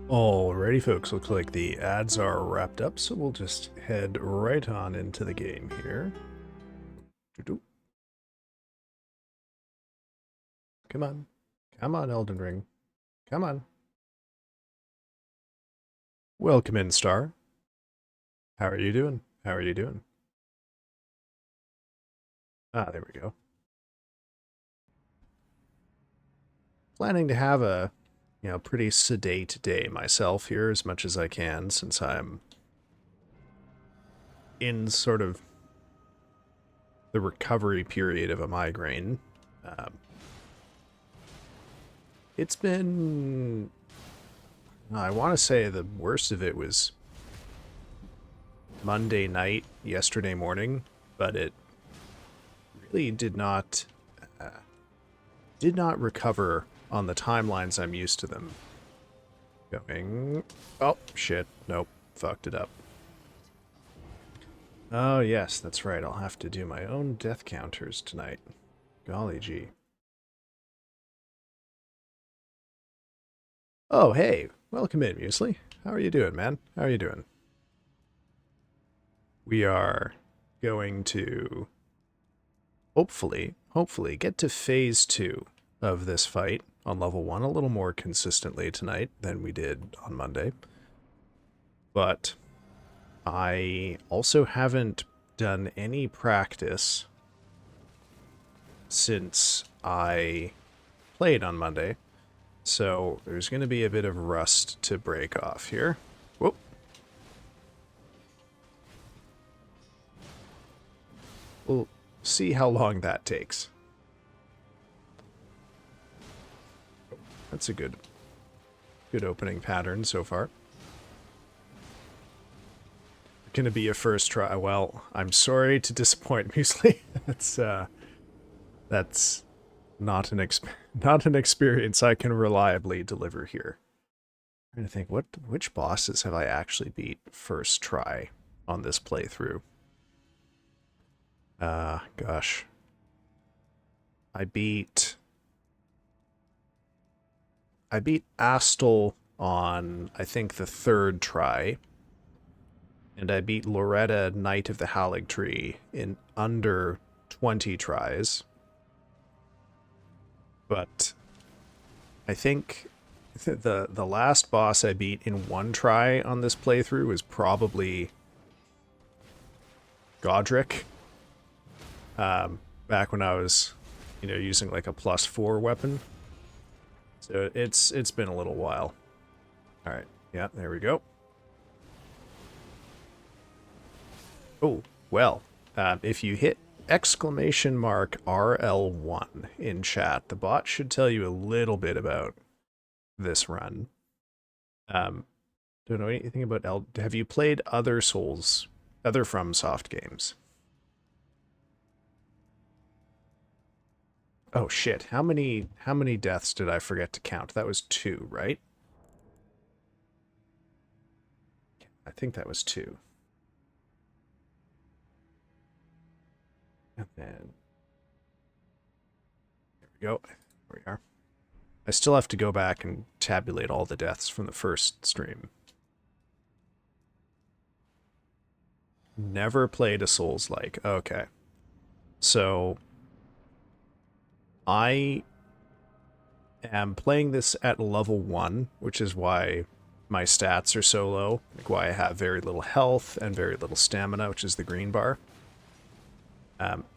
Alrighty folks, looks like the ads are wrapped up, so we'll just head right on into the game here. Come on. Come on, Elden Ring. Come on. Welcome in, Star. How are you doing? How are you doing? Ah, there we go. Planning to have a, pretty sedate day myself here as much as I can, since I'm in sort of the recovery period of a migraine. It's been, I want to say the worst of it was Monday night, yesterday morning, but it really did not recover on the timelines I'm used to them going. Oh shit, nope, fucked it up. Oh yes, that's right, I'll have to do my own death counters tonight. Golly gee. Oh hey, welcome in, Muesli. How are you doing, man? How are you doing? We are going to hopefully get to phase 2 of this fight on level 1 a little more consistently tonight than we did on Monday. But I also haven't done any practice since I played on Monday. So there's going to be a bit of rust to break off here. Whoop. We'll see how long that takes. That's a good opening pattern so far. Going to be a first try. Well, I'm sorry to disappoint, Muesli. That's not an experience I can reliably deliver here. I'm trying to think, which bosses have I actually beat first try on this playthrough? Gosh. I beat Astel on, I think, the 3rd try. And I beat Loretta, Knight of the Halig Tree, in under 20 tries. But I think the last boss I beat in 1 try on this playthrough was probably Godric. Back when I was, using like a +4 weapon. So it's been a little while. All right, yeah, there we go. Oh, well, if you hit !RL1 in chat, the bot should tell you a little bit about this run. Don't know anything about have you played other FromSoft games? Oh shit, how many deaths did I forget to count? That was 2, right? I think that was 2. And then there we go. There we are. I still have to go back and tabulate all the deaths from the first stream. Never played a Souls-like. Okay. So I am playing this at level 1, which is why my stats are so low, like why I have very little health and very little stamina, which is the green bar.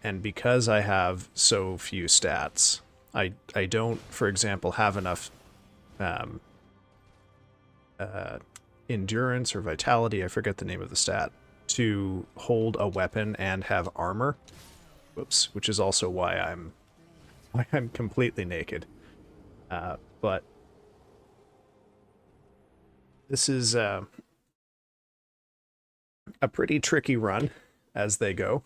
And because I have so few stats, I don't, for example, have enough endurance or vitality, I forget the name of the stat, to hold a weapon and have armor. Whoops, which is also why I'm completely naked. But this is a pretty tricky run as they go,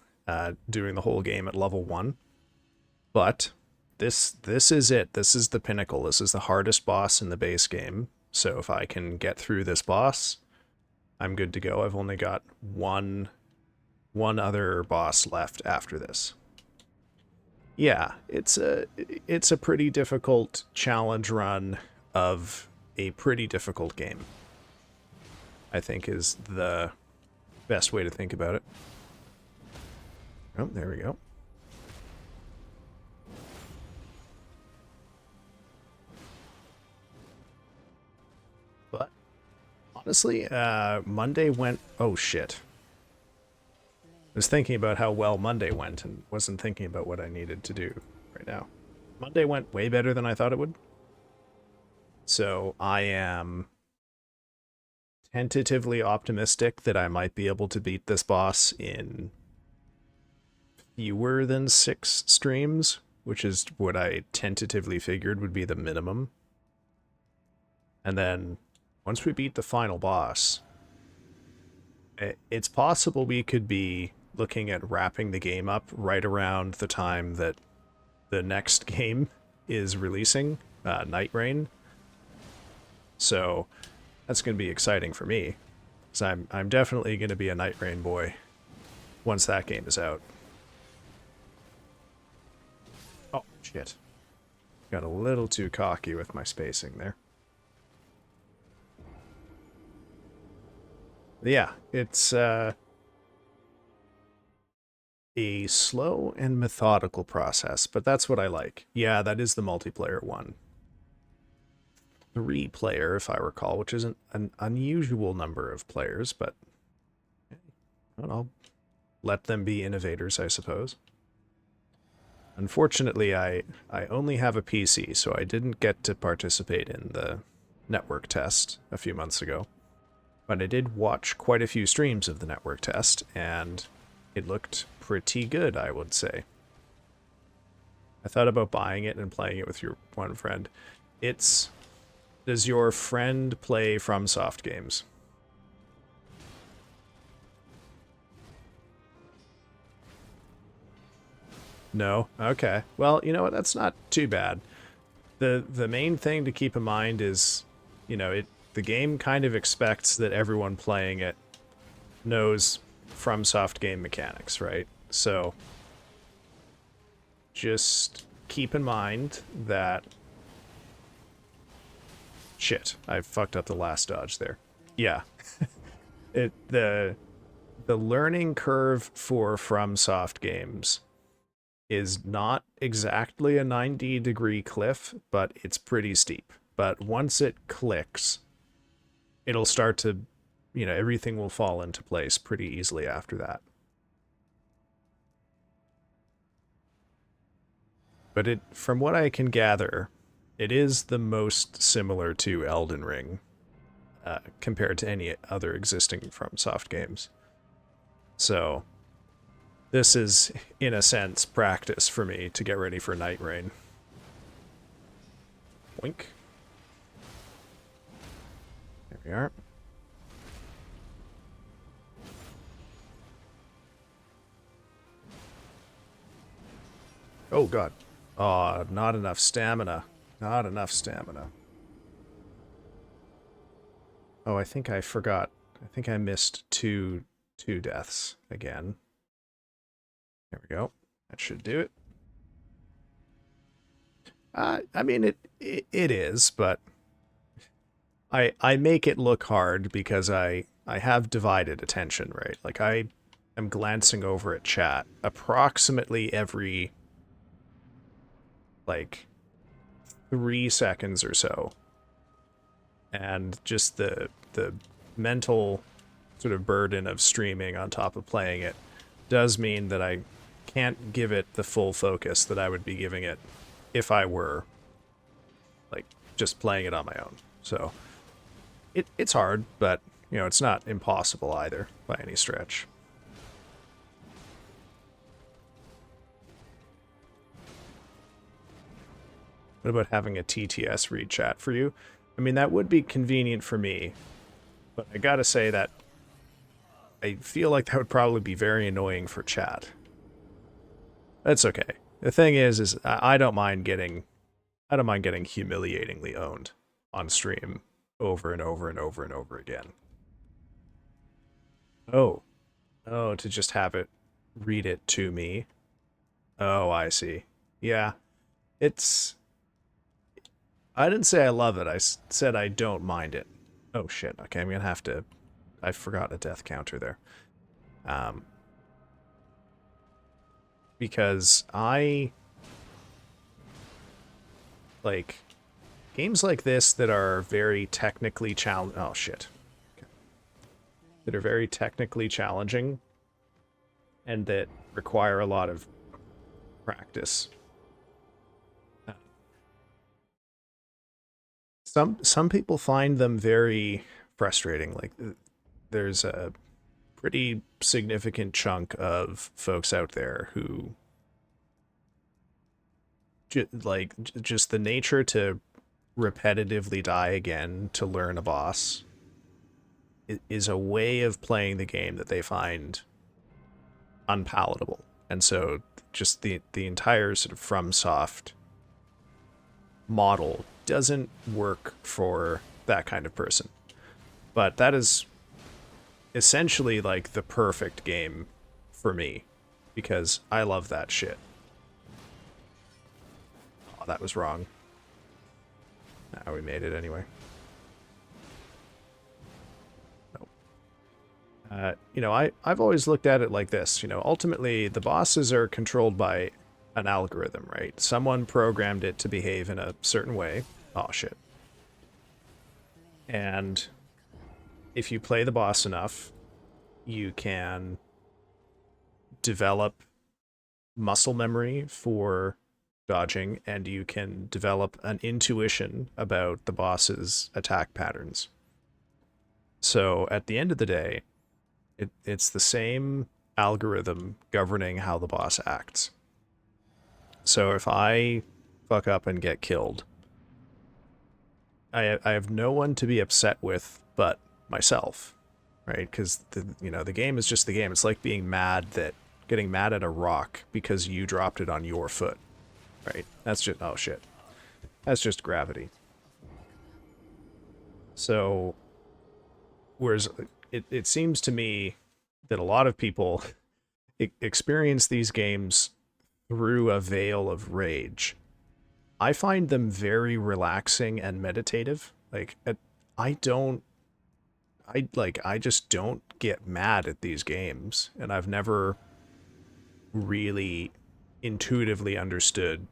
doing the whole game at level 1. But this is it. This is the pinnacle. This is the hardest boss in the base game. So if I can get through this boss, I'm good to go. I've only got one other boss left after this. Yeah, it's a pretty difficult challenge run of a pretty difficult game, I think, is the best way to think about it. Oh, there we go. But honestly, Monday went... Oh, shit. I was thinking about how well Monday went and wasn't thinking about what I needed to do right now. Monday went way better than I thought it would. So I am tentatively optimistic that I might be able to beat this boss in fewer than 6 streams, which is what I tentatively figured would be the minimum. And then once we beat the final boss, it's possible we could be looking at wrapping the game up right around the time that the next game is releasing, Night Rain. So that's going to be exciting for me, because I'm definitely going to be a Night Rain boy once that game is out. Oh, shit. Got a little too cocky with my spacing there. Yeah, it's a slow and methodical process, but that's what I like. Yeah, that is the multiplayer one. 3-player, if I recall, which isn't an unusual number of players, but I'll let them be innovators, I suppose. Unfortunately, I only have a PC, so I didn't get to participate in the network test a few months ago. But I did watch quite a few streams of the network test, and it looked pretty good, I would say. I thought about buying it and playing it with your one friend. Does your friend play FromSoft games? No? Okay. Well, you know what? That's not too bad. The main thing to keep in mind is, the game kind of expects that everyone playing it knows FromSoft game mechanics, right? So just keep in mind that... Shit, I fucked up the last dodge there. Yeah. The learning curve for FromSoft games is not exactly a 90-degree cliff, but it's pretty steep. But once it clicks, it'll start to, everything will fall into place pretty easily after that. But from what I can gather, it is the most similar to Elden Ring compared to any other existing FromSoft games. So this is, in a sense, practice for me to get ready for Night Rain. Wink. There we are. Oh, God. Oh, not enough stamina. Not enough stamina. Oh, I think I forgot. I think I missed two deaths again. There we go. That should do it. I mean, it is, but I make it look hard because I have divided attention, right? Like, I am glancing over at chat approximately every, like, 3 seconds or so. And just the mental sort of burden of streaming on top of playing it does mean that I can't give it the full focus that I would be giving it if I were, like, just playing it on my own. So it's hard, but, it's not impossible either by any stretch. What about having a TTS read chat for you? I mean, that would be convenient for me, but I gotta say that I feel like that would probably be very annoying for chat. That's okay. The thing is I don't mind getting humiliatingly owned on stream over and over and over and over again. Oh. Oh, to just have it read it to me. Oh, I see. Yeah. I didn't say I love it. I said I don't mind it. Oh, shit. Okay, I'm gonna have to... I forgot a death counter there. Because like, games like this that are very technically challenging... Oh, shit. Okay. That are very technically challenging and that require a lot of practice. Some people find them very frustrating. Like, there's a pretty significant chunk of folks out there who just the nature to repetitively die again to learn a boss is a way of playing the game that they find unpalatable. And so just the entire sort of FromSoft model doesn't work for that kind of person. But that is essentially like the perfect game for me because I love that shit. Oh, that was wrong. Nah, we made it anyway. Nope. You know, I've always looked at it like this. You know, ultimately, the bosses are controlled by an algorithm, right? Someone programmed it to behave in a certain way. Oh, shit. And if you play the boss enough, you can develop muscle memory for dodging, and you can develop an intuition about the boss's attack patterns. So at the end of the day, it's the same algorithm governing how the boss acts. So if I fuck up and get killed, I have no one to be upset with but myself, right? Because the game is just the game. It's like getting mad at a rock because you dropped it on your foot, right? That's just, oh shit, that's just gravity. So whereas it seems to me that a lot of people experience these games through a veil of rage. I find them very relaxing and meditative. Like I don't I just don't get mad at these games, and I've never really intuitively understood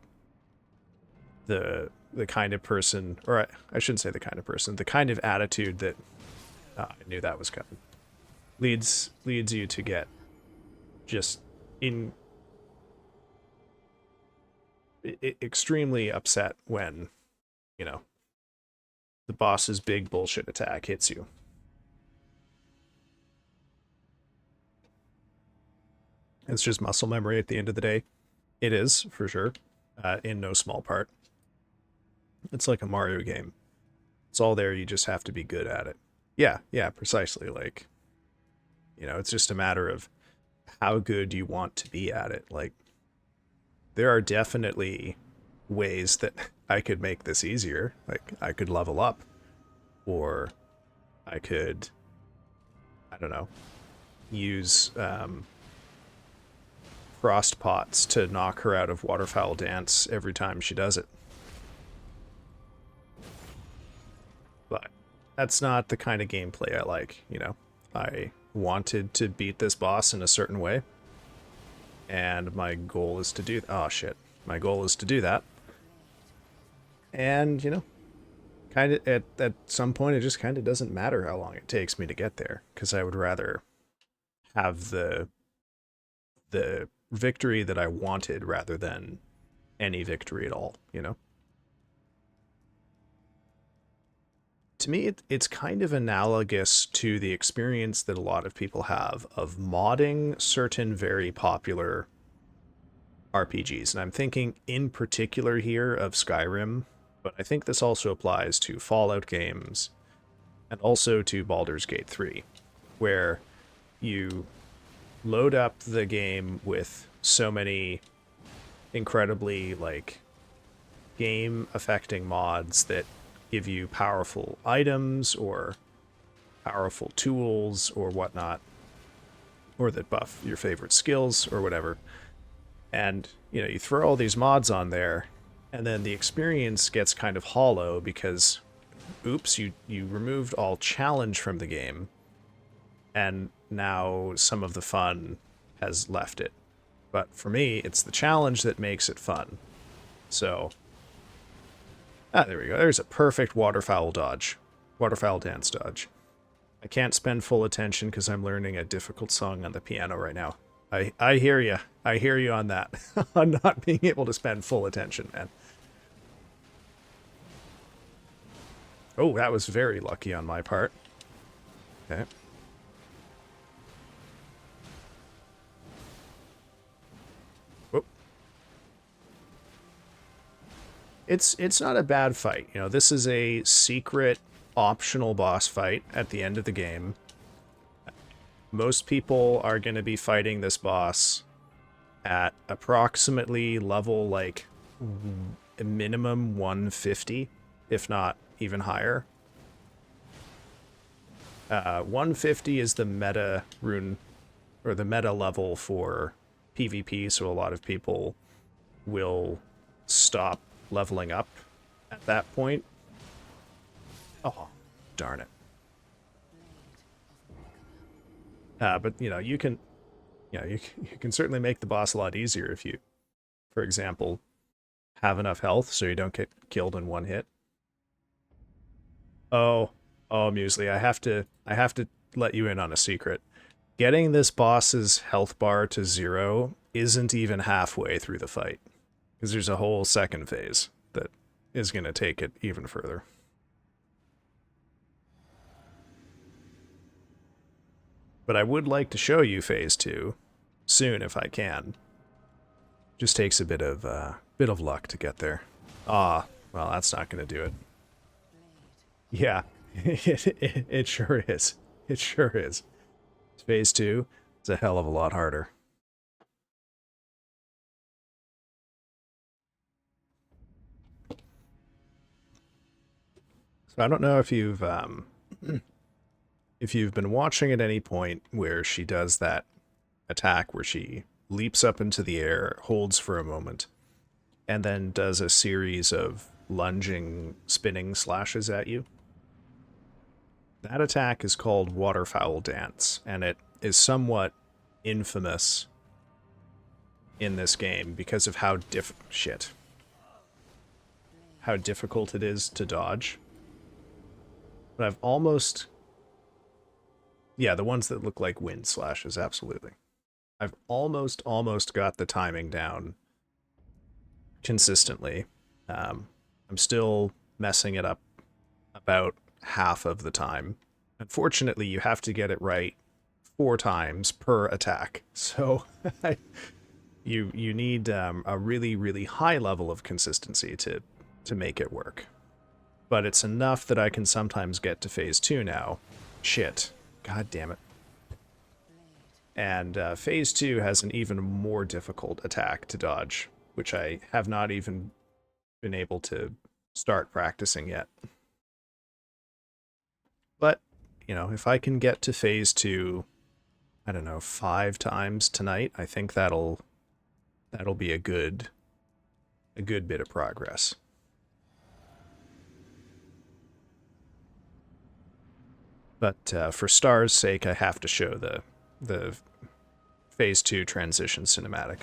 the kind of person, or I shouldn't say the kind of person, the kind of attitude that I knew that was coming leads you to get just in extremely upset when, you know, the boss's big bullshit attack hits you. It's just muscle memory at the end of the day. It is, for sure, in no small part. It's like a Mario game. It's all there, you just have to be good at it. Yeah, precisely. Like, you know, it's just a matter of how good you want to be at it. Like, there are definitely ways that I could make this easier. Like, I could level up, or I could, I don't know, use frost pots to knock her out of waterfowl dance every time she does it. But that's not the kind of gameplay I like, you know. I wanted to beat this boss in a certain way, and my goal is to do, oh shit, my goal is to do that. And, you know, kind of at some point it just kind of doesn't matter how long it takes me to get there, because I would rather have the victory that I wanted rather than any victory at all, you know. To me, it's kind of analogous to the experience that a lot of people have of modding certain very popular RPGs. And I'm thinking in particular here of Skyrim, but I think this also applies to Fallout games and also to Baldur's Gate 3, where you load up the game with so many incredibly, like, game affecting mods that give you powerful items or powerful tools or whatnot, or that buff your favorite skills or whatever. And, you know, you throw all these mods on there, and then the experience gets kind of hollow because, oops, you removed all challenge from the game, and now some of the fun has left it. But for me, it's the challenge that makes it fun. So, there we go. There's a perfect waterfowl dodge. Waterfowl dance dodge. I can't spend full attention because I'm learning a difficult song on the piano right now. I hear you. I hear you on that. On not being able to spend full attention, man. Oh, that was very lucky on my part. Okay. Whoop. It's not a bad fight. You know, this is a secret optional boss fight at the end of the game. Most people are going to be fighting this boss at approximately level, like, a minimum 150, if not even higher. 150 is the meta rune, or the meta level for PvP, so a lot of people will stop leveling up at that point. Oh, darn it. But you can certainly make the boss a lot easier if you, for example, have enough health so you don't get killed in one hit. Oh, oh, Muesli, I have to let you in on a secret. Getting this boss's health bar to 0 isn't even halfway through the fight, because there's a whole second phase that is going to take it even further. But I would like to show you phase 2 soon if I can. Just takes a bit of luck to get there. Ah, well, that's not going to do it. Yeah, it sure is. It sure is. Phase 2 is a hell of a lot harder. So I don't know if you've been watching at any point where she does that attack where she leaps up into the air, holds for a moment, and then does a series of lunging, spinning slashes at you. That attack is called Waterfowl Dance, and it is somewhat infamous in this game because of how how difficult it is to dodge. But I've almost... Yeah, the ones that look like wind slashes, absolutely. I've almost got the timing down consistently. I'm still messing it up about half of the time. Unfortunately, you have to get it right 4 times per attack. So you need a really high level of consistency to make it work. But it's enough that I can sometimes get to phase 2 now. Shit. God damn it. And phase 2 has an even more difficult attack to dodge, which I have not even been able to start practicing yet. But, if I can get to phase 2, I don't know, 5 times tonight, I think that'll be a good bit of progress. But for Star's sake, I have to show the phase 2 transition cinematic.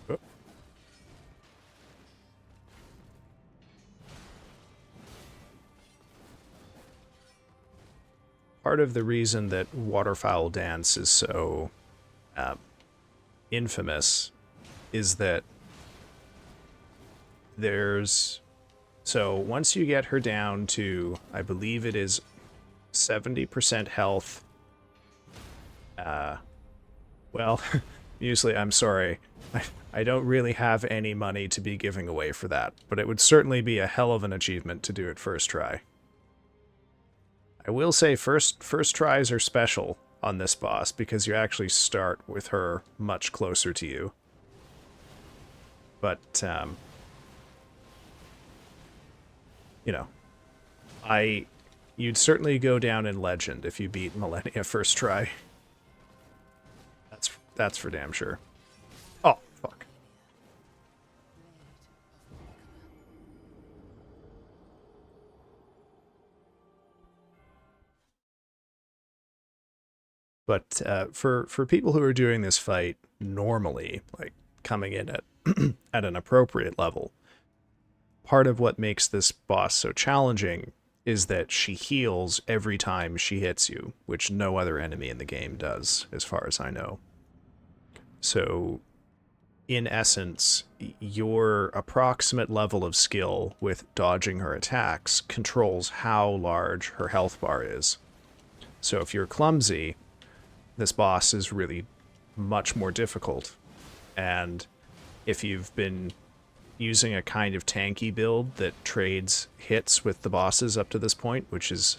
Oh. Part of the reason that Waterfowl Dance is so infamous is that so once you get her down to, I believe it is 70% health, well, usually, I'm sorry, I don't really have any money to be giving away for that, but it would certainly be a hell of an achievement to do it first try. I will say first tries are special on this boss because you actually start with her much closer to you. But, you'd certainly go down in legend if you beat Malenia first try. That's for damn sure. Oh, fuck. But for people who are doing this fight normally, like coming in at at an appropriate level, part of what makes this boss so challenging is that she heals every time she hits you, which no other enemy in the game does, as far as I know. So, in essence, your approximate level of skill with dodging her attacks controls how large her health bar is. So if you're clumsy, this boss is really much more difficult. And if you've been using a kind of tanky build that trades hits with the bosses up to this point, which is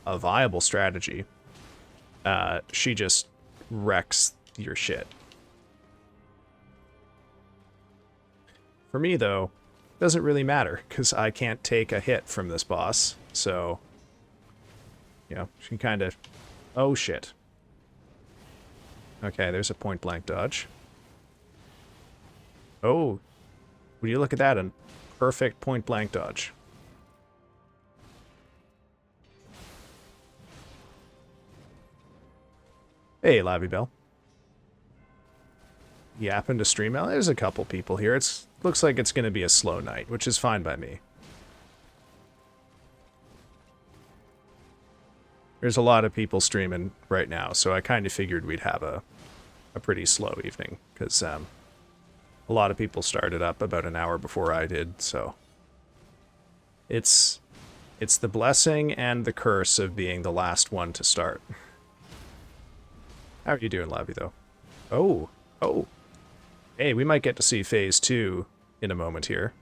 a viable strategy, she just wrecks your shit. For me, though, it doesn't really matter, because I can't take a hit from this boss, so... she kind of... Oh, shit. Okay, there's a point-blank dodge. Oh, would you look at that? A perfect point-blank dodge. Hey, Labby Bell. Yapping to stream out. There's a couple people here. Looks like it's going to be a slow night, which is fine by me. There's a lot of people streaming right now, so I kind of figured we'd have a pretty slow evening, because a lot of people started up about an hour before I did, so it's the blessing and the curse of being the last one to start. How are you doing, Labby, though? Oh. Hey, we might get to see Phase 2 in a moment here.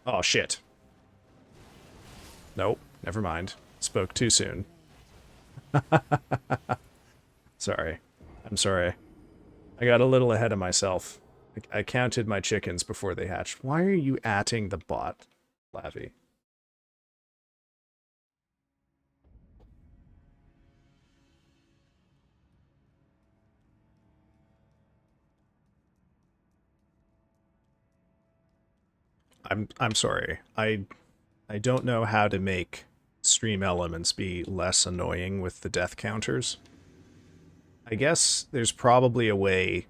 Oh, shit. Nope, never mind. Spoke too soon. Sorry. I'm sorry. I got a little ahead of myself. I counted my chickens before they hatched. Why are you atting the bot, Lavi? I'm sorry. I don't know how to make stream elements be less annoying with the death counters. I guess there's probably a way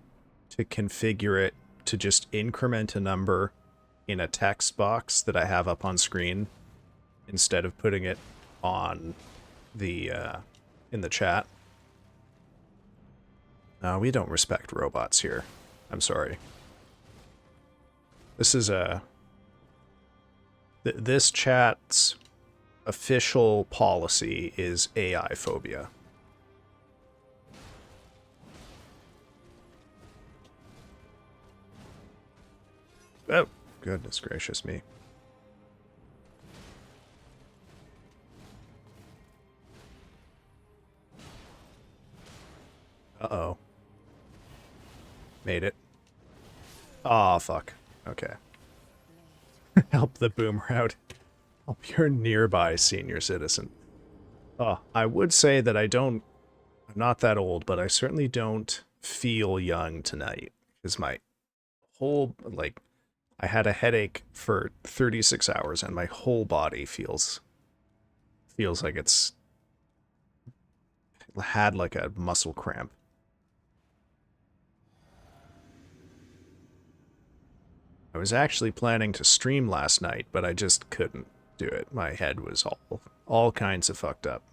to configure it to just increment a number in a text box that I have up on screen instead of putting it on the in the chat. No, we don't respect robots here. I'm sorry. This is this chat's official policy is AI phobia. Oh, goodness gracious me. Uh-oh. Made it. Aw, fuck. Okay. Help the boomer out. Help your nearby senior citizen. Oh, I would say that I'm not that old, but I certainly don't feel young tonight. Because my whole, like, I had a headache for 36 hours and my whole body feels like it's had like a muscle cramp. I was actually planning to stream last night, but I just couldn't do it. My head was all kinds of fucked up.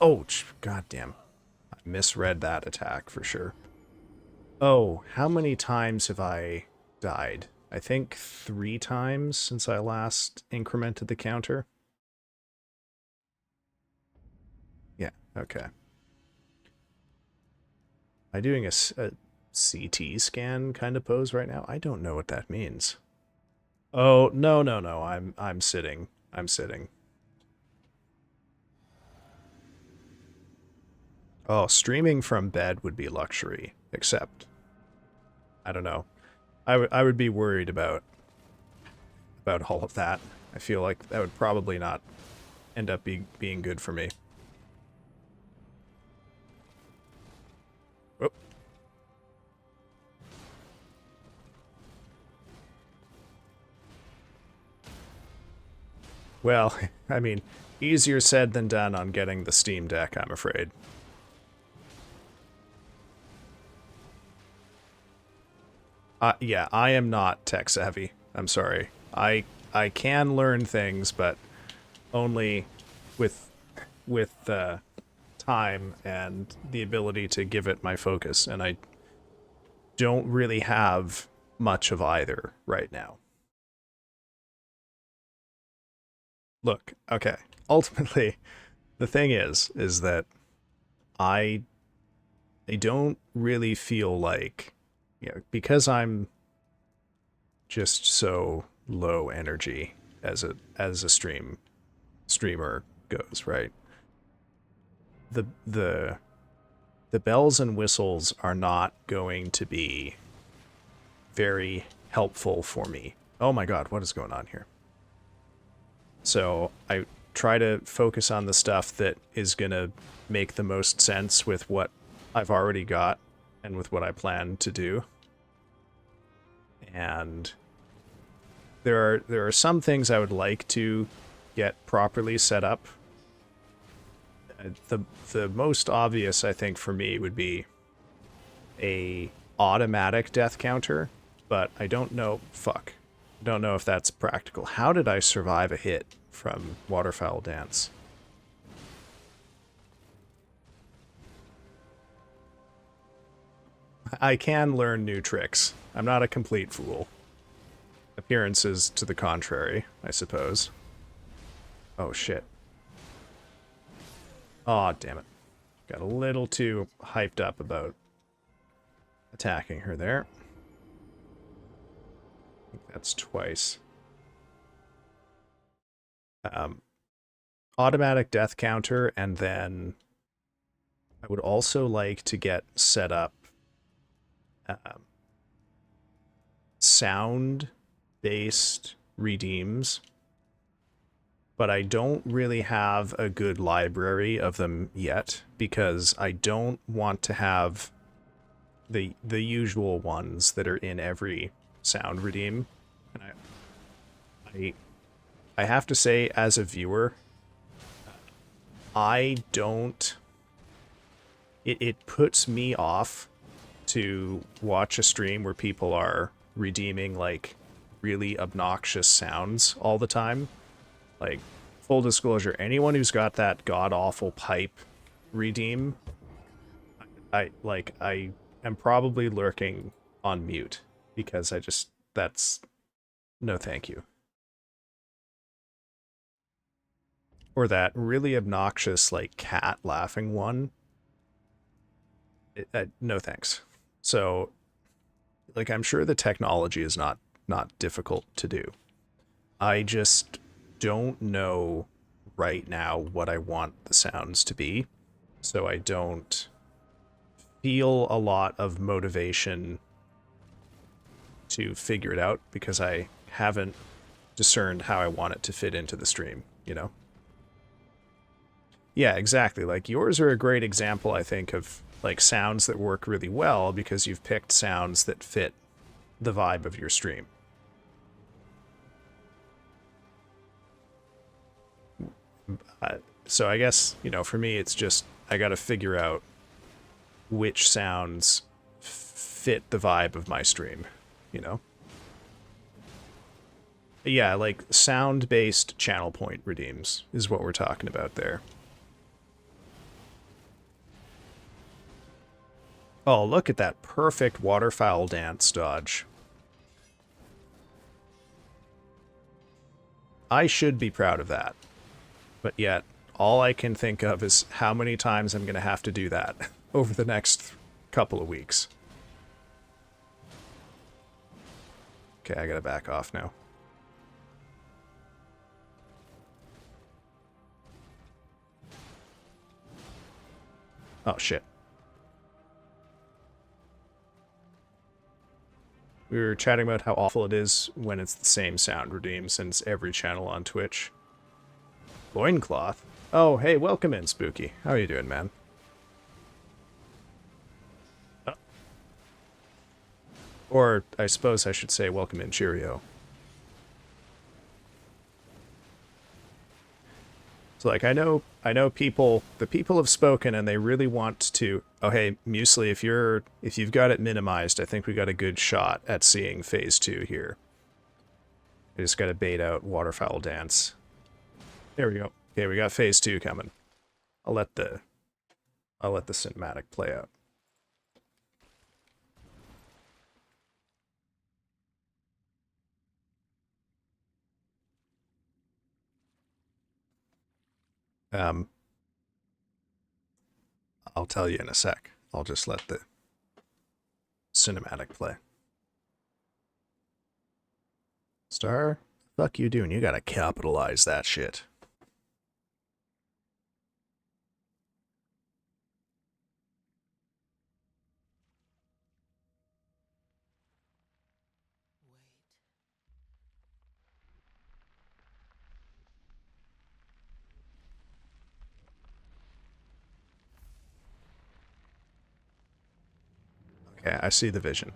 Oh, goddamn. I misread that attack for sure. Oh, how many times have I died? I think 3 times since I last incremented the counter. Yeah, okay. Am I doing a CT scan kind of pose right now? I don't know what that means. Oh, no. I'm sitting. I'm sitting. Oh, streaming from bed would be luxury, except I don't know. I would be worried about all of that. I feel like that would probably not end up being good for me. Oh. Well, I mean, easier said than done on getting the Steam Deck, I'm afraid. Yeah, I am not tech savvy. I'm sorry. I can learn things, but only with time and the ability to give it my focus, and I don't really have much of either right now. Look, okay. Ultimately, the thing is that I don't really feel like, you know, because I'm just so low energy as a streamer goes, right? The bells and whistles are not going to be very helpful for me. Oh my god, what is going on here? So I try to focus on the stuff that is going to make the most sense with what I've already got and with what I plan to do. And there are some things I would like to get properly set up. The most obvious, I think, for me would be a automatic death counter, but I don't know. Fuck. I don't know if that's practical. How did I survive a hit from Waterfowl Dance? I can learn new tricks. I'm not a complete fool. Appearances to the contrary, I suppose. Oh, shit. Aw, oh, damn it. Got a little too hyped up about attacking her there. I think that's twice. Automatic death counter, and then I would also like to get set up sound-based redeems, but I don't really have a good library of them yet, because I don't want to have the usual ones that are in every sound redeem. And I have to say, as a viewer, I don't... It puts me off to watch a stream where people are redeeming, like, really obnoxious sounds all the time. Like, full disclosure, anyone who's got that god-awful pipe redeem, I am probably lurking on mute, because that's... no thank you. Or that really obnoxious, like, cat laughing one. No thanks. So, like, I'm sure the technology is not difficult to do. I just don't know right now what I want the sounds to be, so I don't feel a lot of motivation to figure it out, because I haven't discerned how I want it to fit into the stream, you know? Yeah, exactly. Like, yours are a great example, I think, of, like, sounds that work really well because you've picked sounds that fit the vibe of your stream. So I guess, you know, for me, it's just, I gotta figure out which sounds fit the vibe of my stream, you know? Yeah, like, sound-based channel point redeems is what we're talking about there. Oh, look at that perfect waterfowl dance dodge. I should be proud of that. But yet, all I can think of is how many times I'm going to have to do that over the next couple of weeks. Okay, I gotta back off now. Oh, shit. We were chatting about how awful it is when it's the same sound redeem since every channel on Twitch. Loincloth? Oh, hey, welcome in, Spooky. How are you doing, man? Or, I suppose I should say, welcome in, Cheerio. So, like, I know people, the people have spoken and they really want to, oh, hey, Muesli, if you've got it minimized, I think we got a good shot at seeing phase 2 here. I just gotta bait out Waterfowl Dance. There we go. Okay, we got phase 2 coming. I'll let the cinematic play out. I'll tell you in a sec. I'll just let the cinematic play. Star, fuck you doing? You gotta capitalize that shit. Okay, I see the vision.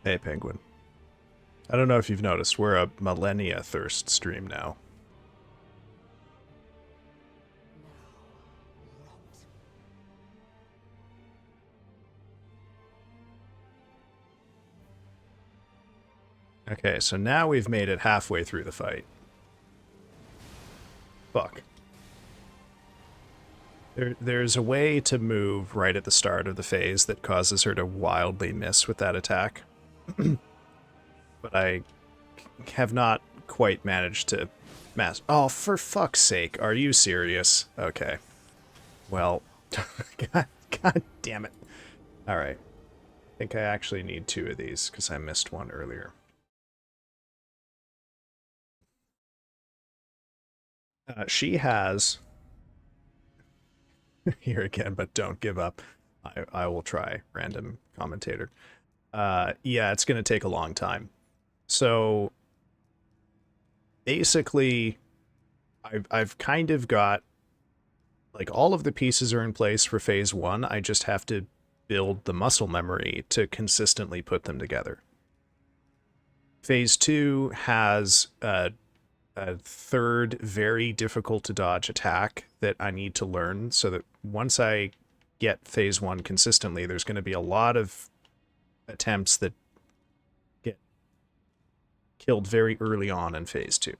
Hey, Penguin. I don't know if you've noticed, we're a Malenia thirst stream now. Okay, so now we've made it halfway through the fight. Fuck. There's a way to move right at the start of the phase that causes her to wildly miss with that attack. But I have not quite managed to Oh, for fuck's sake, are you serious? Okay. Well, God damn it. Alright. I think I actually need 2 of these, because I missed one earlier. She has... Here again, but don't give up. I will try, random commentator. Yeah, it's going to take a long time. So, basically, I've kind of got... Like, all of the pieces are in place for Phase 1, I just have to build the muscle memory to consistently put them together. Phase 2 has a third very difficult to dodge attack that I need to learn, so that once I get Phase 1 consistently, there's going to be a lot of attempts that get killed very early on in Phase 2.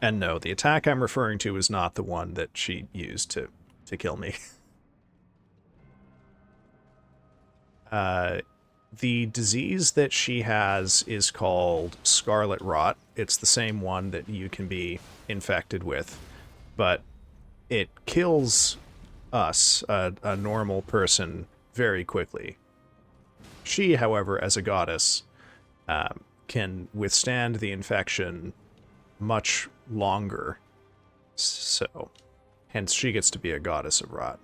And no, the attack I'm referring to is not the one that she used to kill me. The disease that she has is called scarlet rot. It's the same one that you can be infected with, but it kills us, a normal person, very quickly. She, however, as a goddess, can withstand the infection much longer, so hence she gets to be a goddess of rot.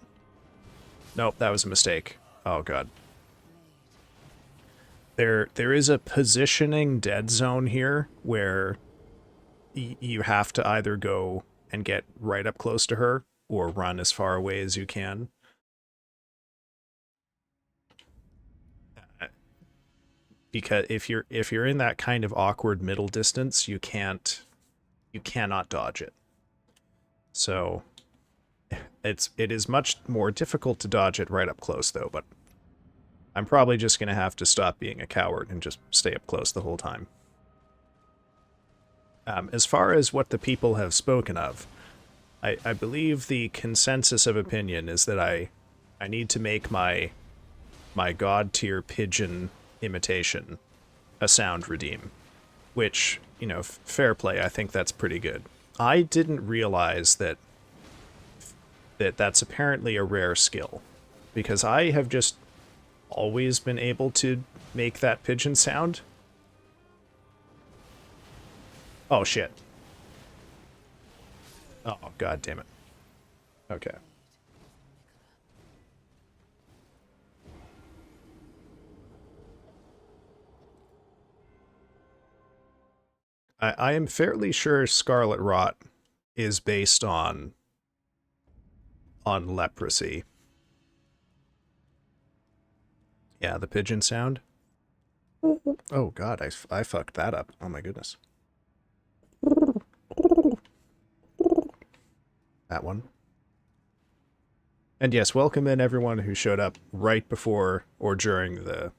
Nope, that was a mistake. Oh god. There is a positioning dead zone here where you have to either go and get right up close to her or run as far away as you can. Because if you're in that kind of awkward middle distance, you cannot dodge it. So it is much more difficult to dodge it right up close though, but I'm probably just going to have to stop being a coward and just stay up close the whole time. As far as what the people have spoken of, I believe the consensus of opinion is that I need to make my god tier pigeon imitation a sound redeem, which, you know, fair play, I think that's pretty good. I didn't realize that that's apparently a rare skill, because I have just always been able to make that pigeon sound. Oh shit. Oh god damn it. Okay. I am fairly sure Scarlet Rot is based on leprosy. Yeah, the pigeon sound. Oh god, I fucked that up. Oh my goodness. That one. And yes, welcome in everyone who showed up right before or during the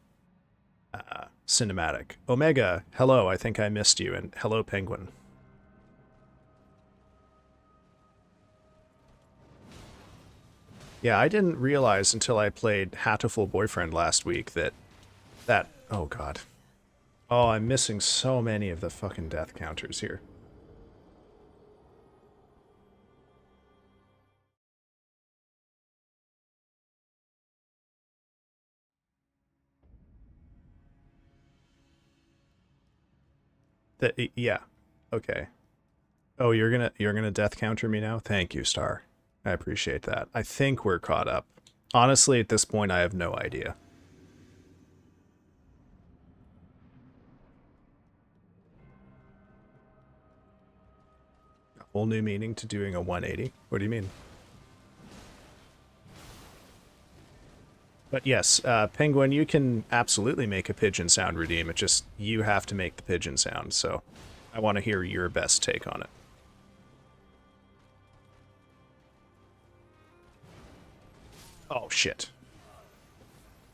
cinematic. Omega, hello, I think I missed you, and hello, Penguin. Yeah, I didn't realize until I played Hatoful Boyfriend last week that... Oh god. Oh, I'm missing so many of the fucking death counters here. Yeah. Okay. Oh, you're gonna death counter me now? Thank you, Star. I appreciate that. I think we're caught up. Honestly, at this point, I have no idea. A whole new meaning to doing a 180? What do you mean? But yes, Penguin, you can absolutely make a pigeon sound redeem. It just, you have to make the pigeon sound, so I want to hear your best take on it. Oh, shit.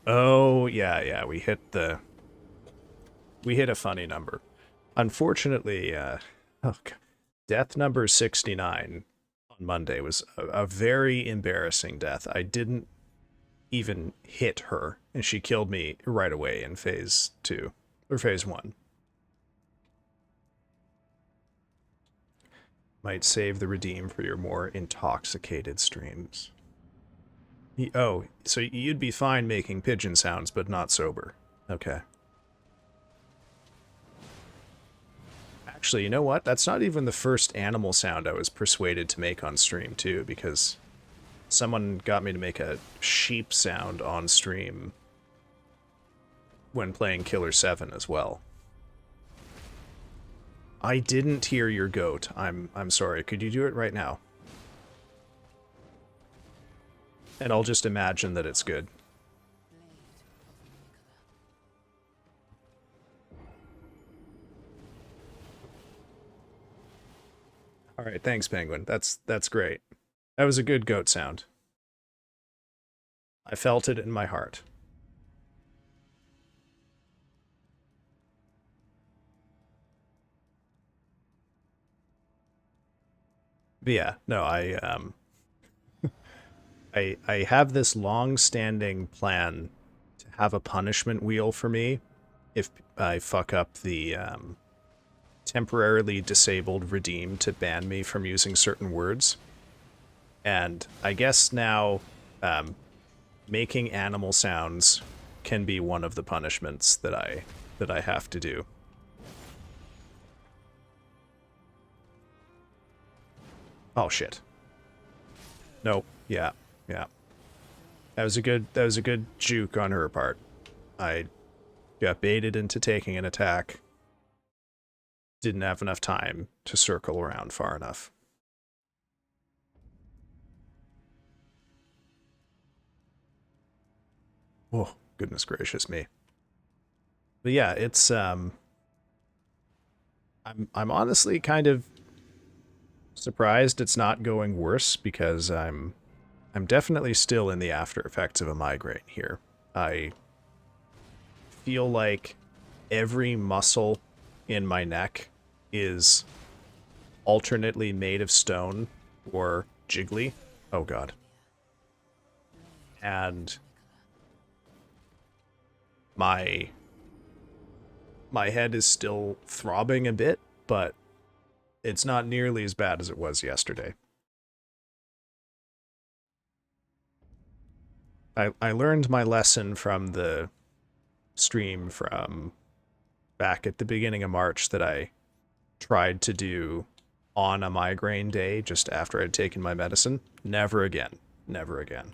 Oh, yeah, we hit a funny number. Unfortunately, oh, death number 69 on Monday was a very embarrassing death. I didn't even hit her, and she killed me right away in phase 2, or phase 1. Might save the redeem for your more intoxicated streams. Oh, so you'd be fine making pigeon sounds, but not sober. Okay. Actually, you know what? That's not even the first animal sound I was persuaded to make on stream, too, because someone got me to make a sheep sound on stream when playing Killer 7 as well. I didn't hear your goat. I'm sorry. Could you do it right now? And I'll just imagine that it's good. All right, thanks, Penguin. That's great. That was a good goat sound. I felt it in my heart. But yeah, no, I have this long-standing plan to have a punishment wheel for me if I fuck up the temporarily disabled redeem to ban me from using certain words. And I guess now making animal sounds can be one of the punishments that I have to do. Oh shit. Nope. Yeah. Yeah. That was a good juke on her part. I got baited into taking an attack. Didn't have enough time to circle around far enough. Oh, goodness gracious me. But yeah, it's I'm honestly kind of surprised it's not going worse because I'm definitely still in the after effects of a migraine here. I feel like every muscle in my neck is alternately made of stone or jiggly. Oh god. And my my head is still throbbing a bit, but it's not nearly as bad as it was yesterday. I learned my lesson from the stream from back at the beginning of March that I tried to do on a migraine day just after I'd taken my medicine. Never again. Never again.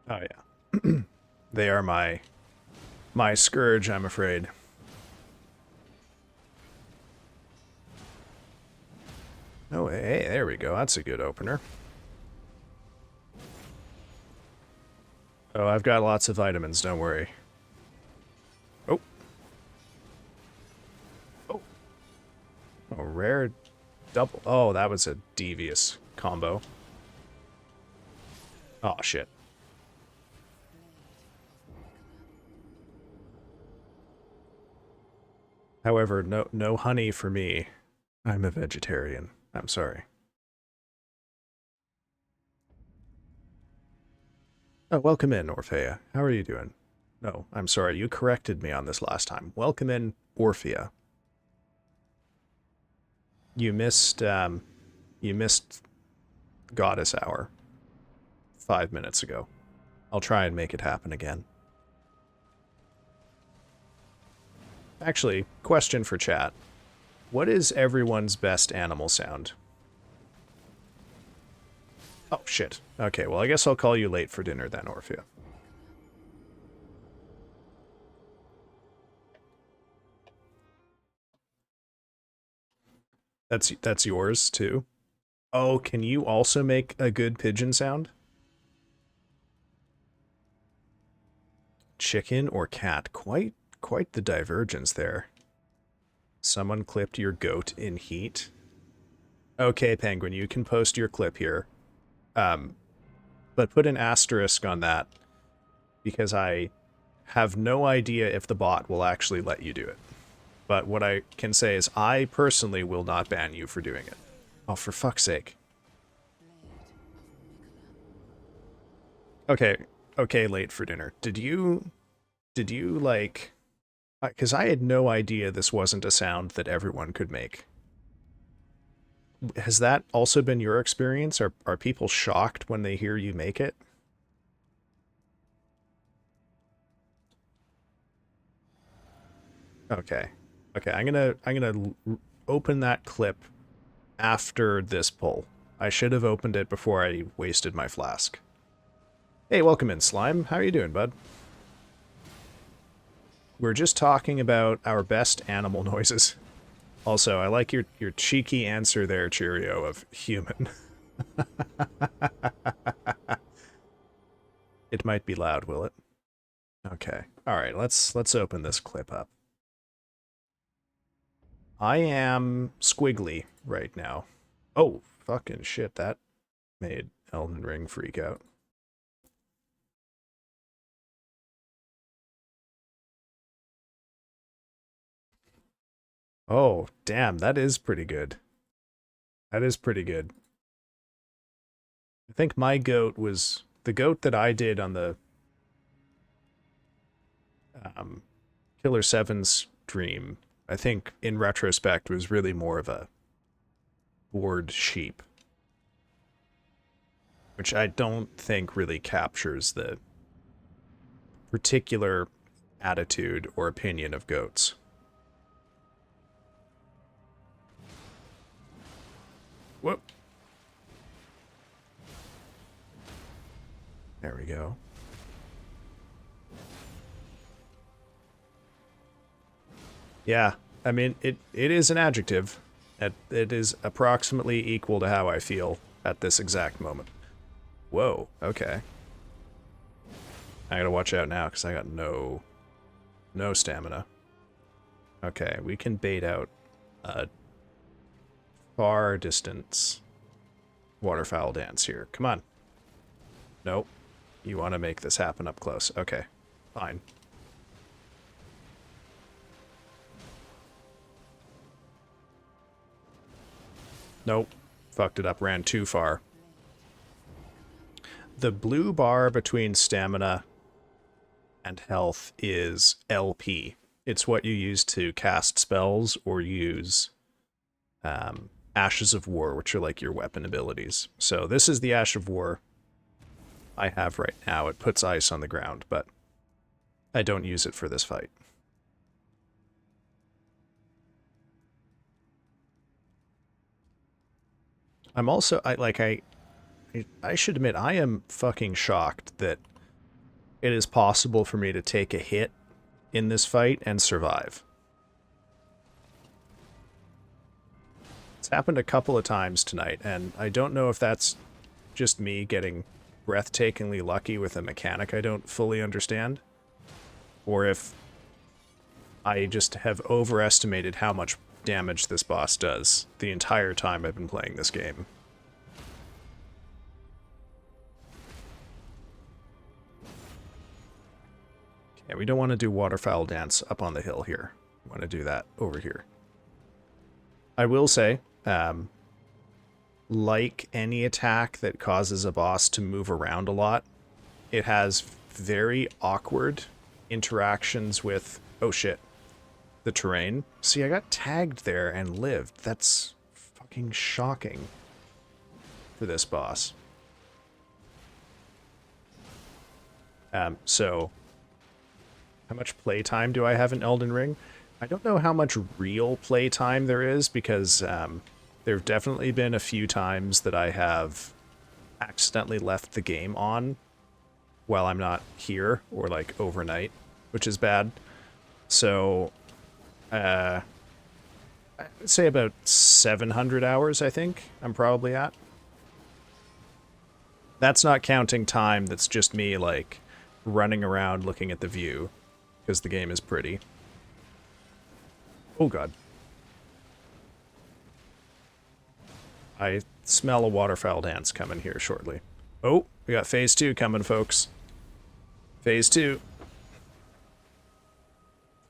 Oh yeah. They are my scourge, I'm afraid. Oh, hey, there we go. That's a good opener. Oh, I've got lots of vitamins, don't worry. Oh. Oh. Oh, rare double. Oh, that was a devious combo. Oh, shit. However, no honey for me. I'm a vegetarian. I'm sorry. Oh, welcome in, Orphea. How are you doing? No, I'm sorry. You corrected me on this last time. Welcome in, Orphea. You missed Goddess Hour 5 minutes ago. I'll try and make it happen again. Actually, question for chat. What is everyone's best animal sound? Oh, shit. Okay, well, I guess I'll call you late for dinner then, Orphea. That's yours, too? Oh, can you also make a good pigeon sound? Chicken or cat? Quite the divergence there. Someone clipped your goat in heat. Okay, Penguin, you can post your clip here. But put an asterisk on that, because I have no idea if the bot will actually let you do it. But what I can say is I personally will not ban you for doing it. Oh, for fuck's sake. Okay, okay, late for dinner. Did you, like... Because I had no idea this wasn't a sound that everyone could make. Has that also been your experience? Are people shocked when they hear you make it? Okay. Okay, I'm gonna open that clip after this pull. I should have opened it before I wasted my flask. Hey, welcome in, Slime. How are you doing, bud? We're just talking about our best animal noises. Also, I like your cheeky answer there, Cheerio, of human. It might be loud, will it? Okay. Alright, let's open this clip up. I am squiggly right now. Oh, fucking shit, that made Elden Ring freak out. Oh, damn, that is pretty good. That is pretty good. I think my goat was... The goat that I did on the Killer 7 stream, I think, in retrospect, was really more of a bored sheep. Which I don't think really captures the particular attitude or opinion of goats. Whoop. There we go. Yeah, I mean, it is an adjective. It is approximately equal to how I feel at this exact moment. Whoa, okay. I gotta watch out now, because I got no stamina. Okay, we can bait out a far distance waterfowl dance here. Come on. Nope. You want to make this happen up close. Okay, fine. Nope. Fucked it up. Ran too far. The blue bar between stamina and health is LP. It's what you use to cast spells or use Ashes of War, which are like your weapon abilities. So this is the Ash of War I have right now. It puts ice on the ground, but I don't use it for this fight. I'm also, I should admit, I am fucking shocked that it is possible for me to take a hit in this fight and survive. It's happened a couple of times tonight, and I don't know if that's just me getting breathtakingly lucky with a mechanic I don't fully understand, or if I just have overestimated how much damage this boss does the entire time I've been playing this game. Okay, we don't want to do waterfowl dance up on the hill here. We want to do that over here. I will say, like any attack that causes a boss to move around a lot, it has very awkward interactions with, oh shit, the terrain. See, I got tagged there and lived. That's fucking shocking for this boss. So, how much playtime do I have in Elden Ring? I don't know how much real playtime there is, because there have definitely been a few times that I have accidentally left the game on while I'm not here, or like overnight, which is bad. So, I'd say about 700 hours, I think, I'm probably at. That's not counting time, that's just me, like, running around looking at the view, because the game is pretty. Oh god. I smell a waterfowl dance coming here shortly. Oh, we got phase 2 coming, folks. Phase 2.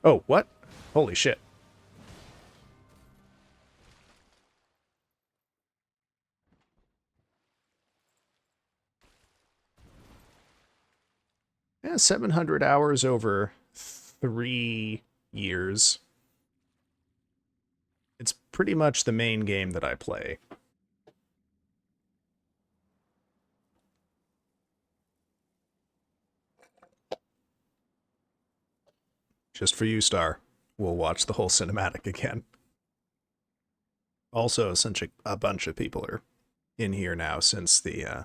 Oh, what? Holy shit. Yeah, 700 hours over 3 years. It's pretty much the main game that I play. Just for you, Star. We'll watch the whole cinematic again. Also, essentially, a bunch of people are in here now since the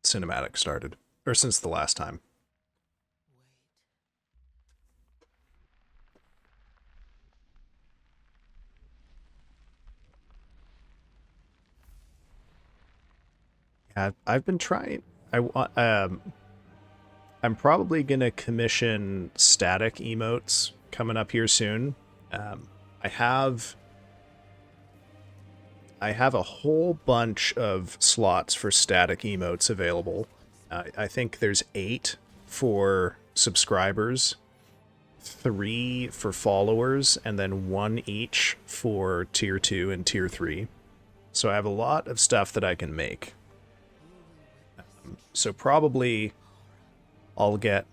cinematic started. Or since the last time. Yeah, I've been trying. I'm probably gonna commission static emotes coming up here soon. I have a whole bunch of slots for static emotes available. I think there's 8 for subscribers, 3 for followers, and then 1 each for tier 2 and tier 3. So I have a lot of stuff that I can make. So probably I'll get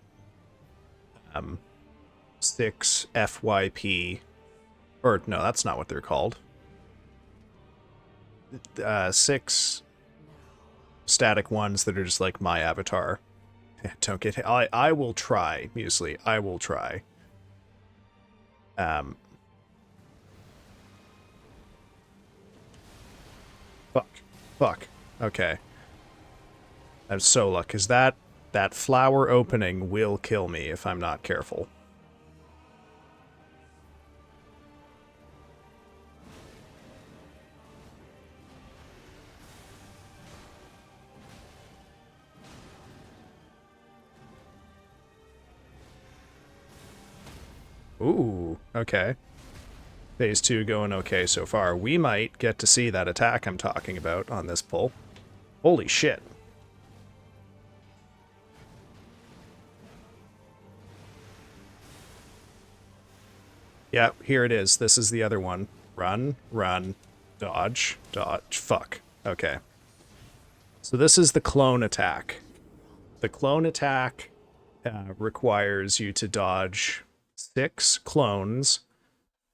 6 FYP, or no, that's not what they're called. 6 static ones that are just like my avatar. Don't get hit. I will try, Muesli. I will try. Fuck. Okay. I'm so lucky, because that flower opening will kill me if I'm not careful. Ooh, okay. Phase 2 going okay so far. We might get to see that attack I'm talking about on this pull. Holy shit. Yeah, here it is. This is the other one. Run, run, dodge, dodge. Fuck. Okay. So this is the clone attack. The clone attack requires you to dodge 6 clones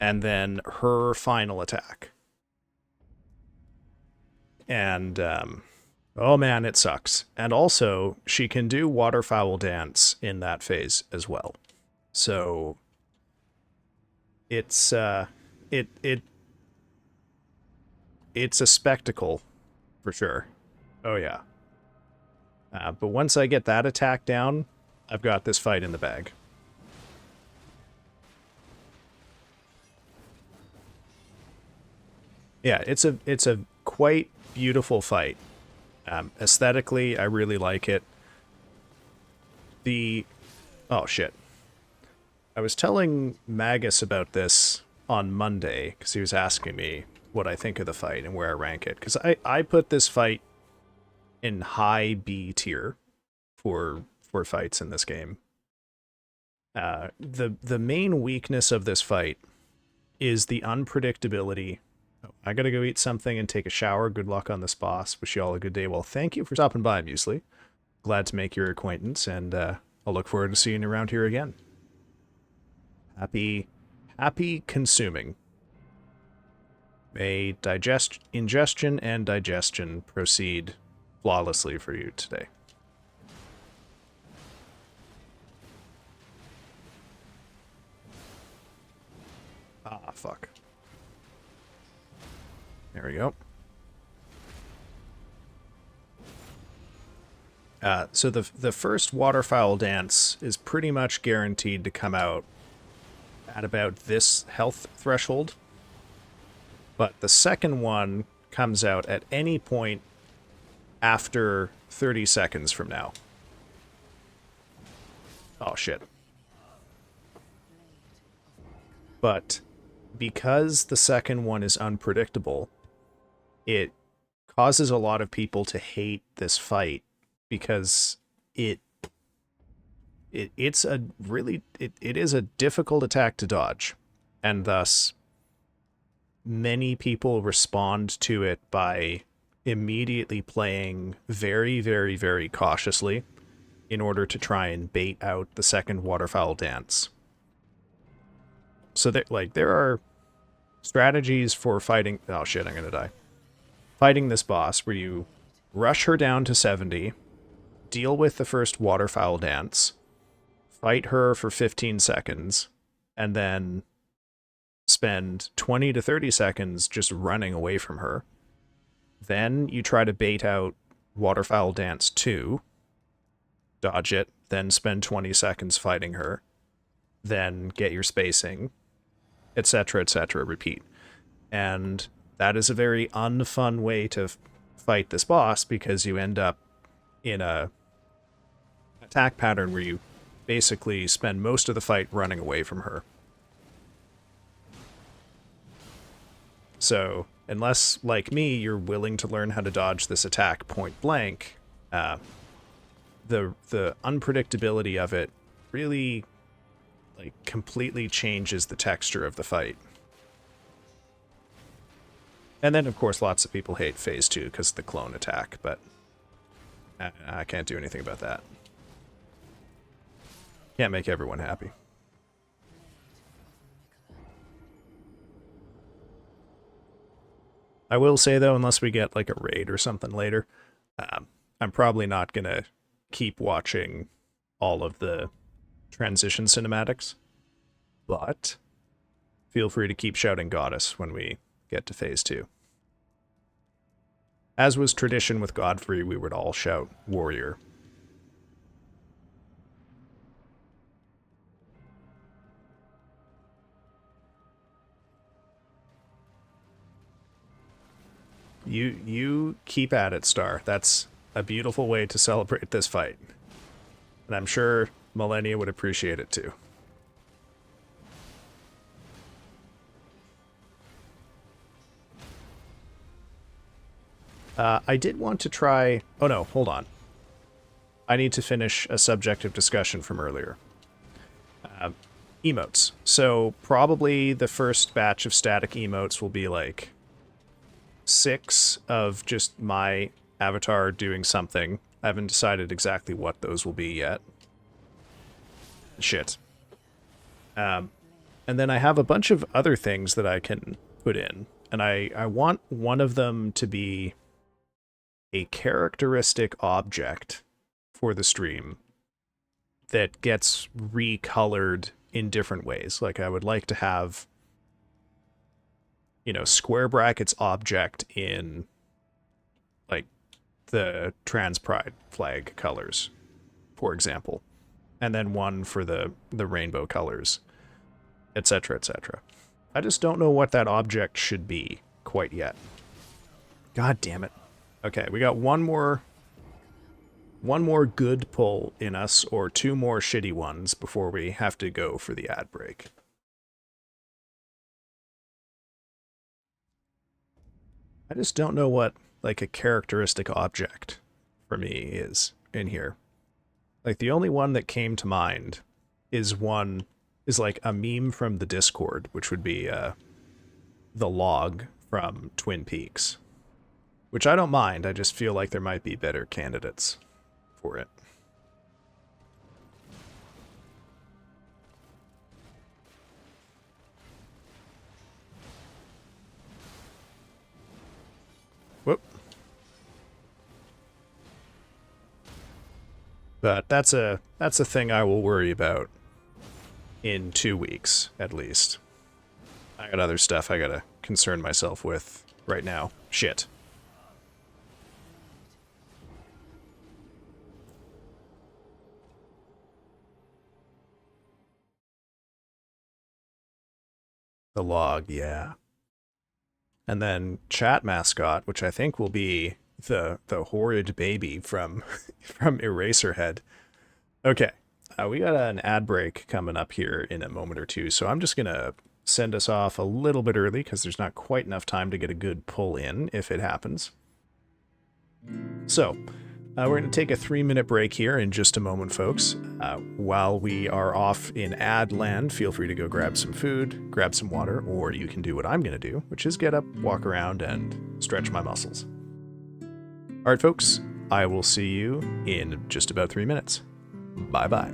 and then her final attack. And, oh man, it sucks. And also, she can do waterfowl dance in that phase as well. So it's it's a spectacle for sure. Oh yeah. But once I get that attack down, I've got this fight in the bag. Yeah, it's a quite beautiful fight. Aesthetically, I really like it. Oh shit. I was telling Magus about this on Monday, because he was asking me what I think of the fight and where I rank it. Because I put this fight in high B tier for fights in this game. The main weakness of this fight is the unpredictability. Oh, I gotta go eat something and take a shower. Good luck on this boss. Wish you all a good day. Well, thank you for stopping by, Muesli. Glad to make your acquaintance, and I'll look forward to seeing you around here again. Happy consuming. May ingestion and digestion proceed flawlessly for you today. Ah, fuck. There we go. So the first waterfowl dance is pretty much guaranteed to come out at about this health threshold. But the second one comes out at any point after 30 seconds from now. Oh, shit. But because the second one is unpredictable, it causes a lot of people to hate this fight because it's a really it is a difficult attack to dodge, and thus many people respond to it by immediately playing very, very, very cautiously in order to try and bait out the second waterfowl dance. So there are strategies for fighting. Oh shit, I'm gonna die. Fighting this boss where you rush her down to 70, deal with the first waterfowl dance, fight her for 15 seconds, and then spend 20 to 30 seconds just running away from her. Then you try to bait out Waterfowl Dance 2, dodge it, then spend 20 seconds fighting her, then get your spacing, etc., etc., repeat. And that is a very unfun way to fight this boss because you end up in a attack pattern where you basically spend most of the fight running away from her. So, unless, like me, you're willing to learn how to dodge this attack point blank, the unpredictability of it really, like, completely changes the texture of the fight. And then, of course, lots of people hate Phase 2 because of the clone attack, but I can't do anything about that. Can't make everyone happy. I will say, though, unless we get, like, a raid or something later, I'm probably not going to keep watching all of the transition cinematics. But feel free to keep shouting Goddess when we get to Phase 2. As was tradition with Godfrey, we would all shout Warrior. You keep at it, Star. That's a beautiful way to celebrate this fight. And I'm sure Malenia would appreciate it too. I did want to try... Oh no, hold on. I need to finish a subject of discussion from earlier. Emotes. So probably the first batch of static emotes will be like 6 of just my avatar doing something. I haven't decided exactly what those will be yet. Shit. And then I have a bunch of other things that I can put in. And I want one of them to be a characteristic object for the stream that gets recolored in different ways. Like I would like to have, you know, square brackets object in like the trans pride flag colors, for example, and then one for the rainbow colors, etc., etc. I just don't know what that object should be quite yet. God damn it. Okay, we got one more good pull in us, or 2 more shitty ones before we have to go for the ad break. I just don't know what, like, a characteristic object for me is in here. Like, the only one that came to mind is like a meme from the Discord, which would be the log from Twin Peaks. Which I don't mind, I just feel like there might be better candidates for it. Whoop. But that's a thing I will worry about in 2 weeks, at least. I got other stuff I gotta concern myself with right now. Shit. The log, yeah. And then chat mascot, which I think will be the horrid baby from from Eraserhead. Okay, we got an ad break coming up here in a moment or two, so I'm just gonna send us off a little bit early because there's not quite enough time to get a good pull in if it happens. So, we're going to take a 3-minute break here in just a moment, folks. While we are off in ad land, feel free to go grab some food, grab some water, or you can do what I'm going to do, which is get up, walk around, and stretch my muscles. All right, folks, I will see you in just about 3 minutes. Bye-bye.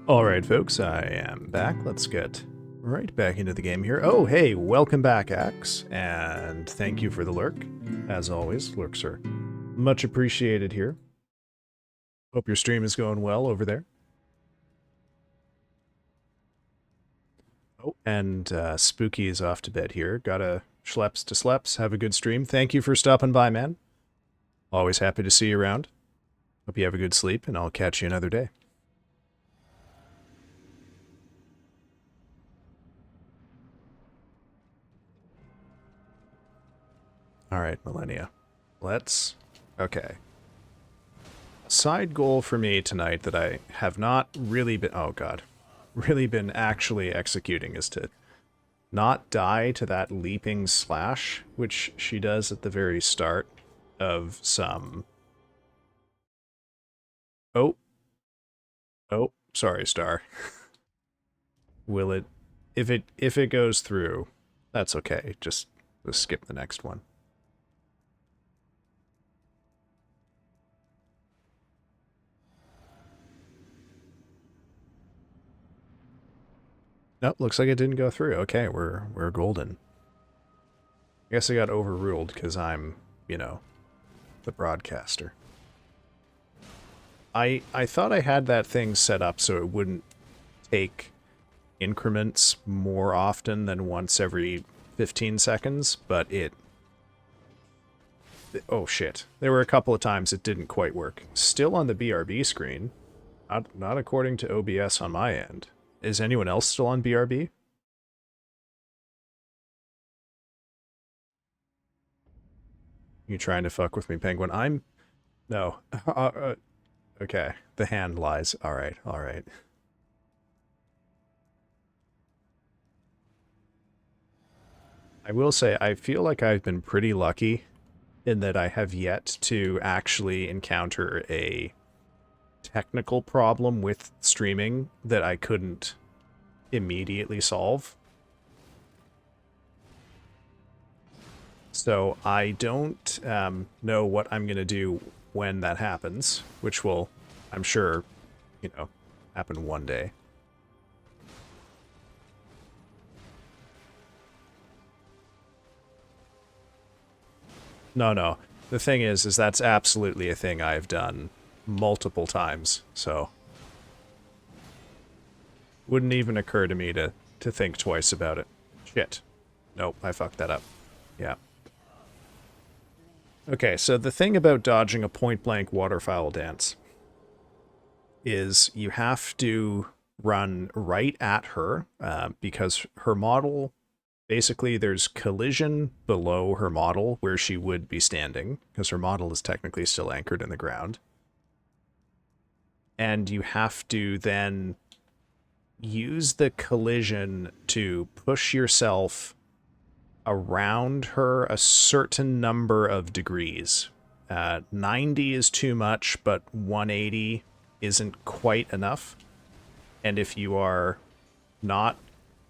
All right, folks, I am back. Let's get right back into the game here. Oh, hey, welcome back, Axe, and thank you for the lurk. As always, lurks are much appreciated here. Hope your stream is going well over there. Oh, and Spooky is off to bed here. Gotta schleps to sleps. Have a good stream. Thank you for stopping by, man. Always happy to see you around. Hope you have a good sleep, and I'll catch you another day. All right, Malenia. let's... Okay. A side goal for me tonight that I have not really been... Oh, God. Really been actually executing is to not die to that leaping slash, which she does at the very start of some... Oh. Oh, sorry, Star. Will it... If it goes through, that's okay. Just skip the next one. Nope, looks like it didn't go through. Okay, we're golden. I guess I got overruled because I'm, you know, the broadcaster. I thought I had that thing set up so it wouldn't take increments more often than once every 15 seconds, but it... Oh shit. There were a couple of times it didn't quite work. Still on the BRB screen. Not according to OBS on my end. Is anyone else still on BRB? You trying to fuck with me, Penguin? I'm... No. Okay. The hand lies. Alright, alright. I will say, I feel like I've been pretty lucky in that I have yet to actually encounter a technical problem with streaming that I couldn't immediately solve. So I don't know what I'm going to do when that happens, which will, I'm sure, you know, happen one day. No. The thing is that's absolutely a thing I've done multiple times, so... Wouldn't even occur to me to think twice about it. Shit. Nope, I fucked that up. Yeah. Okay, so the thing about dodging a point-blank waterfowl dance is you have to run right at her, because her model... Basically, there's collision below her model where she would be standing, because her model is technically still anchored in the ground. And you have to then use the collision to push yourself around her a certain number of degrees. 90 is too much, but 180 isn't quite enough. And if you are not...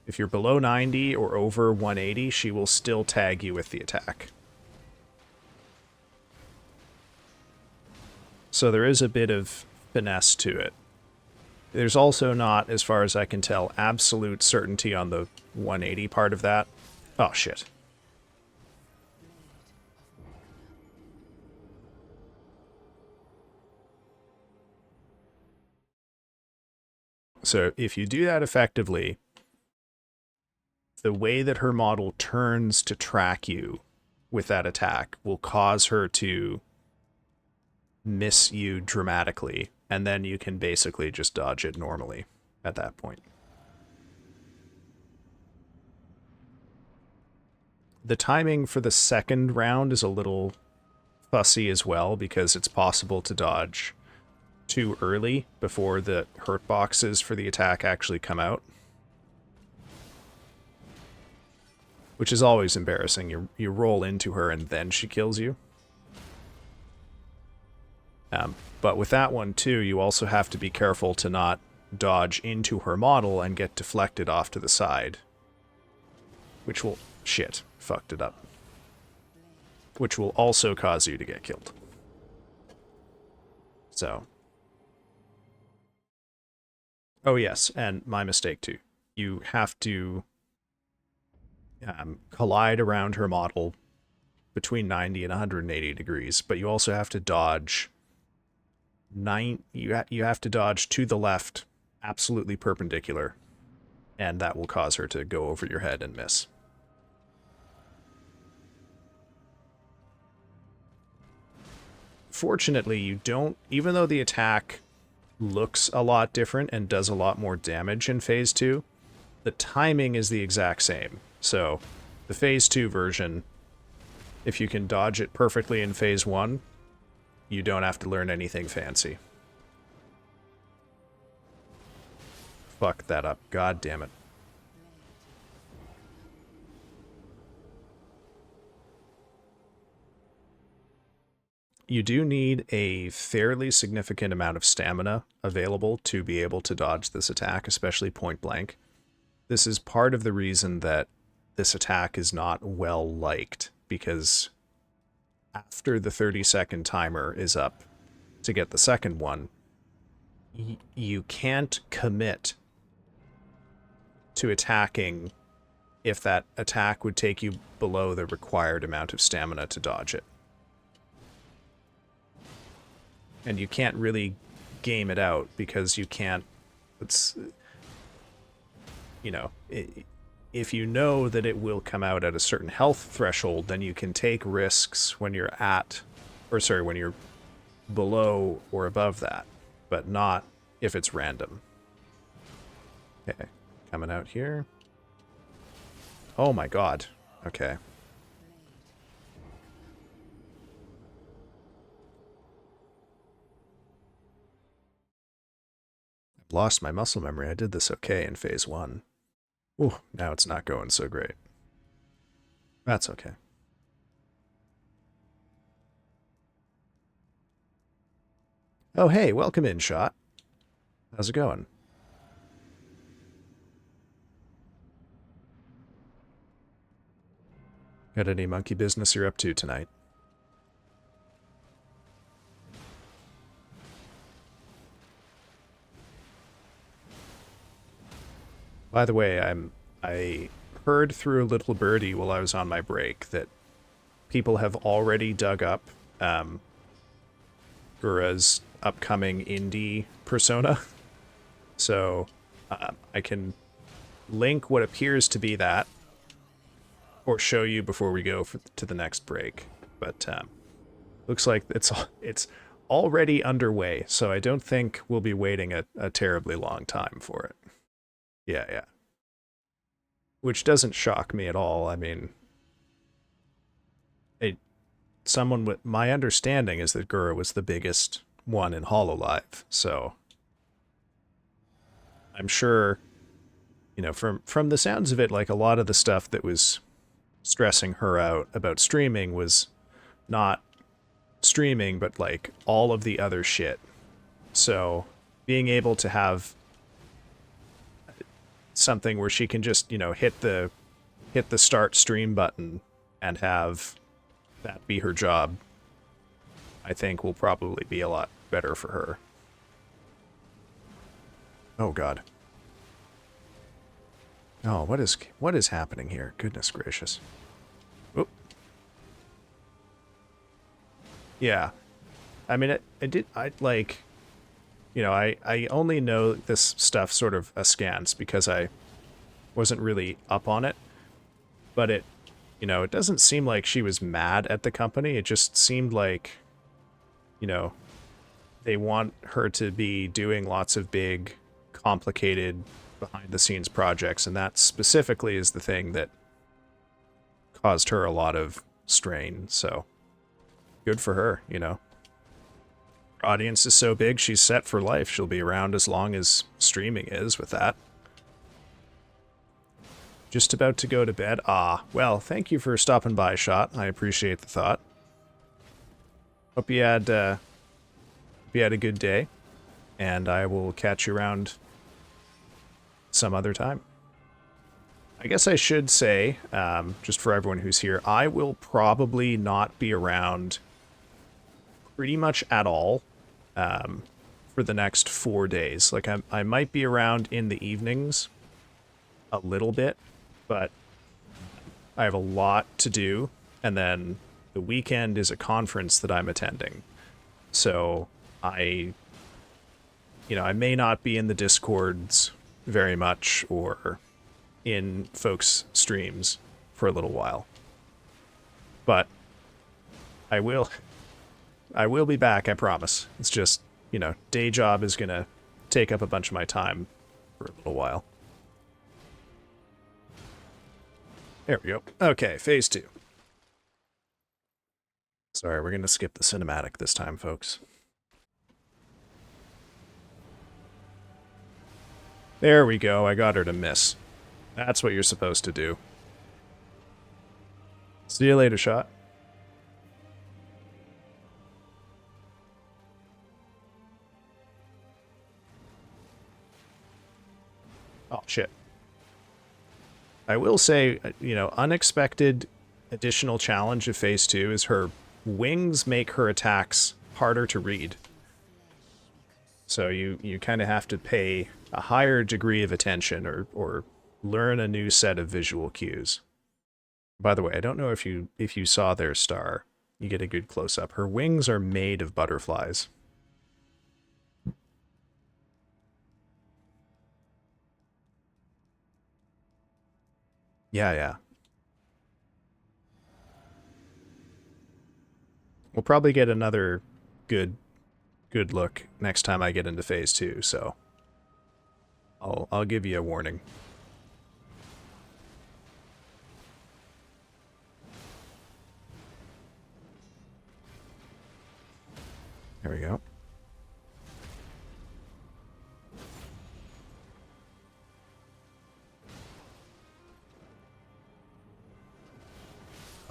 If you're below 90 or over 180, she will still tag you with the attack. So there is a bit of finesse to it. There's also not, as far as I can tell, absolute certainty on the 180 part of that. Oh, shit. So if you do that effectively... The way that her model turns to track you with that attack will cause her to miss you dramatically, and then you can basically just dodge it normally at that point. The timing for the second round is a little fussy as well, because it's possible to dodge too early before the hurt boxes for the attack actually come out. Which is always embarrassing. You roll into her and then she kills you. But with that one too, you also have to be careful to not dodge into her model and get deflected off to the side. Which will... Shit. Fucked it up. Which will also cause you to get killed. So. Oh yes, and my mistake too. You have to... collide around her model between 90 and 180 degrees, but you also have to dodge you have to dodge to the left, absolutely perpendicular, and that will cause her to go over your head and miss. Fortunately, you don't, even though the attack looks a lot different and does a lot more damage in Phase 2, the timing is the exact same. So, the Phase 2 version If you can dodge it perfectly in phase 1, you don't have to learn anything fancy. Fuck that up. God damn it. You do need a fairly significant amount of stamina available to be able to dodge this attack, especially point blank. This is part of the reason that this attack is not well liked, because after the 30-second timer is up to get the second one, you can't commit to attacking if that attack would take you below the required amount of stamina to dodge it. And you can't really game it out because you can't, if you know that it will come out at a certain health threshold, then you can take risks when you're when you're below or above that, but not if it's random. Okay, coming out here. Oh my god. Okay. I've lost my muscle memory. I did this okay in phase 1. Ooh, now it's not going so great. That's okay. Oh, hey, welcome in, Shot. How's it going? Got any monkey business you're up to tonight? By the way, I heard through a little birdie while I was on my break that people have already dug up Gura's upcoming indie persona. So I can link what appears to be that, or show you before we go to the next break. But looks like it's already underway, so I don't think we'll be waiting a terribly long time for it. Yeah. Which doesn't shock me at all. I mean, someone with my understanding is that Gura was the biggest one in Hololive, so I'm sure, from the sounds of it, like a lot of the stuff that was stressing her out about streaming was not streaming, but like all of the other shit. So being able to have something where she can just, hit the start stream button and have that be her job, I think will probably be a lot better for her. Oh god. Oh, what is happening here? Goodness gracious. Oop. Yeah. I mean, I only know this stuff sort of askance because I wasn't really up on it, but it doesn't seem like she was mad at the company. It just seemed like, they want her to be doing lots of big, complicated, behind-the-scenes projects, and that specifically is the thing that caused her a lot of strain, so good for her, Her audience is so big, she's set for life. She'll be around as long as streaming is with that. Just about to go to bed. Ah, well, thank you for stopping by, Shot. I appreciate the thought. Hope you had a good day, and I will catch you around some other time. I guess I should say, just for everyone who's here, I will probably not be around pretty much at all for the next 4 days. Like, I might be around in the evenings a little bit, but I have a lot to do, and then the weekend is a conference that I'm attending. So I may not be in the Discords very much or in folks' streams for a little while. But I will be back, I promise. It's just, day job is going to take up a bunch of my time for a little while. There we go. Okay, phase 2. Sorry, we're going to skip the cinematic this time, folks. There we go. I got her to miss. That's what you're supposed to do. See you later, shot. Oh, shit. I will say, you know, unexpected additional challenge of Phase 2 is her wings make her attacks harder to read. So you kind of have to pay a higher degree of attention or learn a new set of visual cues. By the way, I don't know if you saw their star. You get a good close-up. Her wings are made of butterflies. Yeah, yeah. We'll probably get another good look next time I get into Phase 2, so I'll give you a warning. There we go.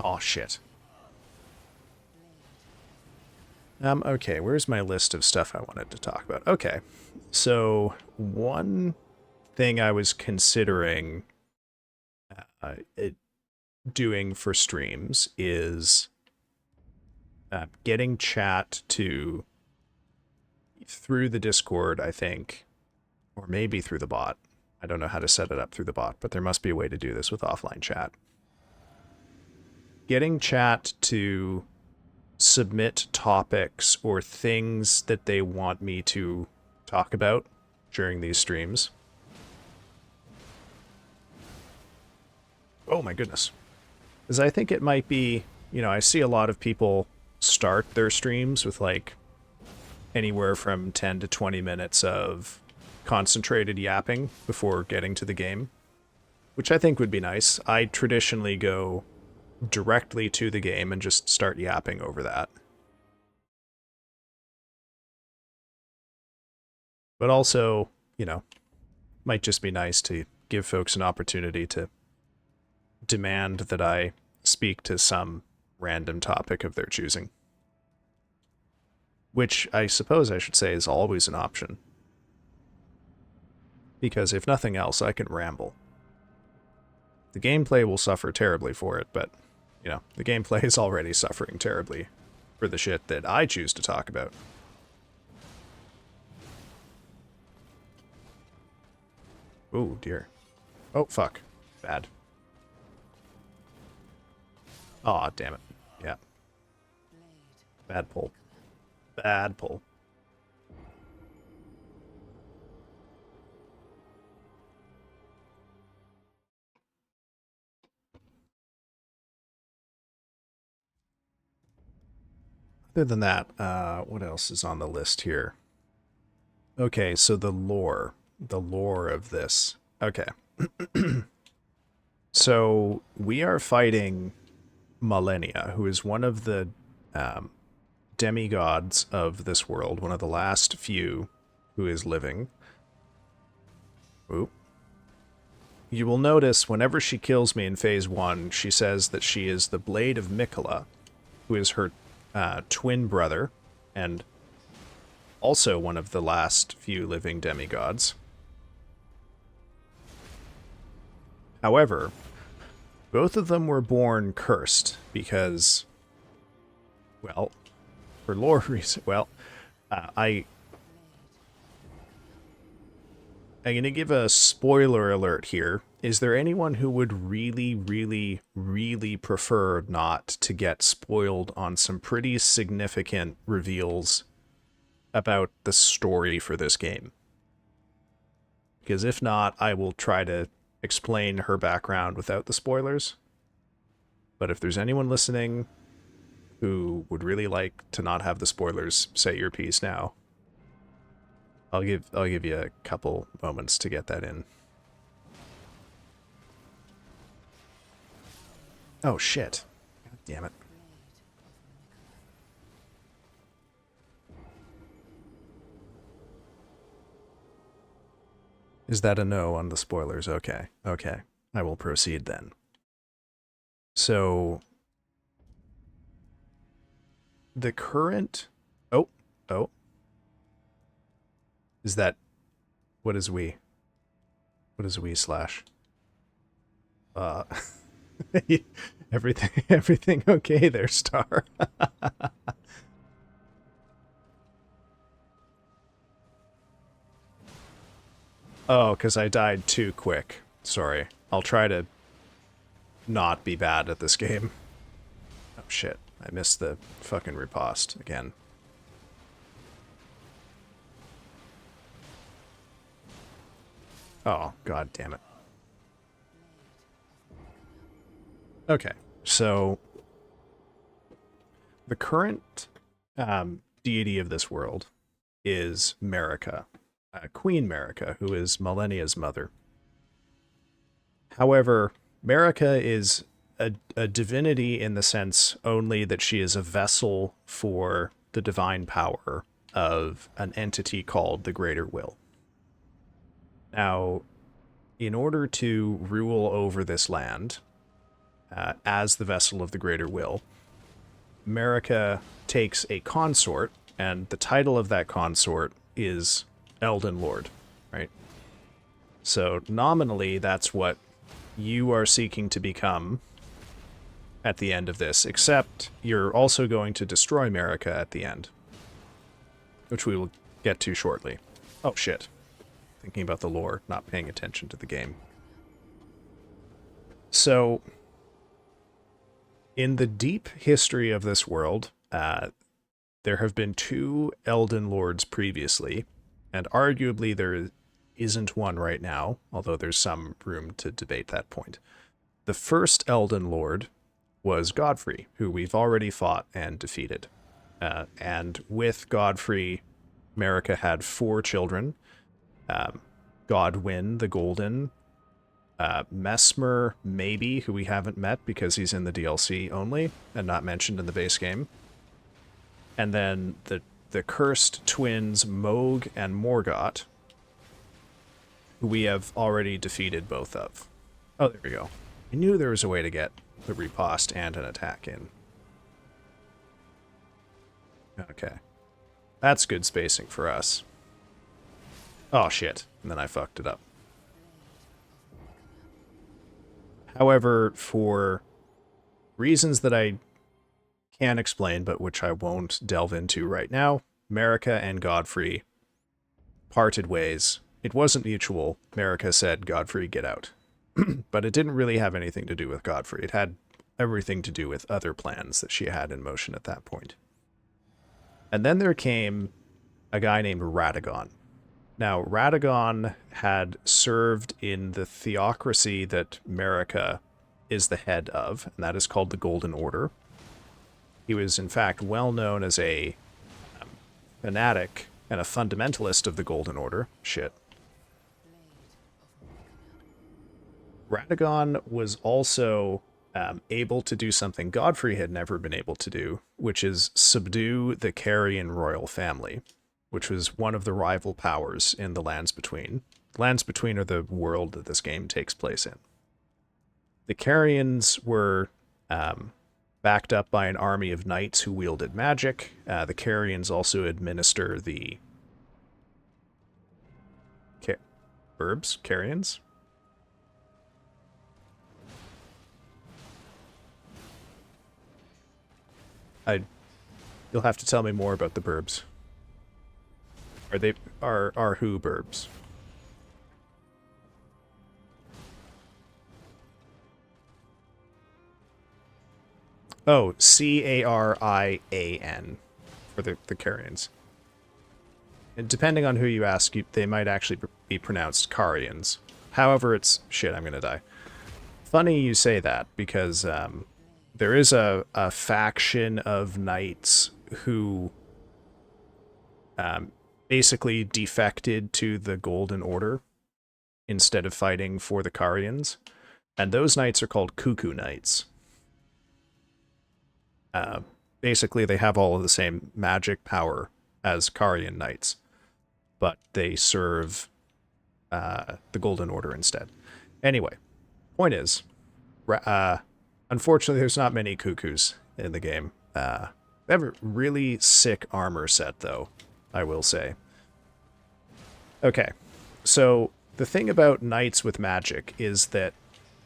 Oh, shit. Okay, where's my list of stuff I wanted to talk about? Okay, so one thing I was considering doing for streams is getting chat to, through the Discord, I think, or maybe through the bot. I don't know how to set it up through the bot, but there must be a way to do this with offline chat. Getting chat to submit topics or things that they want me to talk about during these streams. Oh my goodness. Because I think it might be, you know, I see a lot of people start their streams with like anywhere from 10 to 20 minutes of concentrated yapping before getting to the game, which I think would be nice. I traditionally go directly to the game and just start yapping over that. But also, you know, might just be nice to give folks an opportunity to demand that I speak to some random topic of their choosing. Which I suppose I should say is always an option. Because if nothing else, I can ramble. The gameplay will suffer terribly for it, but, you know, the gameplay is already suffering terribly for the shit that I choose to talk about. Oh, dear. Oh, fuck. Bad. Aw, damn it. Yeah. Bad pull. Bad pull. Other than that, what else is on the list here? Okay, so the lore. The lore of this. Okay. So we are fighting Malenia, who is one of the demigods of this world, one of the last few who is living. Ooh. You will notice whenever she kills me in Phase 1, she says that she is the Blade of Mikola, who is her twin brother, and also one of the last few living demigods. However, both of them were born cursed because, well, for lore reasons, well, I'm going to give a spoiler alert here. Is there anyone who would really, really, really prefer not to get spoiled on some pretty significant reveals about the story for this game? Because if not, I will try to explain her background without the spoilers. But if there's anyone listening who would really like to not have the spoilers, say your piece now. I'll give you a couple moments to get that in. Oh shit. God damn it. Is that a no on the spoilers? Okay. Okay. I will proceed then. So the current... Oh. Oh. Is that... What is we? What is we slash? Uh... everything okay there, Star? Oh, because I died too quick. Sorry. I'll try to not be bad at this game. Oh shit. I missed the fucking riposte again. Oh, god damn it. Okay, so the current deity of this world is Marika, Queen Marika, who is Malenia's mother. However, Marika is a divinity in the sense only that she is a vessel for the divine power of an entity called the Greater Will. Now, in order to rule over this land as the vessel of the Greater Will, Marika takes a consort, and the title of that consort is Elden Lord, right? So nominally, that's what you are seeking to become at the end of this, except you're also going to destroy Marika at the end, which we will get to shortly. Oh shit. Thinking about the lore, not paying attention to the game. So, in the deep history of this world, there have been two Elden Lords previously, and arguably there isn't one right now, although there's some room to debate that point. The first Elden Lord was Godfrey, who we've already fought and defeated. And with Godfrey, Marika had 4 children. Godwyn the Golden, Mesmer, maybe, who we haven't met because he's in the DLC only and not mentioned in the base game. And then the cursed twins, Moog and Morgott, who we have already defeated both of. Oh, there we go. I knew there was a way to get the riposte and an attack in. Okay. That's good spacing for us. Oh, shit. And then I fucked it up. However, for reasons that I can explain, but which I won't delve into right now, Marika and Godfrey parted ways. It wasn't mutual. Marika said, Godfrey, get out. But it didn't really have anything to do with Godfrey. It had everything to do with other plans that she had in motion at that point. And then there came a guy named Radagon. Now, Radagon had served in the theocracy that Marika is the head of, and that is called the Golden Order. He was, in fact, well known as a fanatic and a fundamentalist of the Golden Order. Shit. Radagon was also able to do something Godfrey had never been able to do, which is subdue the Carian royal family, which was one of the rival powers in the Lands Between. Lands Between are the world that this game takes place in. The Carians were backed up by an army of knights who wielded magic. The Carians also administer the... Burbs? Carians? You'll have to tell me more about the Burbs. Are who Burbs? Oh, Carian for the Carians. And depending on who you ask, they might actually be pronounced Carians. However, it's... Shit, I'm gonna die. Funny you say that, because there is a faction of knights who basically defected to the Golden Order instead of fighting for the Carians. And those knights are called Cuckoo Knights. Basically, they have all of the same magic power as Carian knights, but they serve the Golden Order instead. Anyway, point is, unfortunately, there's not many cuckoos in the game. They have a really sick armor set, though, I will say. Okay, so the thing about knights with magic is that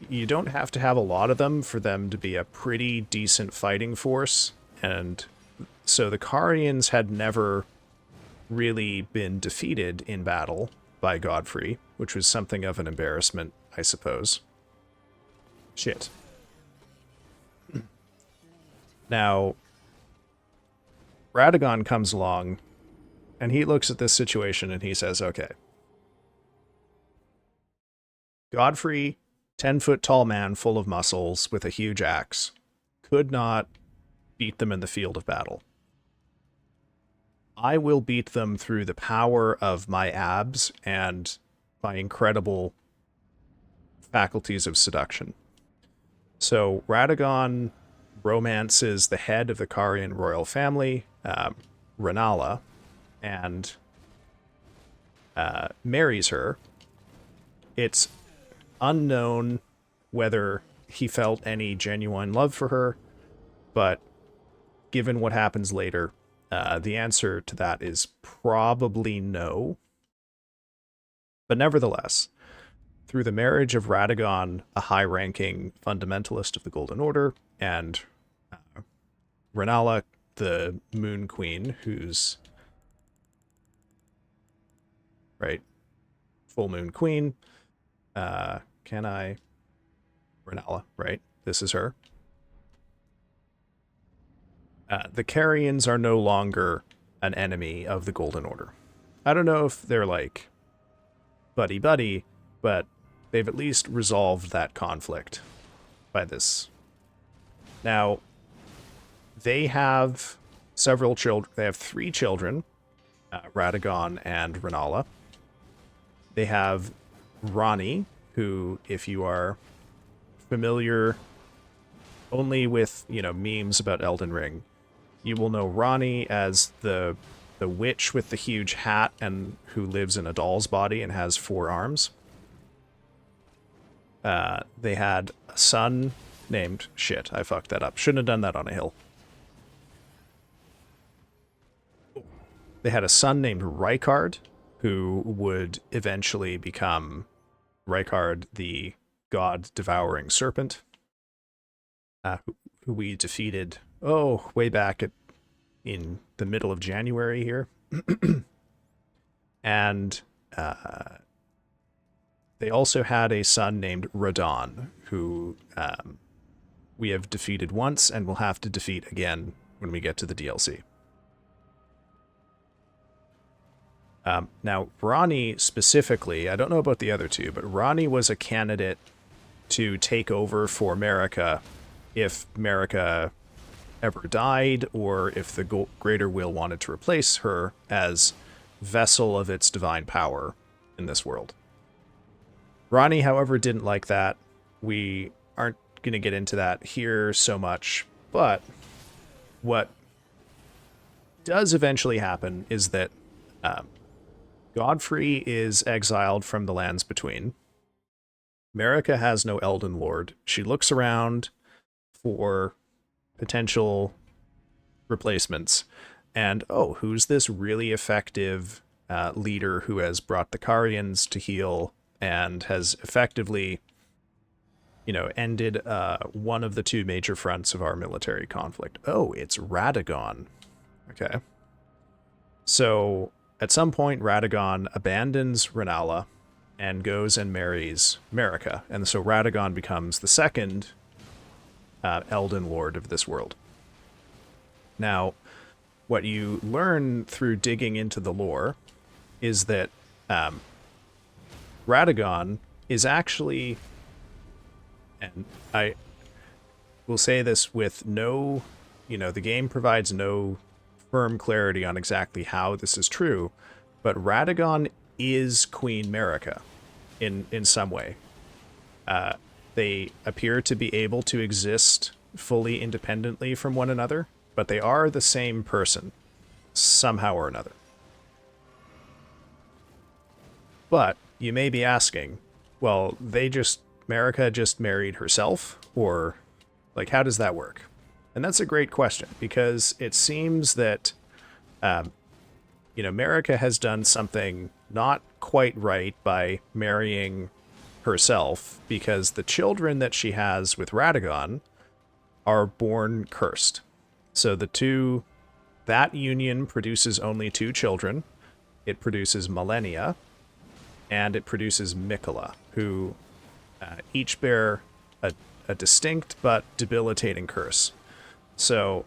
you don't have to have a lot of them for them to be a pretty decent fighting force, and so the Carians had never really been defeated in battle by Godfrey, which was something of an embarrassment, I suppose. Shit. Now, Radagon comes along, and he looks at this situation and he says, okay, Godfrey, 10-foot tall man full of muscles with a huge axe, could not beat them in the field of battle. I will beat them through the power of my abs and my incredible faculties of seduction. So Radagon romances the head of the Carian royal family, Renala, and marries her. It's unknown whether he felt any genuine love for her, but given what happens later, the answer to that is probably no. But nevertheless, through the marriage of Radagon, a high-ranking fundamentalist of the Golden Order, and Renala, the Moon Queen, who's right, full Moon Queen. Renala, right? This is her. The Carians are no longer an enemy of the Golden Order. I don't know if they're like buddy-buddy, but they've at least resolved that conflict by this. Now, they have several children. They have 3 children, Radagon and Renala. They have Rani, who, if you are familiar only with, memes about Elden Ring, you will know Rani as the witch with the huge hat and who lives in a doll's body and has 4 arms. They had a son named... Shit, I fucked that up. Shouldn't have done that on a hill. They had a son named Rykard, who would eventually become Rykard, the god-devouring serpent, who we defeated, way back in the middle of January here. And they also had a son named Radon, who we have defeated once and will have to defeat again when we get to the DLC. Now, Rani specifically, I don't know about the other 2, but Rani was a candidate to take over for Marika if Marika ever died, or if the Greater Will wanted to replace her as vessel of its divine power in this world. Rani, however, didn't like that. We aren't going to get into that here so much, but what does eventually happen is that Godfrey is exiled from the lands between. Marika has no Elden Lord. She looks around for potential replacements, and who's this really effective leader who has brought the Carians to heel and has effectively, ended one of the 2 major fronts of our military conflict? It's Radagon. Okay. So at some point, Radagon abandons Renala and goes and marries Marika, and so Radagon becomes the second Elden Lord of this world. Now, what you learn through digging into the lore is that Radagon is actually, and I will say this with no, the game provides no firm clarity on exactly how this is true, but Radagon is Queen Marika in some way. They appear to be able to exist fully independently from one another, but they are the same person, somehow or another. But you may be asking, well, Marika just married herself? Or, like, how does that work? And that's a great question, because it seems that, Marika has done something not quite right by marrying herself, because the children that she has with Radagon are born cursed. So that union produces only two children. It produces Malenia, and it produces Mikola, who each bear a distinct but debilitating curse. So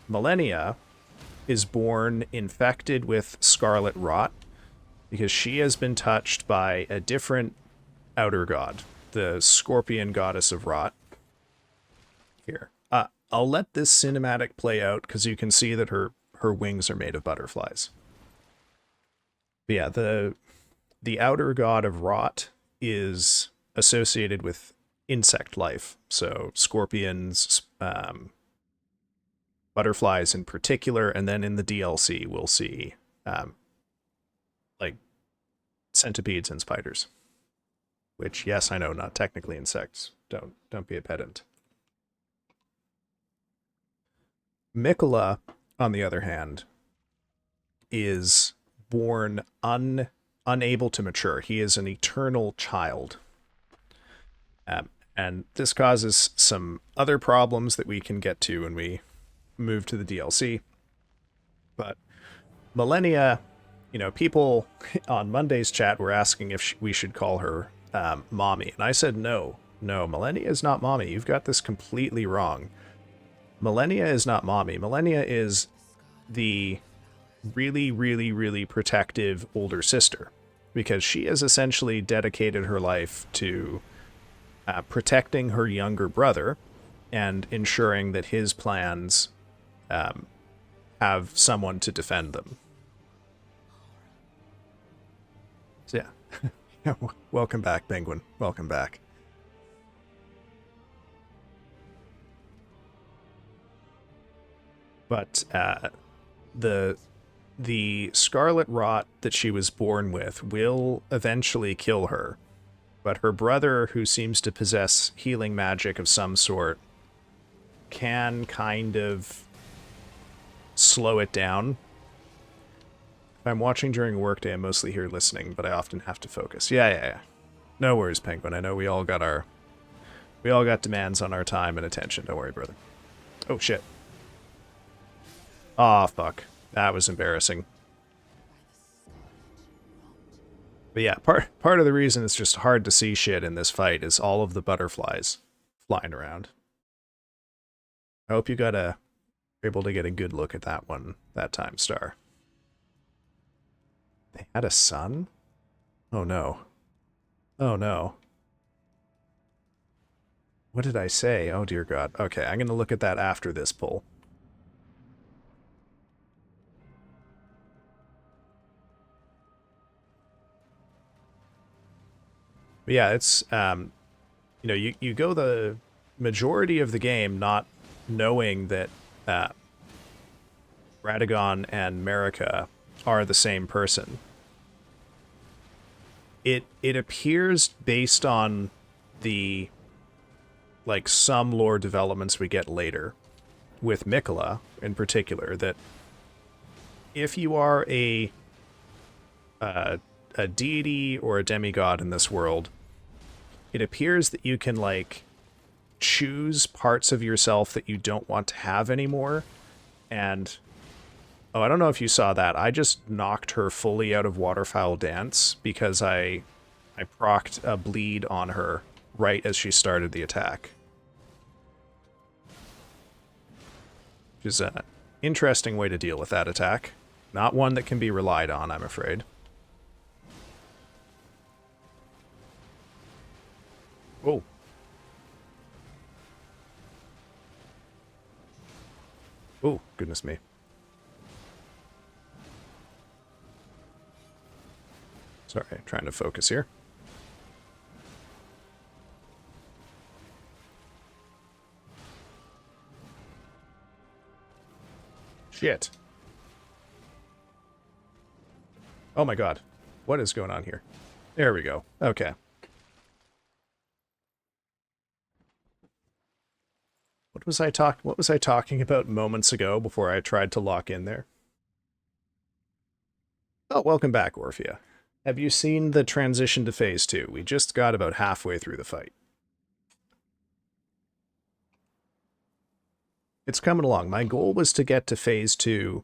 Malenia is born infected with scarlet rot because she has been touched by a different outer god, the scorpion goddess of rot. Here, I'll let this cinematic play out because you can see that her wings are made of butterflies. But yeah, the outer god of rot is associated with insect life, so scorpions, butterflies in particular, and then in the DLC we'll see like centipedes and spiders. Which, yes, I know, not technically insects. Don't be a pedant. Mikola, on the other hand, is born unable to mature. He is an eternal child. And this causes some other problems that we can get to when we move to the DLC. But Malenia, people on Monday's chat were asking if we should call her mommy. And I said, no, Malenia is not mommy. You've got this completely wrong. Malenia is not mommy. Malenia is the really, really, really protective older sister, because she has essentially dedicated her life to protecting her younger brother and ensuring that his plans have someone to defend them. So yeah, welcome back, Penguin. Welcome back. But the scarlet rot that she was born with will eventually kill her. But her brother, who seems to possess healing magic of some sort, can kind of slow it down. If I'm watching during a workday, I'm mostly here listening, but I often have to focus. Yeah. No worries, Penguin. I know we all got demands on our time and attention. Don't worry, brother. Oh, shit. Aw, fuck. That was embarrassing. But yeah, part of the reason it's just hard to see shit in this fight is all of the butterflies flying around. I hope you able to get a good look at that one that time, Star. They had a son? Oh no. Oh no. What did I say? Oh dear God. Okay, I'm gonna look at that after this pull. But yeah, it's you go the majority of the game not knowing that Radagon and Marika are the same person. It appears, based on the some lore developments we get later with Mikola in particular, that if you are a deity or a demigod in this world, it appears that you can choose parts of yourself that you don't want to have anymore. And oh, I don't know if you saw that. I just knocked her fully out of Waterfowl Dance because I procced a bleed on her right as she started the attack. Which is an interesting way to deal with that attack. Not one that can be relied on, I'm afraid. Oh. Oh, goodness me. Sorry, trying to focus here. Shit. Oh my God. What is going on here? There we go. Okay. What was I talking about moments ago before I tried to lock in there? Oh, welcome back, Orphea. Have you seen the transition to Phase 2? We just got about halfway through the fight. It's coming along. My goal was to get to Phase 2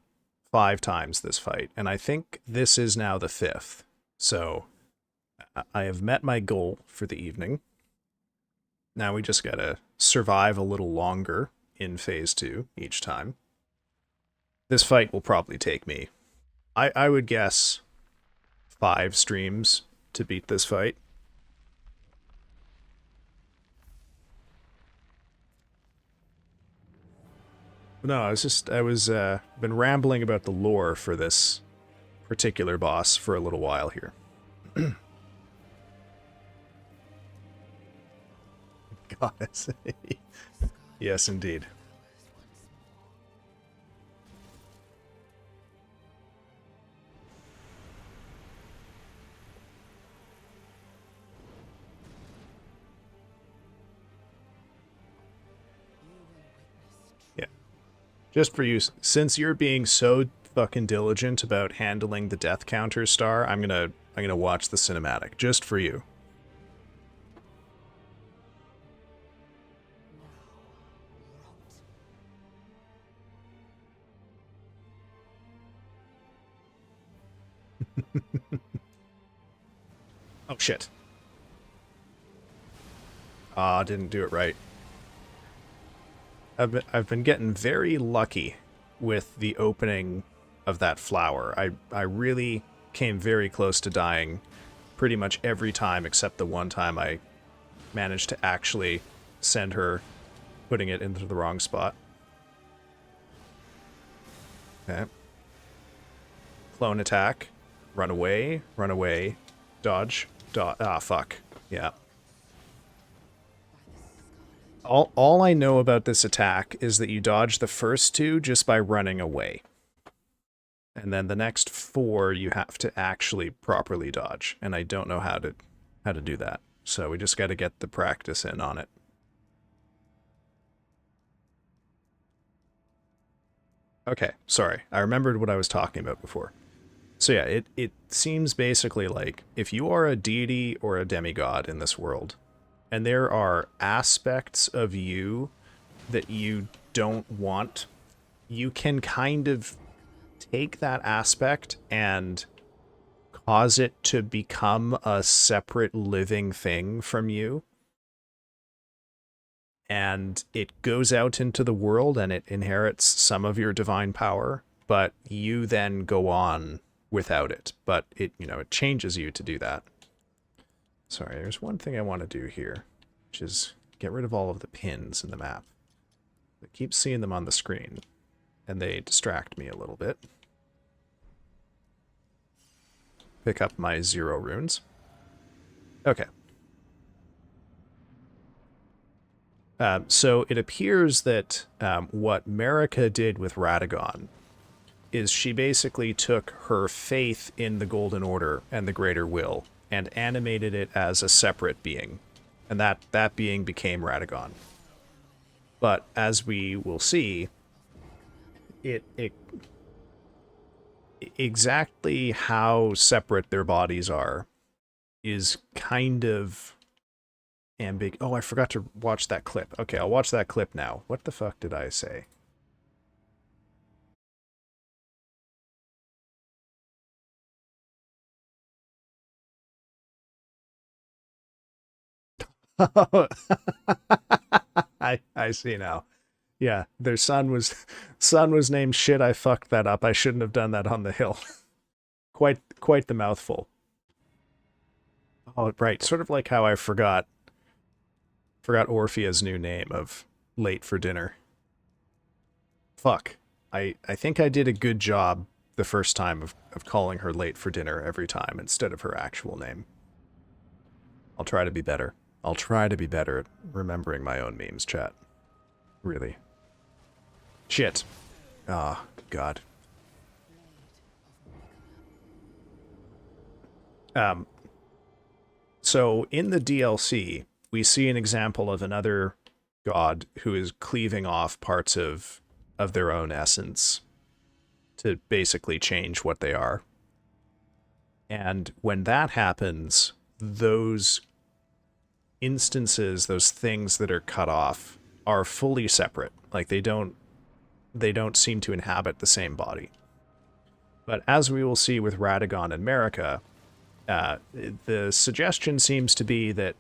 5 times this fight, and I think this is now the 5th. So, I have met my goal for the evening. Now we just gotta survive a little longer in Phase 2 each time. This fight will probably take me, I would guess, 5 streams to beat this fight. No, I was been rambling about the lore for this particular boss for a little while here. Goddess. Yes, indeed. Yeah. Just for you, since you're being so fucking diligent about handling the death counter, Star, I'm gonna watch the cinematic just for you. Oh shit. Ah, didn't do it right. I've been getting very lucky with the opening of that flower. I really came very close to dying pretty much every time except the one time I managed to actually send her putting it into the wrong spot. Okay. Clone attack. Run away. Run away. Dodge. Ah, fuck. Yeah. All I know about this attack is that you dodge the first 2 just by running away. And then the next 4 you have to actually properly dodge, and I don't know how to do that. So we just got to get the practice in on it. Okay, sorry. I remembered what I was talking about before. So yeah, it seems basically like if you are a deity or a demigod in this world, and there are aspects of you that you don't want, you can kind of take that aspect and cause it to become a separate living thing from you. And it goes out into the world and it inherits some of your divine power, but you then go on without it. But it, it changes you to do that. Sorry, there's one thing I want to do here, which is get rid of all of the pins in the map. I keep seeing them on the screen, and they distract me a little bit. Pick up my 0 runes. Okay. So it appears that what Marika did with Radagon is she basically took her faith in the Golden Order and the Greater Will and animated it as a separate being. And that being became Radagon. But as we will see, it exactly how separate their bodies are is kind of ambiguous. Oh, I forgot to watch that clip. Okay, I'll watch that clip now. What the fuck did I say? I see now. Yeah, their son was named shit. I fucked that up. I shouldn't have done that on the hill. Quite the mouthful. Oh, right. Sort of like how I forgot Orphea's new name of late for dinner. Fuck. I think I did a good job the first time of calling her late for dinner every time instead of her actual name. I'll try to be better. I'll try to be better at remembering my own memes, chat. Really. Shit. Ah, God. Um, so in the DLC, we see an example of another god who is cleaving off parts of their own essence to basically change what they are. And when that happens, those instances, those things that are cut off, are fully separate. Like they don't seem to inhabit the same body. But as we will see with Radagon and Marika, the suggestion seems to be that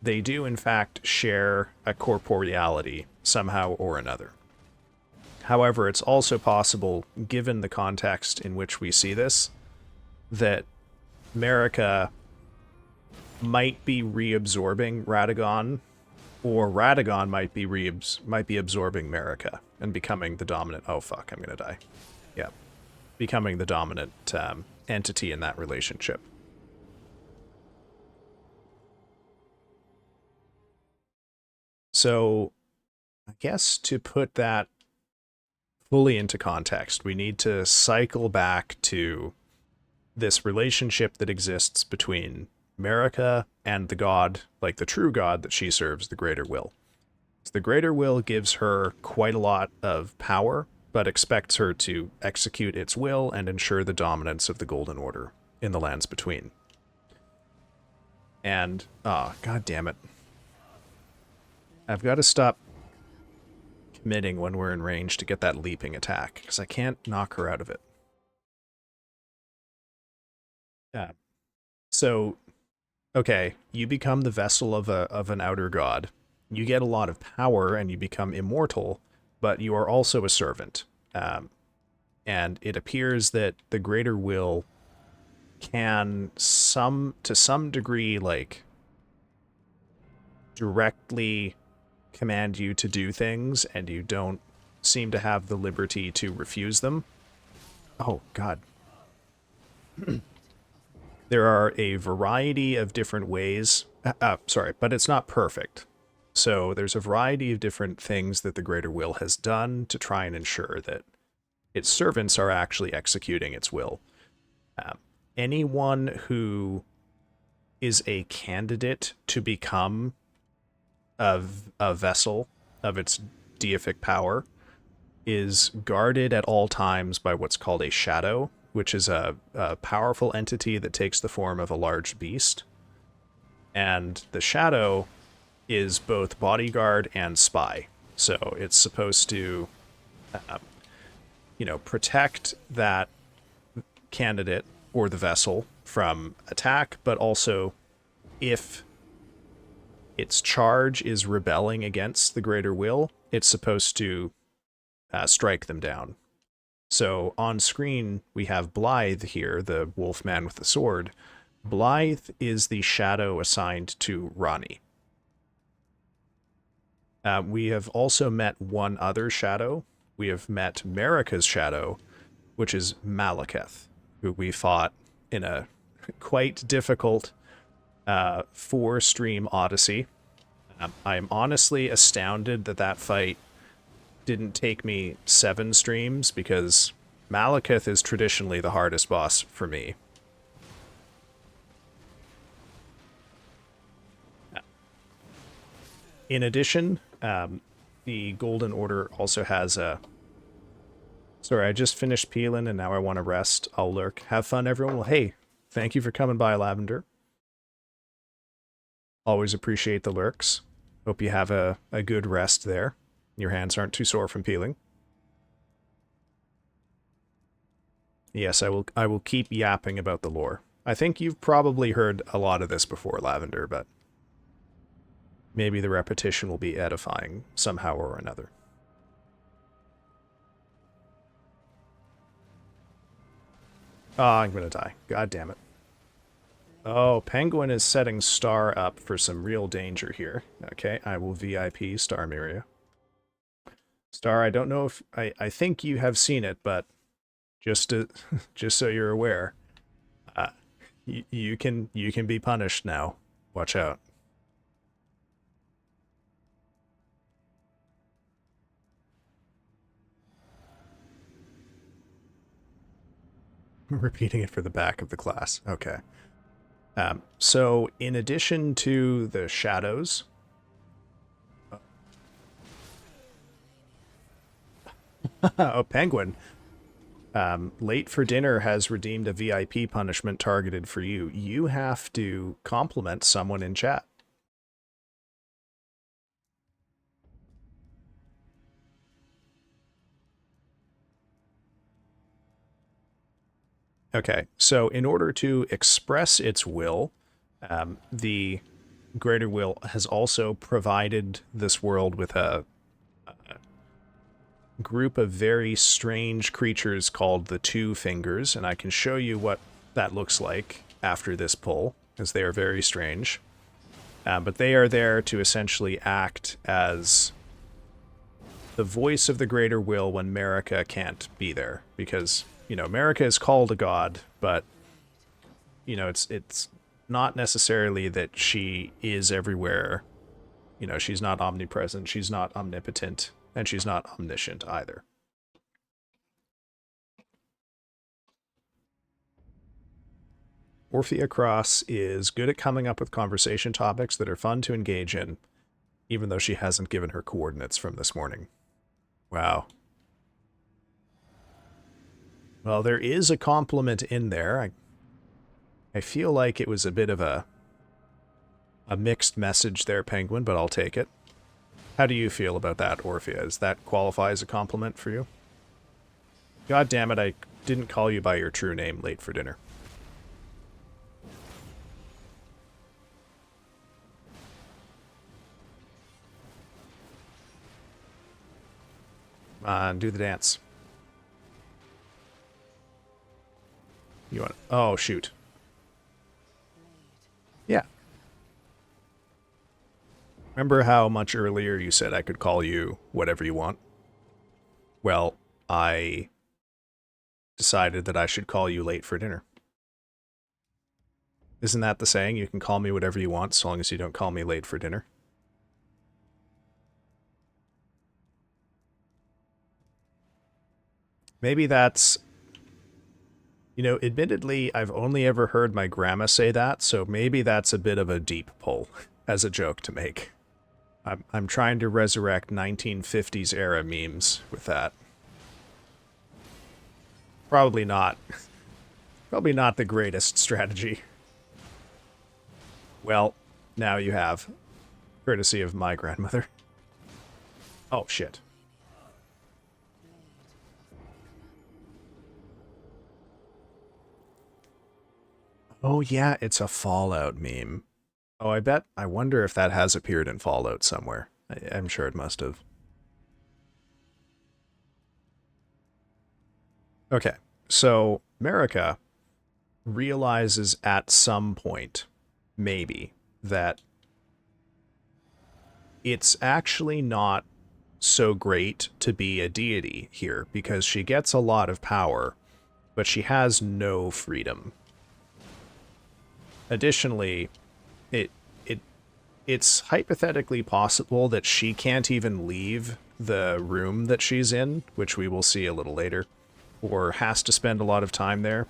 they do in fact share a corporeality somehow or another. However, it's also possible, given the context in which we see this, that Marika might be reabsorbing Radagon, or Radagon might be absorbing Marika and becoming the dominant. Oh fuck, I'm gonna die. Yeah, becoming the dominant entity in that relationship. So, I guess to put that fully into context, we need to cycle back to this relationship that exists between Marika and the god, like the true god that she serves, the Greater Will. So the Greater Will gives her quite a lot of power, but expects her to execute its will and ensure the dominance of the Golden Order in the lands between. And, god damn it. I've got to stop committing when we're in range to get that leaping attack, because I can't knock her out of it. Yeah. So, okay, you become the vessel of an outer god. You get a lot of power and you become immortal, but you are also a servant. And it appears that the Greater Will can to some degree, like, directly command you to do things, and you don't seem to have the liberty to refuse them. Oh, God. There are a variety of different ways. Sorry, but it's not perfect. So there's a variety of different things that the Greater Will has done to try and ensure that its servants are actually executing its will. Anyone who is a candidate to become a vessel of its deific power is guarded at all times by what's called a shadow, which is a powerful entity that takes the form of a large beast. And the shadow is both bodyguard and spy. So it's supposed to, protect that candidate or the vessel from attack, but also if its charge is rebelling against the Greater Will, it's supposed to strike them down. So on screen, we have Blythe here, the wolf man with the sword. Blythe is the shadow assigned to Ronnie. We have also met one other shadow. We have met Marika's shadow, which is Malekith, who we fought in a quite difficult 4-stream odyssey. I'm honestly astounded that fight didn't take me 7 streams, because Malekith is traditionally the hardest boss for me. In addition, the Golden Order also has a... Sorry, I just finished peeling and now I want to rest. I'll lurk. Have fun, everyone. Well, hey, thank you for coming by, Lavender. Always appreciate the lurks. Hope you have a good rest there. Your hands aren't too sore from peeling. Yes, I will keep yapping about the lore. I think you've probably heard a lot of this before, Lavender, but maybe the repetition will be edifying somehow or another. Oh, I'm gonna die. God damn it. Oh, Penguin is setting Star up for some real danger here. Okay, I will VIP Star Miria. Star, I don't know if... I think you have seen it, but just so you're aware, you can be punished now. Watch out. Repeating it for the back of the class. Okay. So in addition to the shadows, oh, penguin. Late for dinner has redeemed a VIP punishment targeted for you. You have to compliment someone in chat. Okay, so in order to express its will, the Greater Will has also provided this world with a group of very strange creatures called the Two Fingers, and I can show you what that looks like after this pull, as they are very strange. But they are there to essentially act as the voice of the Greater Will when Marika can't be there, because, you know, Marika is called a god, but, you know, it's not necessarily that she is everywhere. You know, she's not omnipresent, she's not omnipotent, and she's not omniscient either. Orphea Cross is good at coming up with conversation topics that are fun to engage in, even though she hasn't given her coordinates from this morning. Wow. Well, there is a compliment in there. I feel like it was a bit of a mixed message there, Penguin, but I'll take it. How do you feel about that, Orphea? Does that qualify as a compliment for you? God damn it, I didn't call you by your true name late for dinner. Come on, do the dance. You want... Oh, shoot. Yeah. Remember how much earlier you said I could call you whatever you want? Well, I decided that I should call you late for dinner. Isn't that the saying? You can call me whatever you want so long as you don't call me late for dinner. Maybe that's... You know, admittedly, I've only ever heard my grandma say that, so maybe that's a bit of a deep pull as a joke to make. I'm trying to resurrect 1950s era memes with that. Probably not. Probably not the greatest strategy. Well, now you have. Courtesy of my grandmother. Oh, shit. Oh, yeah, it's a Fallout meme. Oh, I wonder if that has appeared in Fallout somewhere. I'm sure it must have. Okay, so Marika realizes at some point, maybe, that it's actually not so great to be a deity here, because she gets a lot of power, but she has no freedom. Additionally, it's hypothetically possible that she can't even leave the room that she's in, which we will see a little later, or has to spend a lot of time there.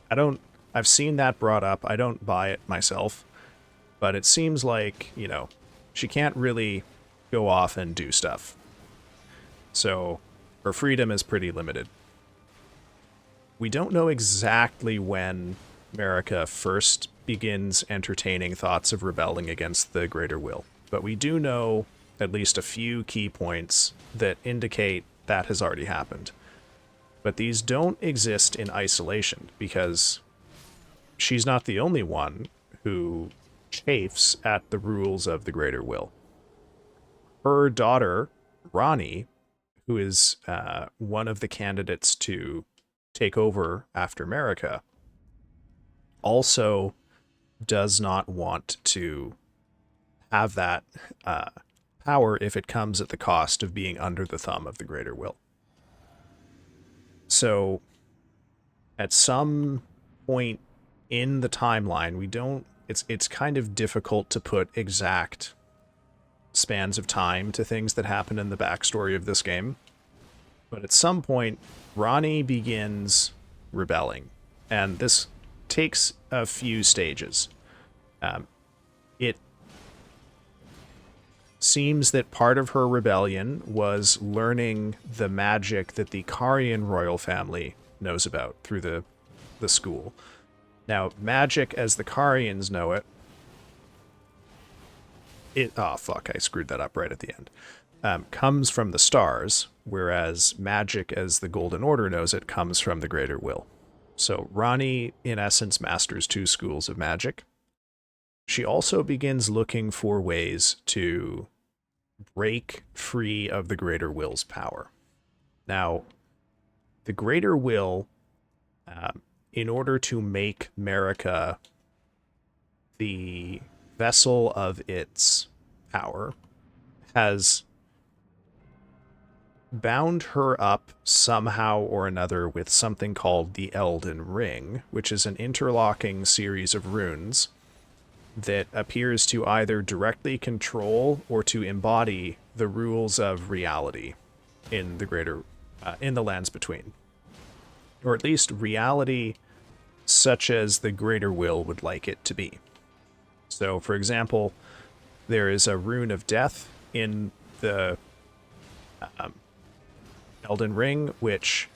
I've seen that brought up. I don't buy it myself, but it seems like, you know, she can't really go off and do stuff. So her freedom is pretty limited. We don't know exactly when Marika first begins entertaining thoughts of rebelling against the Greater Will, but we do know at least a few key points that indicate that has already happened. But these don't exist in isolation, because she's not the only one who chafes at the rules of the Greater Will. Her daughter, Ronnie, who is one of the candidates to take over after Marika, also does not want to have that power if it comes at the cost of being under the thumb of the Greater Will. So, at some point in the timeline, we don't... It's kind of difficult to put exact spans of time to things that happen in the backstory of this game. But at some point, Ronnie begins rebelling. And this takes a few stages. It seems that part of her rebellion was learning the magic that the Karian royal family knows about through the school. Now, magic as the Karians know it, oh fuck, I screwed that up right at the end. Comes from the stars, whereas magic as the Golden Order knows it comes from the Greater Will. So Rani, in essence, masters two schools of magic. She also begins looking for ways to break free of the Greater Will's power. Now, the Greater Will, in order to make Marika the vessel of its power, has bound her up somehow or another with something called the Elden Ring, which is an interlocking series of runes that appears to either directly control or to embody the rules of reality in the lands between, or at least reality such as the Greater Will would like it to be. So, for example, there is a rune of death in the Elden Ring, which,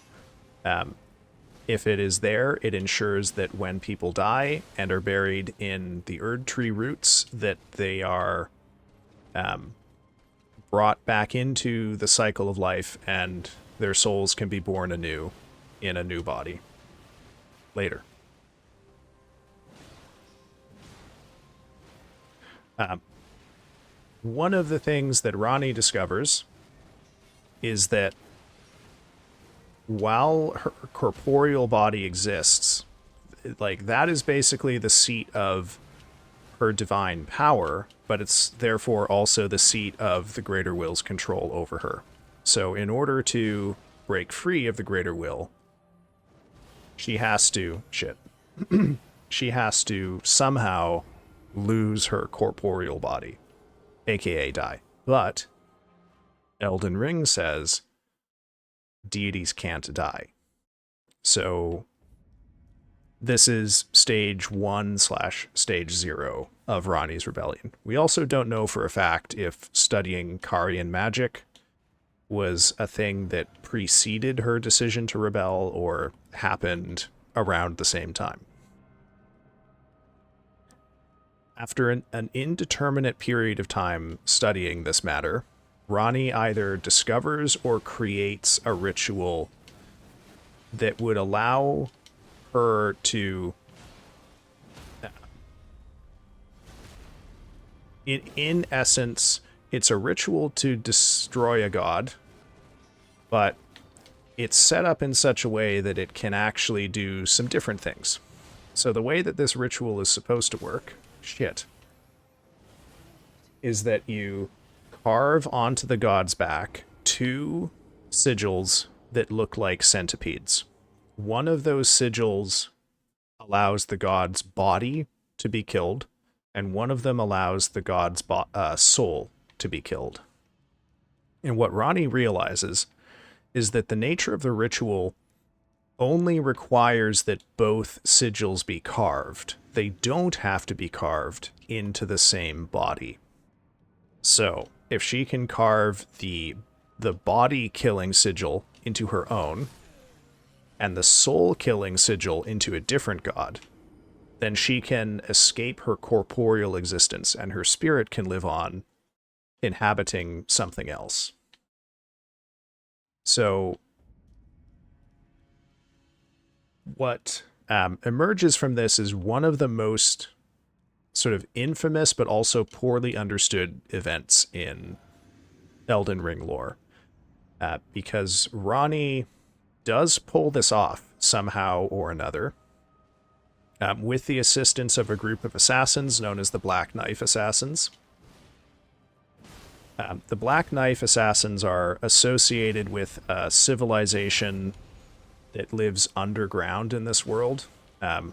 if it is there, it ensures that when people die and are buried in the Erd Tree roots, that they are brought back into the cycle of life and their souls can be born anew in a new body later. One of the things that Rani discovers is that while her corporeal body exists, like, that is basically the seat of her divine power, but it's therefore also the seat of the Greater Will's control over her. So in order to break free of the Greater Will, she has to she has to somehow lose her corporeal body, aka die. But Elden Ring says deities can't die. So this is stage 1/stage 0 of Rani's rebellion. We also don't know for a fact if studying Karian magic was a thing that preceded her decision to rebel or happened around the same time. After an indeterminate period of time studying this matter, Rani either discovers or creates a ritual that would allow her to, in essence, it's a ritual to destroy a god, but it's set up in such a way that it can actually do some different things. So the way that this ritual is supposed to work, is that you carve onto the god's back 2 sigils that look like centipedes. One of those sigils allows the god's body to be killed, and one of them allows the god's soul to be killed. And what Rani realizes is that the nature of the ritual only requires that both sigils be carved. They don't have to be carved into the same body. So, if she can carve the body-killing sigil into her own, and the soul-killing sigil into a different god, then she can escape her corporeal existence, and her spirit can live on, inhabiting something else. So, what emerges from this is one of the most sort of infamous but also poorly understood events in Elden Ring lore. Because Rani does pull this off somehow or another, with the assistance of a group of assassins known as the Black Knife Assassins. The Black Knife Assassins are associated with a civilization that lives underground in this world. I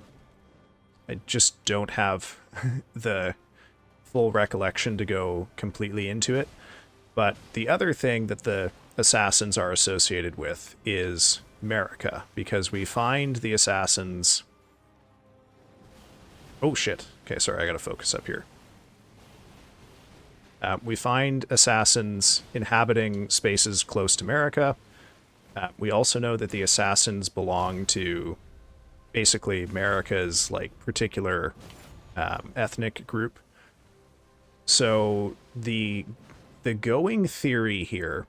just don't have the full recollection to go completely into it. But the other thing that the assassins are associated with is Marika, because we find the assassins Oh, shit. Okay, sorry, I gotta focus up here. We find assassins inhabiting spaces close to America. We also know that the assassins belong to basically America's like particular ethnic group. So the going theory here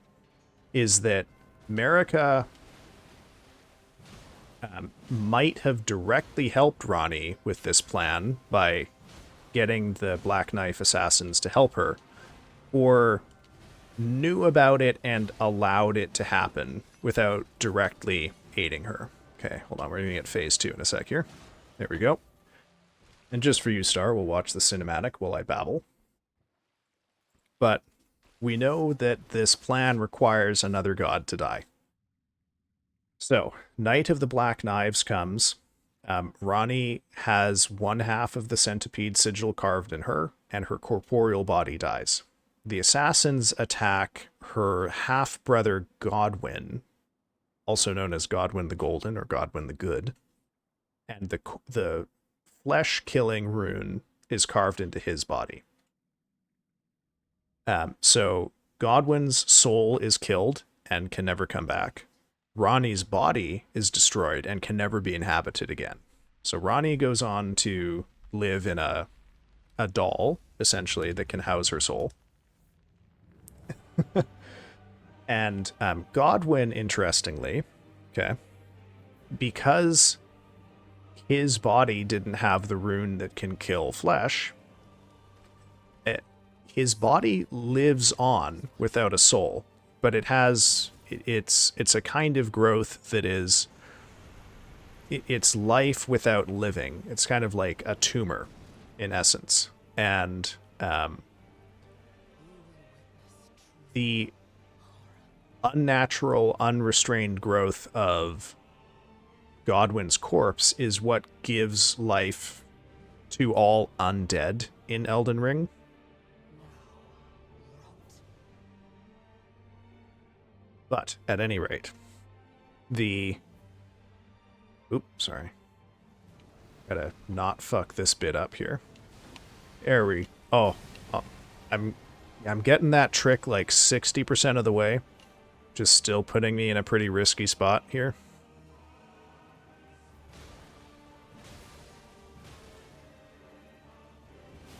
is that America might have directly helped Ronnie with this plan by getting the Black Knife assassins to help her, or knew about it and allowed it to happen without directly aiding her. Okay, hold on. We're going to get phase 2 in a sec here. There we go. And just for you, Star, we'll watch the cinematic while I babble. But we know that this plan requires another god to die. So, Knight of the Black Knives comes. Ronnie has one half of the centipede sigil carved in her, and her corporeal body dies. The assassins attack her half-brother Godwin, also known as Godwin the Golden or Godwin the Good, and the flesh-killing rune is carved into his body. So Godwin's soul is killed and can never come back. Ronnie's body is destroyed and can never be inhabited again. So Ronnie goes on to live in a doll, essentially, that can house her soul. And Godwin, interestingly, okay, because his body didn't have the rune that can kill flesh, his body lives on without a soul, but it's a kind of growth that is it's life without living. It's kind of like a tumor in essence. And the unnatural, unrestrained growth of Godwin's corpse is what gives life to all undead in Elden Ring. But at any rate, oops, sorry. Gotta not fuck this bit up here. There we... Oh, I'm getting that trick like 60% of the way. Just still putting me in a pretty risky spot here.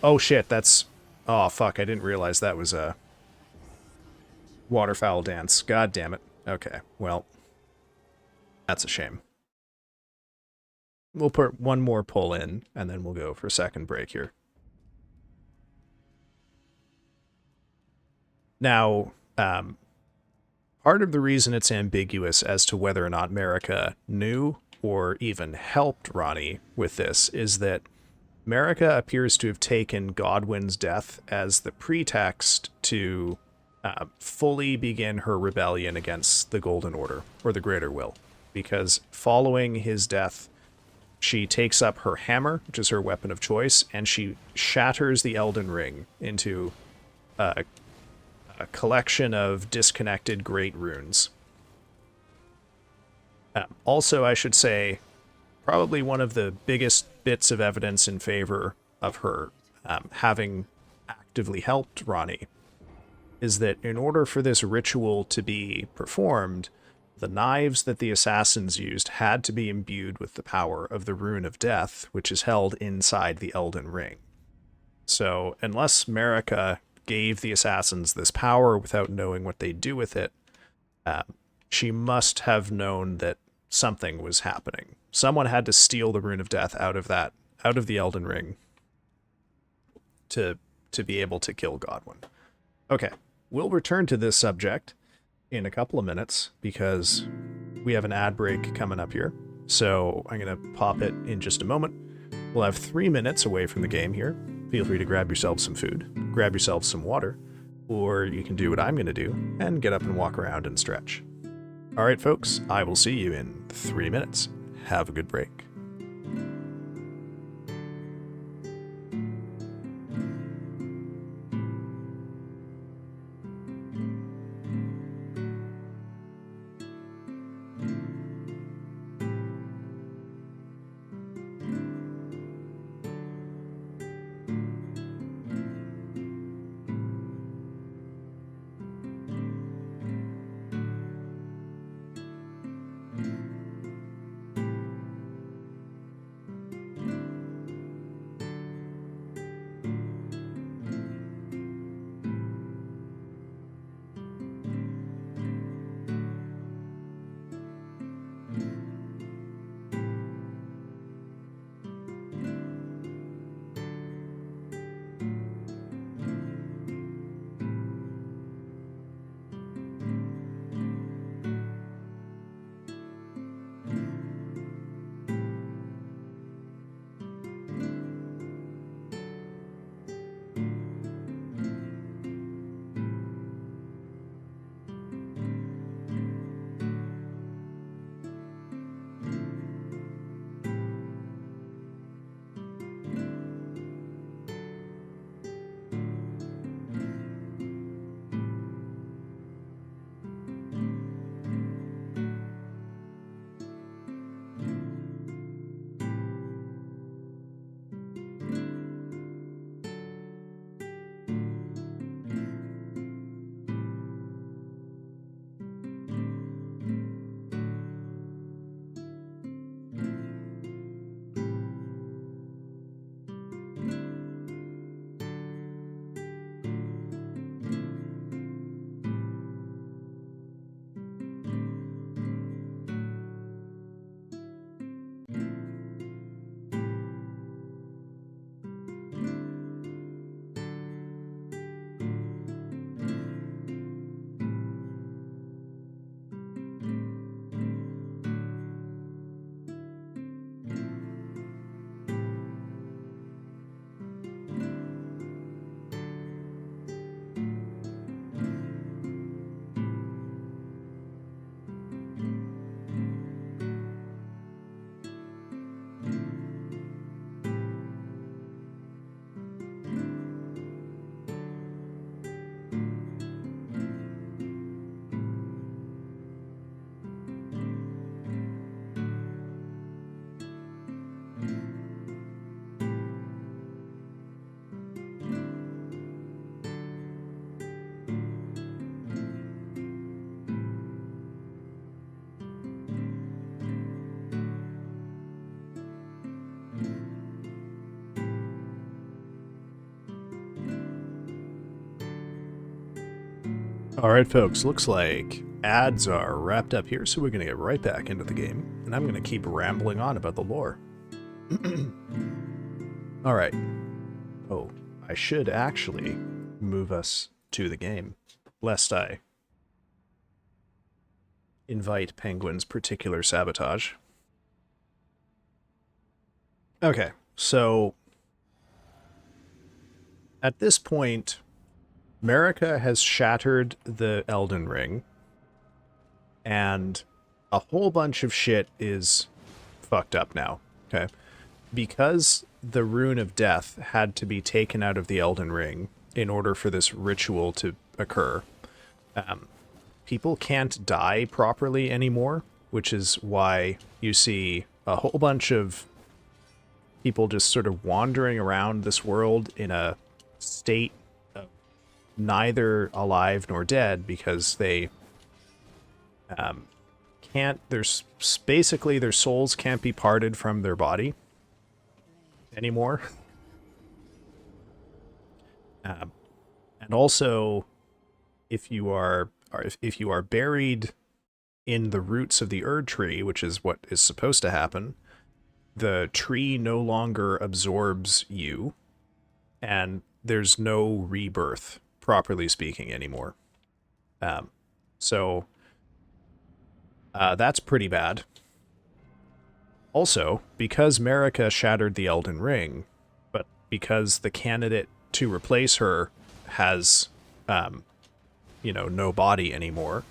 Oh shit, that's... Oh fuck, I didn't realize that was a waterfowl dance. God damn it. Okay, well, that's a shame. We'll put one more pull in, and then we'll go for a second break here. Now, part of the reason it's ambiguous as to whether or not Marika knew or even helped Ronnie with this is that Marika appears to have taken Godwin's death as the pretext to fully begin her rebellion against the Golden Order, or the Greater Will. Because following his death, she takes up her hammer, which is her weapon of choice, and she shatters the Elden Ring into a collection of disconnected great runes. Also, I should say, probably one of the biggest bits of evidence in favor of her having actively helped Ronnie is that in order for this ritual to be performed, the knives that the assassins used had to be imbued with the power of the Rune of Death, which is held inside the Elden Ring. So, unless Marika gave the assassins this power without knowing what they'd do with it, she must have known that something was happening. Someone had to steal the Rune of Death out of the Elden Ring to be able to kill Godwin. Okay, we'll return to this subject in a couple of minutes because we have an ad break coming up here. So I'm going to pop it in just a moment. We'll have 3 minutes away from the game here. Feel free to grab yourself some food, grab yourself some water, or you can do what I'm going to do and get up and walk around and stretch. All right, folks, I will see you in 3 minutes. Have a good break. Alright folks, looks like ads are wrapped up here, so we're going to get right back into the game, and I'm going to keep rambling on about the lore. Alright. Oh, I should actually move us to the game, lest I invite Penguin's particular sabotage. Okay, so at this point, Marika has shattered the Elden Ring, and a whole bunch of shit is fucked up now, okay? Because the Rune of Death had to be taken out of the Elden Ring in order for this ritual to occur, people can't die properly anymore, which is why you see a whole bunch of people just sort of wandering around this world in a state of neither alive nor dead, because they can't, basically their souls can't be parted from their body anymore. And also, if you are buried in the roots of the Erd tree, which is what is supposed to happen, the tree no longer absorbs you, and there's no rebirth, properly speaking, anymore. So that's pretty bad. Also, because Marika shattered the Elden Ring, but because the candidate to replace her has, no body anymore,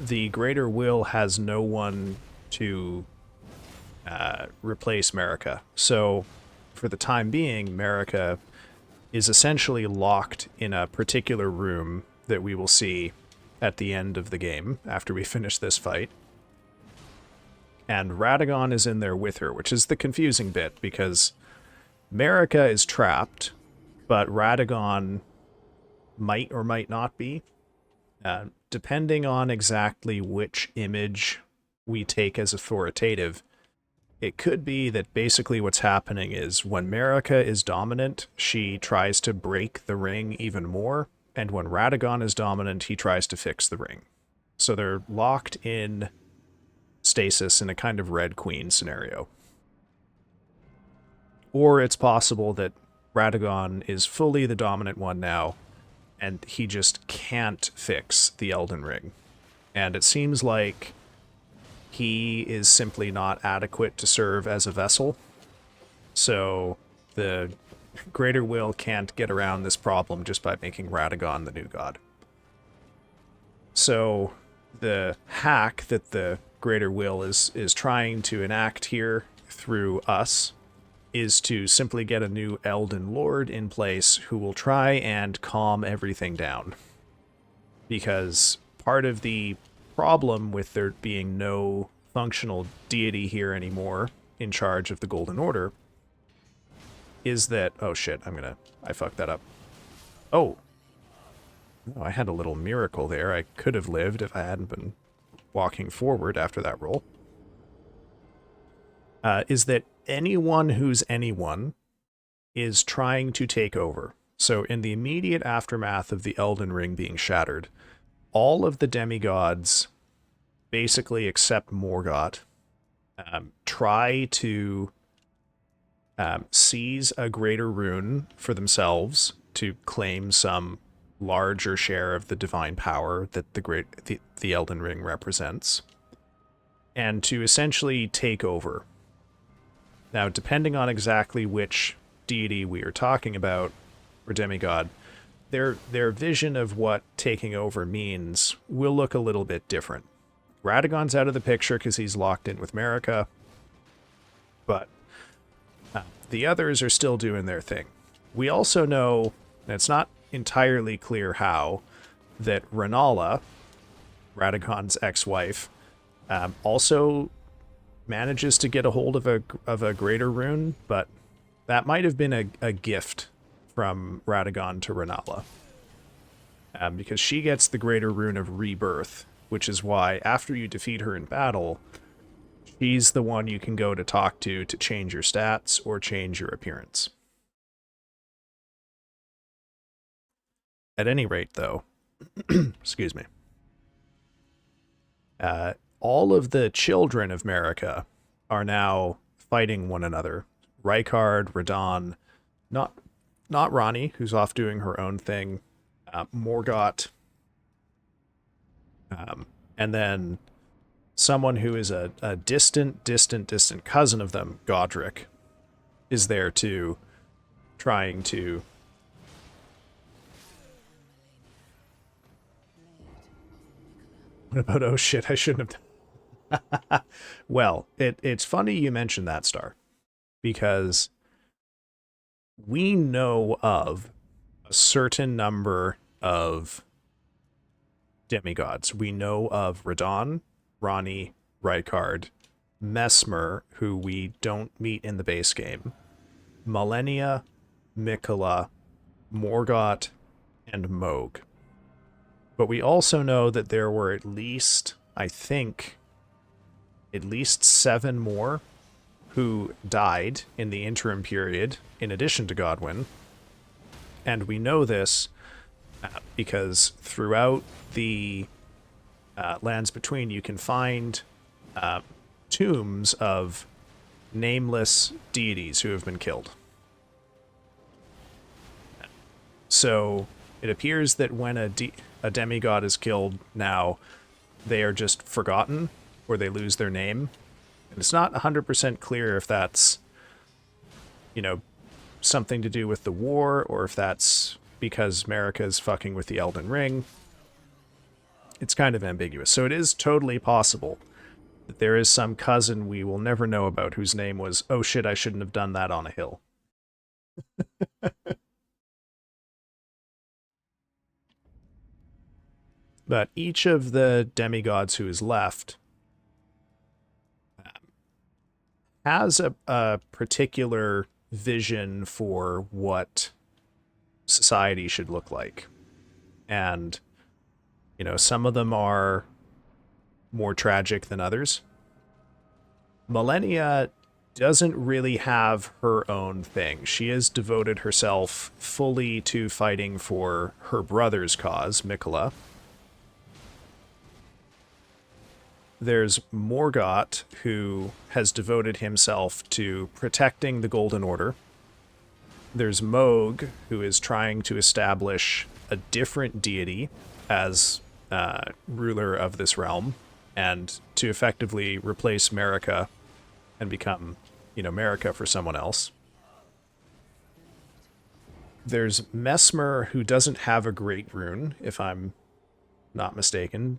the Greater Will has no one to replace Marika. So, for the time being, Marika is essentially locked in a particular room that we will see at the end of the game, after we finish this fight. And Radagon is in there with her, which is the confusing bit, because Marika is trapped, but Radagon might or might not be. Depending on exactly which image we take as authoritative, it could be that basically what's happening is when Marika is dominant, she tries to break the ring even more, and when Radagon is dominant, he tries to fix the ring. So they're locked in stasis in a kind of Red Queen scenario. Or it's possible that Radagon is fully the dominant one now, and he just can't fix the Elden Ring. And it seems like he is simply not adequate to serve as a vessel. So the Greater Will can't get around this problem just by making Radagon the new god. So the hack that the Greater Will is trying to enact here through us is to simply get a new Elden Lord in place who will try and calm everything down. Because part of the problem with there being no functional deity here anymore in charge of the Golden Order is that... Oh shit, I fucked that up. Oh, I had a little miracle there. I could have lived if I hadn't been walking forward after that roll. Is that anyone who's anyone is trying to take over. So in the immediate aftermath of the Elden Ring being shattered, all of the demigods, basically except Morgott, try to seize a greater rune for themselves to claim some larger share of the divine power that the Elden Ring represents, and to essentially take over. Now, depending on exactly which deity we are talking about, or demigod, their vision of what taking over means will look a little bit different. Radagon's out of the picture because he's locked in with Marika, but the others are still doing their thing. We also know, and it's not entirely clear how, that Rennala, Radagon's ex-wife, also manages to get a hold of a greater rune, but that might have been a gift from Radagon to Rennala. Because she gets the greater rune of rebirth, which is why after you defeat her in battle, she's the one you can go to talk to change your stats or change your appearance. At any rate, though, Excuse me. All of the children of Marika are now fighting one another. Rykard, Radon, not not Ronnie, who's off doing her own thing, Morgott, and then someone who is a distant cousin of them, Godric, is there too, trying to. What about, oh shit, I shouldn't have. Well, it's funny you mentioned that, Star, because we know of a certain number of demigods. We know of Radon, Ronnie, Rykard, Mesmer, who we don't meet in the base game, Malenia, Mikola, Morgott, and Moog. But we also know that there were at least, I think, at least 7 more who died in the interim period, in addition to Godwyn. And we know this because throughout the lands between, you can find tombs of nameless deities who have been killed. So it appears that when a demigod is killed now, they are just forgotten, or they lose their name. And it's not 100% clear if that's, something to do with the war, or if that's because Marika's fucking with the Elden Ring. It's kind of ambiguous. So it is totally possible that there is some cousin we will never know about whose name was, oh shit, I shouldn't have done that on a hill. But each of the demigods who is left has a particular vision for what society should look like. And, some of them are more tragic than others. Malenia doesn't really have her own thing. She has devoted herself fully to fighting for her brother's cause, Mikola. There's Morgott, who has devoted himself to protecting the Golden Order. There's Moog, who is trying to establish a different deity as ruler of this realm, and to effectively replace Marika and become, Marika for someone else. There's Mesmer, who doesn't have a great rune, if I'm not mistaken.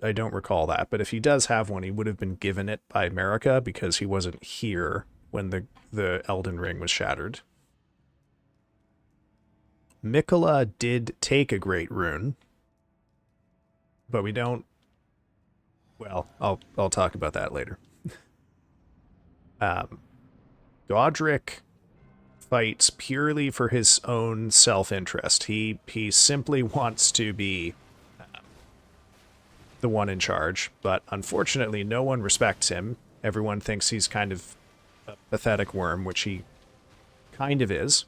I don't recall that, but if he does have one, he would have been given it by Marika because he wasn't here when the Elden Ring was shattered. Mikola did take a great rune, but we don't. Well, I'll talk about that later. Godric fights purely for his own self-interest. He simply wants to be the one in charge, but unfortunately no one respects him. Everyone thinks he's kind of a pathetic worm, which he kind of is.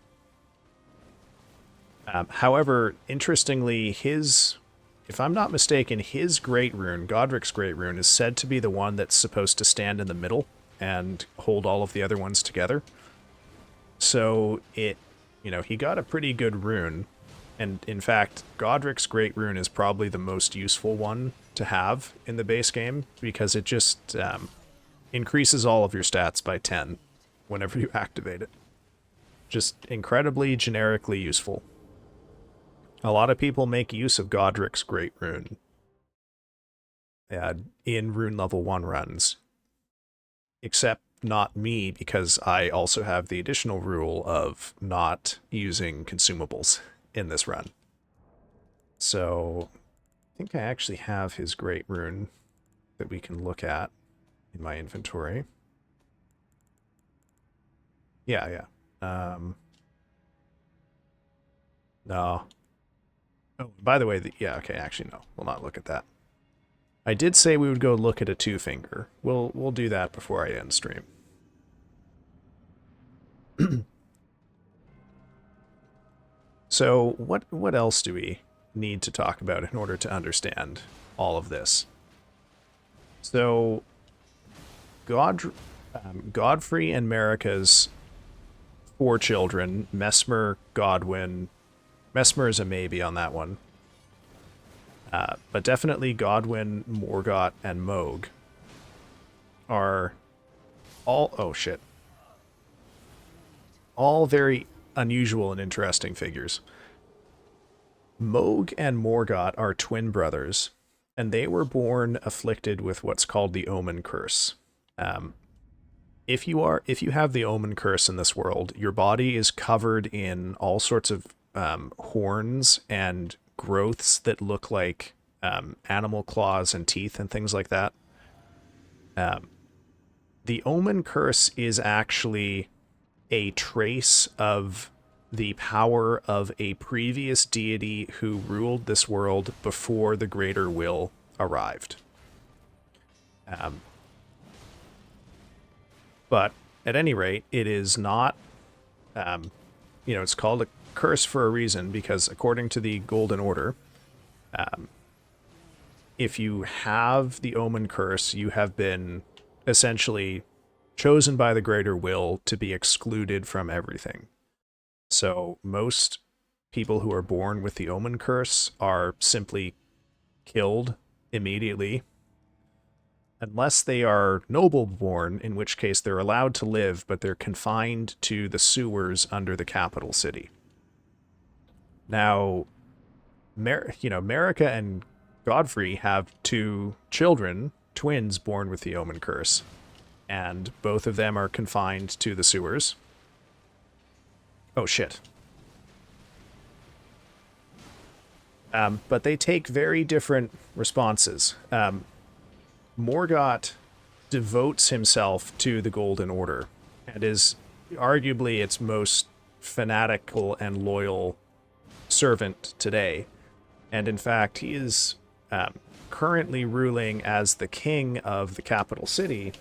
However, interestingly, if I'm not mistaken, his great rune, Godric's great rune, is said to be the one that's supposed to stand in the middle and hold all of the other ones together. So he got a pretty good rune. And in fact, Godric's great rune is probably the most useful one to have in the base game, because it just increases all of your stats by 10 whenever you activate it. Just incredibly generically useful. A lot of people make use of Godric's great rune in rune level 1 runs, except not me, because I also have the additional rule of not using consumables in this run. So I think I actually have his great rune that we can look at in my inventory. Yeah. No. Oh, by the way, okay, actually no. We'll not look at that. I did say we would go look at a 2-finger. We'll do that before I end stream. So what else do we need to talk about in order to understand all of this. So, Godfrey and Marika's 4 children, Mesmer, Godwyn. Mesmer is a maybe on that one. But definitely Godwyn, Morgott, and Mohg are all... Oh, shit. All very unusual and interesting figures. Mohg and Morgott are twin brothers, and they were born afflicted with what's called the Omen Curse. If you have the Omen Curse in this world, your body is covered in all sorts of horns and growths that look like animal claws and teeth and things like that. The Omen Curse is actually a trace of the power of a previous deity who ruled this world before the Greater Will arrived. But at any rate, it is not, it's called a curse for a reason, because according to the Golden Order, if you have the Omen Curse, you have been essentially chosen by the Greater Will to be excluded from everything. So most people who are born with the Omen Curse are simply killed immediately, unless they are noble born, in which case they're allowed to live, but they're confined to the sewers under the capital city. Now, Marika and Godfrey have 2 children, twins born with the Omen Curse, and both of them are confined to the sewers. Oh, shit. But they take very different responses. Morgott devotes himself to the Golden Order and is arguably its most fanatical and loyal servant today. And in fact, he is currently ruling as the king of the capital city,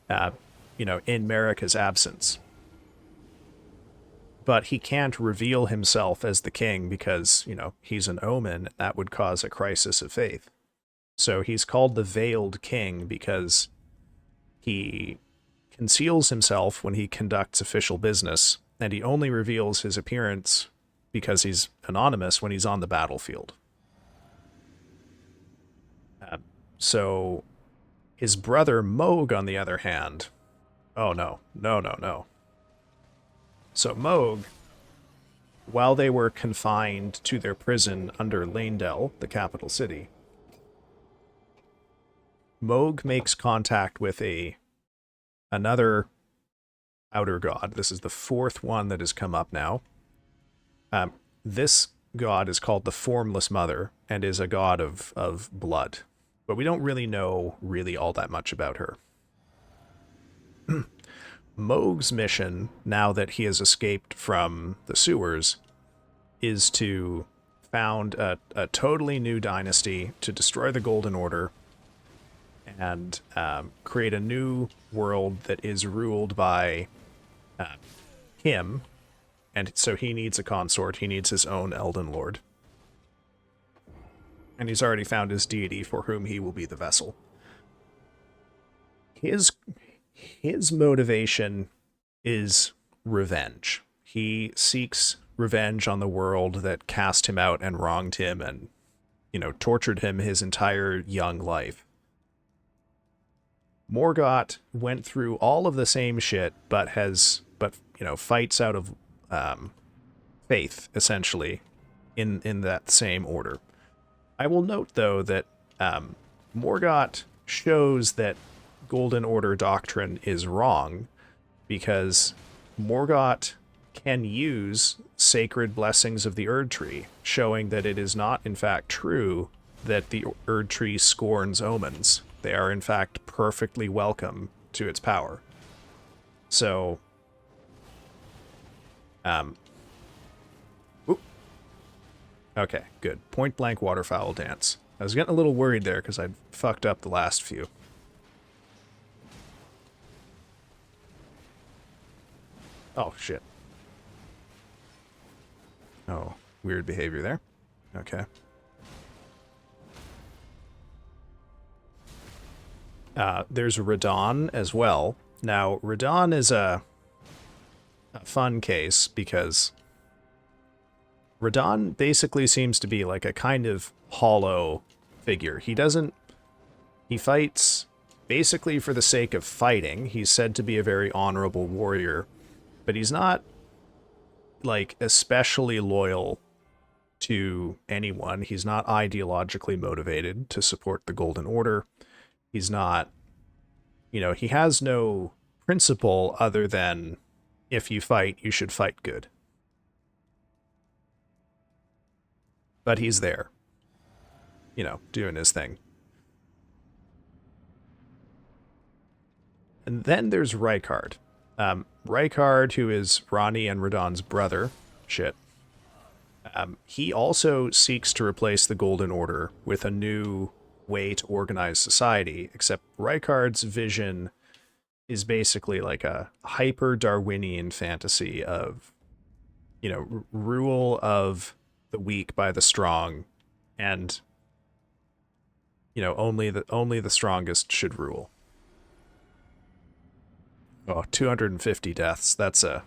in Marika's absence. But he can't reveal himself as the king because, he's an omen. That would cause a crisis of faith. So he's called the Veiled King because he conceals himself when he conducts official business, and he only reveals his appearance because he's anonymous when he's on the battlefield. So his brother Mohg, on the other hand... Oh, no. No. So Mohg, while they were confined to their prison under Leyndell, the capital city, Mohg makes contact with another outer god. This is the 4th one that has come up now. This god is called the Formless Mother and is a god of blood. But we don't really know all that much about her. Mohg's mission, now that he has escaped from the sewers, is to found a totally new dynasty to destroy the Golden Order and create a new world that is ruled by him. And so he needs a consort. He needs his own Elden Lord. And he's already found his deity for whom he will be the vessel. His motivation is revenge. He seeks revenge on the world that cast him out and wronged him and, tortured him his entire young life. Morgott went through all of the same shit, but fights out of faith, essentially, in that same order. I will note, though, that Morgott shows that Golden Order doctrine is wrong, because Morgott can use sacred blessings of the Erd Tree, showing that it is not, in fact, true that the Erd Tree scorns omens. They are, in fact, perfectly welcome to its power. So, okay, good. Point blank waterfowl dance. I was getting a little worried there because I'd fucked up the last few. Oh, shit. Oh, weird behavior there. Okay. There's Radon as well. Now, Radon is a fun case because Radon basically seems to be like a kind of hollow figure. He fights basically for the sake of fighting. He's said to be a very honorable warrior, but he's not like especially loyal to anyone. He's not ideologically motivated to support the Golden Order. He's not, he has no principle other than if you fight, you should fight good. But he's there, doing his thing. And then there's Rykard. Rykard, who is Ronnie and Radon's brother. Shit. He also seeks to replace the Golden Order with a new way to organize society, except Rykard's vision is basically like a hyper-Darwinian fantasy of, rule of the weak by the strong, and, only the strongest should rule. Oh, 250 deaths. That's a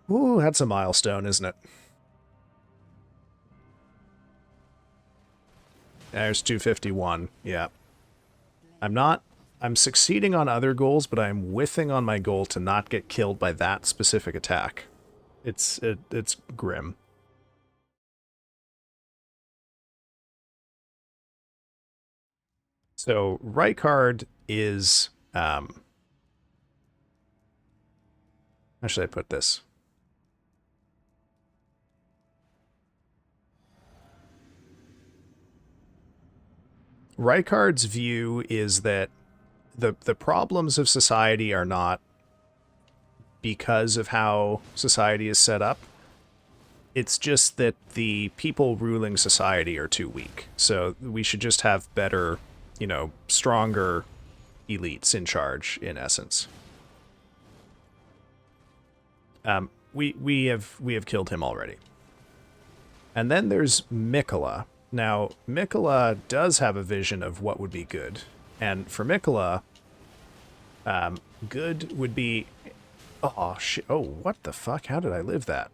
milestone, isn't it? There's 251. Yeah. I'm succeeding on other goals, but I'm whiffing on my goal to not get killed by that specific attack. It's grim. So Rykard is how should I put this? Rykard's view is that the problems of society are not because of how society is set up. It's just that the people ruling society are too weak. So we should just have better, stronger elites in charge, in essence. We have killed him already. And then there's Mikola. Now, Mikola does have a vision of what would be good. And for Mikola, good would be... Oh, shit. Oh, what the fuck? How did I live that?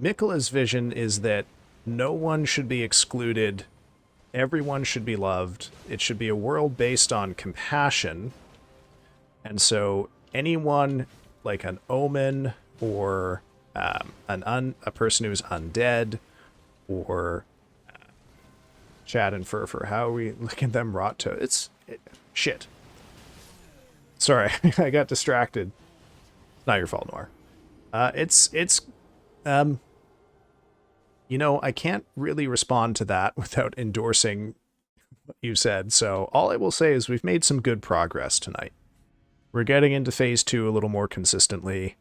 Mikola's vision is that no one should be excluded. Everyone should be loved. It should be a world based on compassion. And so anyone like an omen or a person who's undead or Chad and Furfur, how are we looking at them rot to? Shit. Sorry, I got distracted. Not your fault, Noir. I can't really respond to that without endorsing what you said. So all I will say is we've made some good progress tonight. We're getting into phase 2 a little more consistently.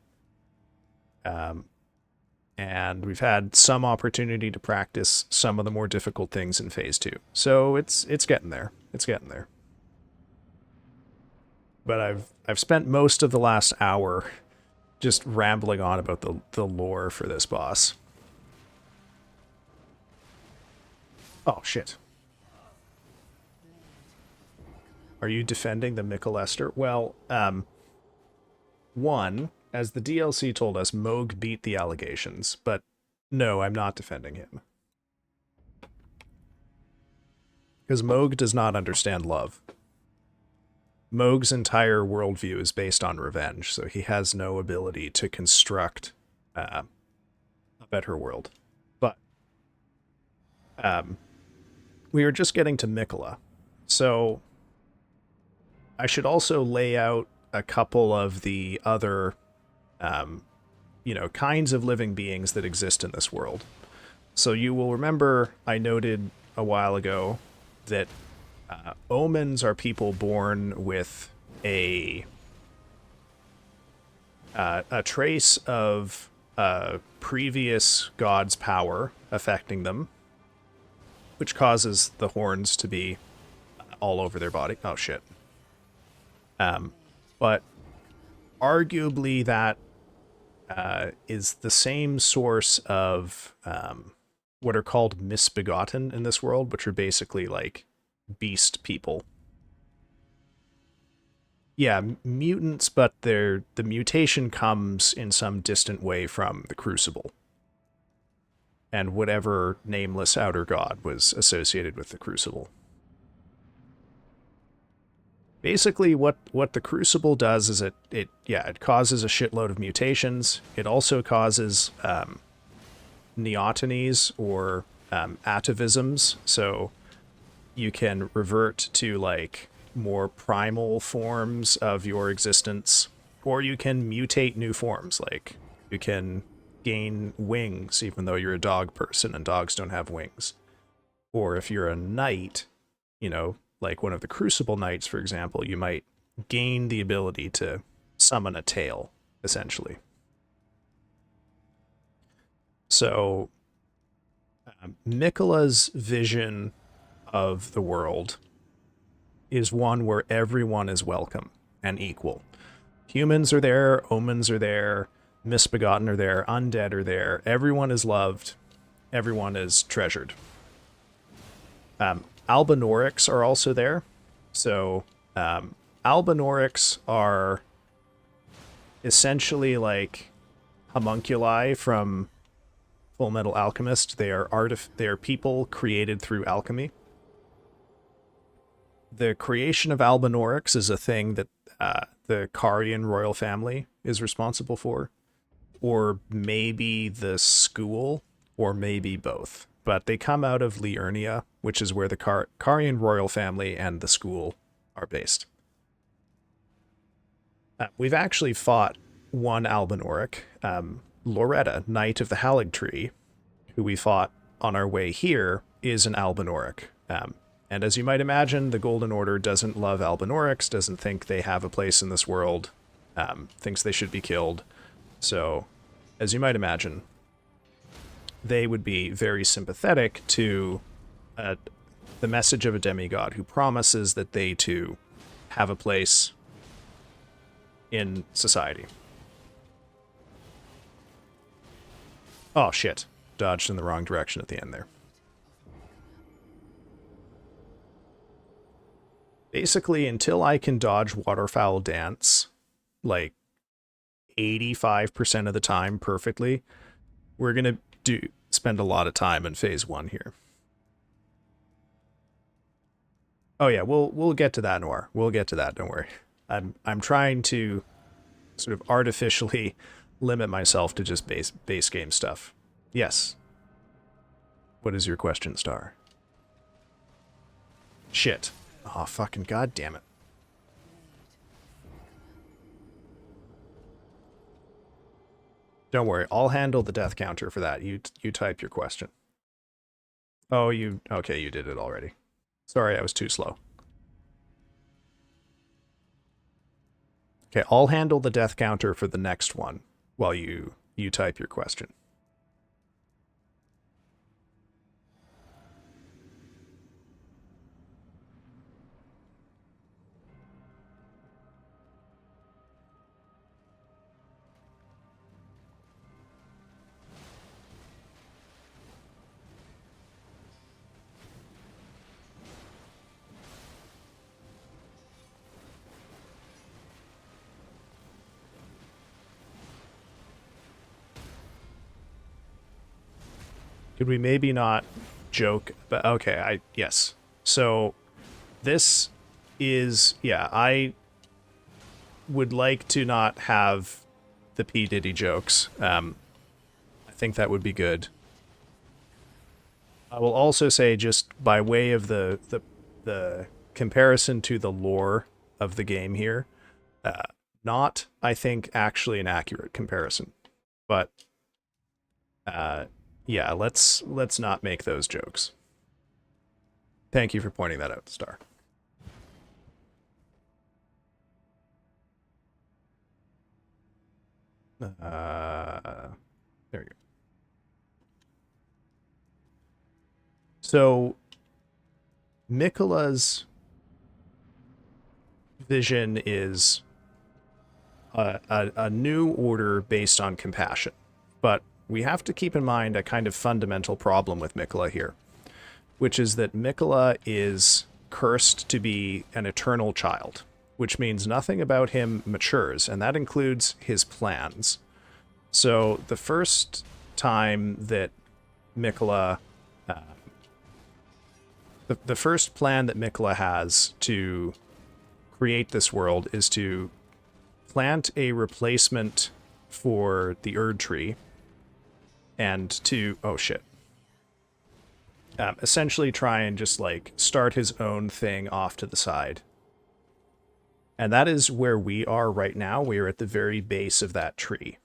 And we've had some opportunity to practice some of the more difficult things in phase 2. So it's getting there. It's getting there. But I've spent most of the last hour just rambling on about the lore for this boss. Oh, shit. Are you defending the Mikolester? Well, one, as the DLC told us, Moog beat the allegations, but no, I'm not defending him. Because Moog does not understand love. Moog's entire worldview is based on revenge, so he has no ability to construct a better world. But we were just getting to Mikola, so I should also lay out a couple of the other, kinds of living beings that exist in this world. So you will remember I noted a while ago that omens are people born with a trace of previous god's power affecting them, which causes the horns to be all over their body. Oh, shit. But arguably that is the same source of what are called misbegotten in this world, which are basically like beast people. Yeah, mutants, but the mutation comes in some distant way from the Crucible and whatever nameless outer god was associated with the Crucible. Basically, what the Crucible does is it causes a shitload of mutations. It also causes neotenies or atavisms, so you can revert to like more primal forms of your existence, or you can mutate new forms. Like you can gain wings even though you're a dog person and dogs don't have wings. Or if you're a knight, you know, like one of the Crucible Knights, for example, you might gain the ability to summon a tail, essentially. So, Miquella's vision of the world is one where everyone is welcome and equal. Humans are there, omens are there, misbegotten are there, undead are there. Everyone is loved, everyone is treasured. Albinorics are also there. So, Albinorics are essentially like homunculi from Full Metal Alchemist. They are people created through alchemy. The creation of Albinorics is a thing that the Carian royal family is responsible for, or maybe the school, or maybe both. But they come out of Liurnia, which is where the Carian royal family and the school are based. We've actually fought one Albinoric, Loretta, Knight of the Halig Tree, who we fought on our way here, is an Albinoric. And as you might imagine, the Golden Order doesn't love Albinorics, doesn't think they have a place in this world, thinks they should be killed. So, as you might imagine, they would be very sympathetic to the message of a demigod who promises that they too have a place in society. Oh shit, dodged in the wrong direction at the end there. Basically, until I can dodge Waterfowl Dance, like 85% of the time perfectly, we're gonna spend a lot of time in phase 1 here. Oh yeah, we'll get to that, Noir. We'll get to that, don't worry. I'm trying to sort of artificially limit myself to just base game stuff. Yes. What is your question, Star? Shit. Oh, fucking goddamn it. Don't worry, I'll handle the death counter for that. You type your question. Oh, okay, you did it already. Sorry, I was too slow. Okay, I'll handle the death counter for the next one while you type your question. Could we maybe not joke? But okay, yes. So this is, yeah, I would like to not have the P. Diddy jokes. I think that would be good. I will also say, just by way of the comparison to the lore of the game here, not, I think, actually an accurate comparison. But yeah, let's not make those jokes. Thank you for pointing that out, Star. There we go. So, Miquella's vision is a new order based on compassion. But we have to keep in mind a kind of fundamental problem with Mikola here, which is that Mikola is cursed to be an eternal child, which means nothing about him matures, and that includes his plans. So the first time that Mikola, the first plan that Mikola has to create this world is to plant a replacement for the Erd tree and to, oh shit, essentially try and just like start his own thing off to the side. And that is where we are right now. We are at the very base of that tree.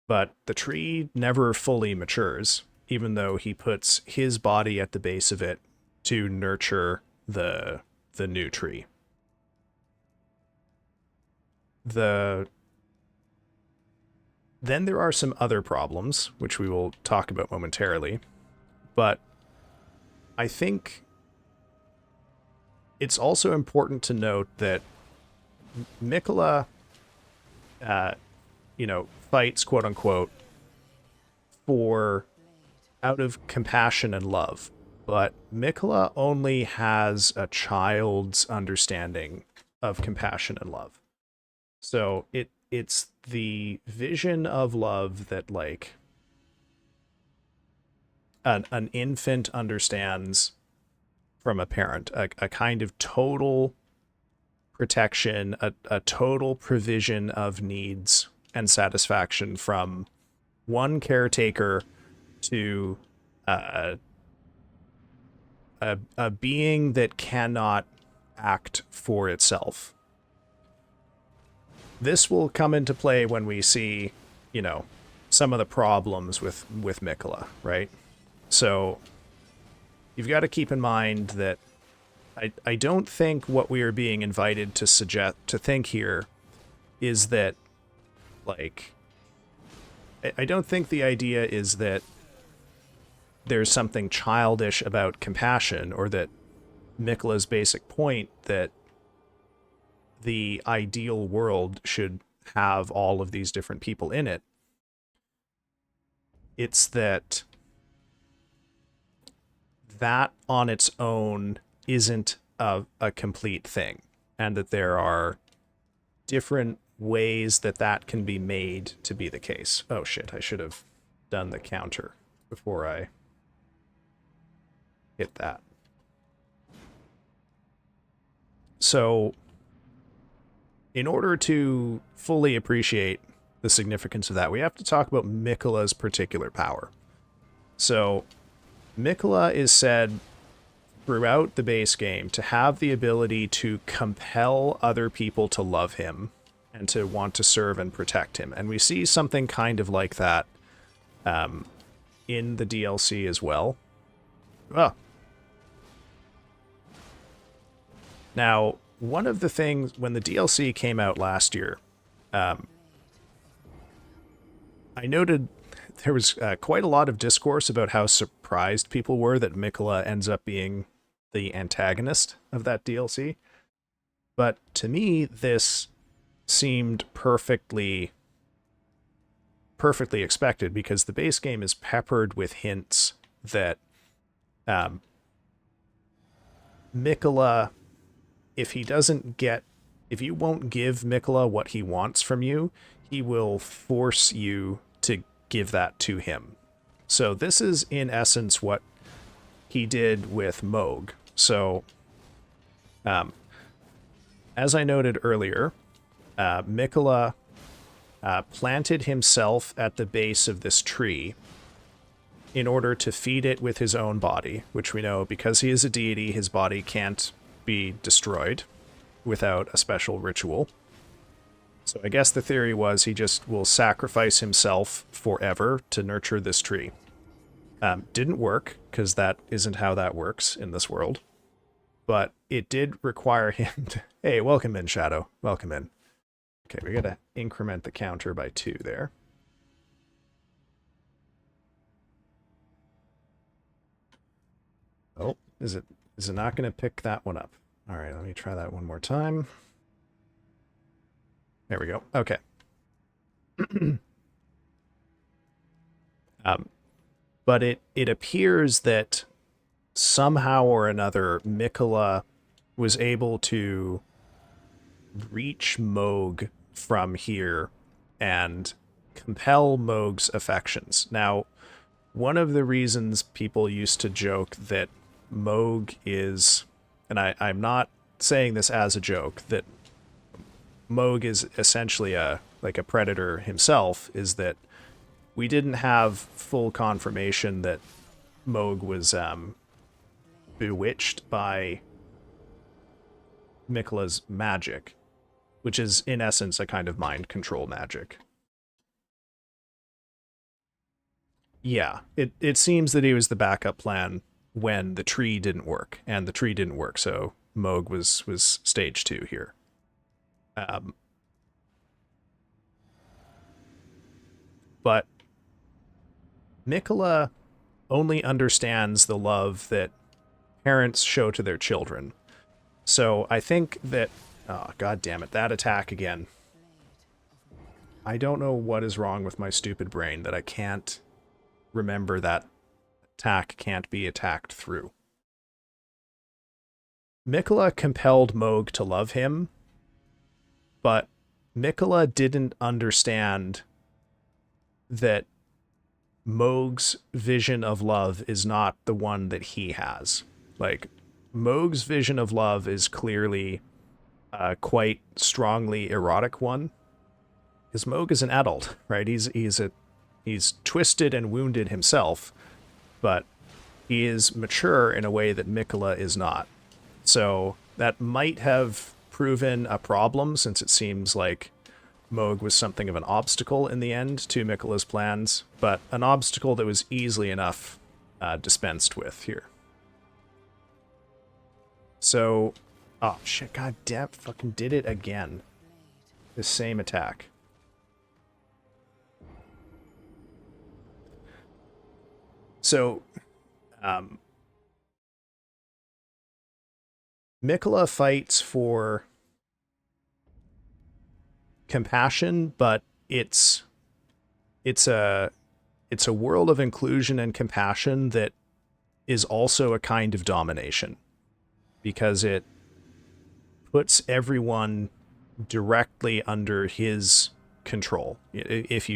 But the tree never fully matures, even though he puts his body at the base of it to nurture the new tree. Then there are some other problems, which we will talk about momentarily. But I think it's also important to note that Mikola, fights, quote unquote, for out of compassion and love. But Mikola only has a child's understanding of compassion and love. So it's the vision of love that like an infant understands from a parent, a kind of total protection, a total provision of needs and satisfaction from one caretaker to a being that cannot act for itself. This will come into play when we see, some of the problems with Mikola, right? So you've got to keep in mind that I don't think what we are being invited to think here is that, like, I don't think the idea is that there's something childish about compassion, or that Mikola's basic point that the ideal world should have all of these different people in it. It's that on its own isn't a complete thing, and that there are different ways that can be made to be the case. Oh shit, I should have done the counter before I hit that. So in order to fully appreciate the significance of that, we have to talk about Mikola's particular power. So Mikola is said throughout the base game to have the ability to compel other people to love him and to want to serve and protect him. And we see something kind of like that in the DLC as well. Oh. Now, one of the things, when the DLC came out last year, I noted there was quite a lot of discourse about how surprised people were that Mikola ends up being the antagonist of that DLC. But to me, this seemed perfectly expected, because the base game is peppered with hints that Mikola, if you won't give Mikola what he wants from you, he will force you to give that to him. So this is in essence what he did with Moog. So as I noted earlier, Mikola planted himself at the base of this tree in order to feed it with his own body, which we know, because he is a deity, his body can't be destroyed without a special ritual. So I guess the theory was he just will sacrifice himself forever to nurture this tree. Didn't work, because that isn't how that works in this world. But it did require him to... Hey, welcome in, Shadow. Welcome in. Okay, we gotta increment the counter by 2 there. Oh, is it not gonna pick that one up? All right, let me try that one more time. There we go. Okay. um, but it appears that somehow or another, Mikola was able to reach Moog from here and compel Moog's affections. Now, one of the reasons people used to joke that Moog is, and I'm not saying this as a joke, that Moog is essentially a predator himself, is that we didn't have full confirmation that Moog was bewitched by Mikola's magic, which is in essence a kind of mind control magic. Yeah, it seems that he was the backup plan when the tree didn't work, and the tree didn't work, so Moog was stage 2 here. Um, but Mikola only understands the love that parents show to their children. So I think that, oh, god damn it, that attack again. I don't know what is wrong with my stupid brain that I can't remember that attack can't be attacked through. Mikola compelled Moog to love him, but Mikola didn't understand that Moog's vision of love is not the one that he has. Like, Moog's vision of love is clearly a quite strongly erotic one. Because Moog is an adult, right? He's twisted and wounded himself, but he is mature in a way that Mikola is not. So that might have proven a problem, since it seems like Moog was something of an obstacle in the end to Mikola's plans, but an obstacle that was easily enough dispensed with here. So, oh shit, god damn, fucking did it again. The same attack. So, Mikola fights for compassion, but it's a world of inclusion and compassion that is also a kind of domination, because it puts everyone directly under his control. If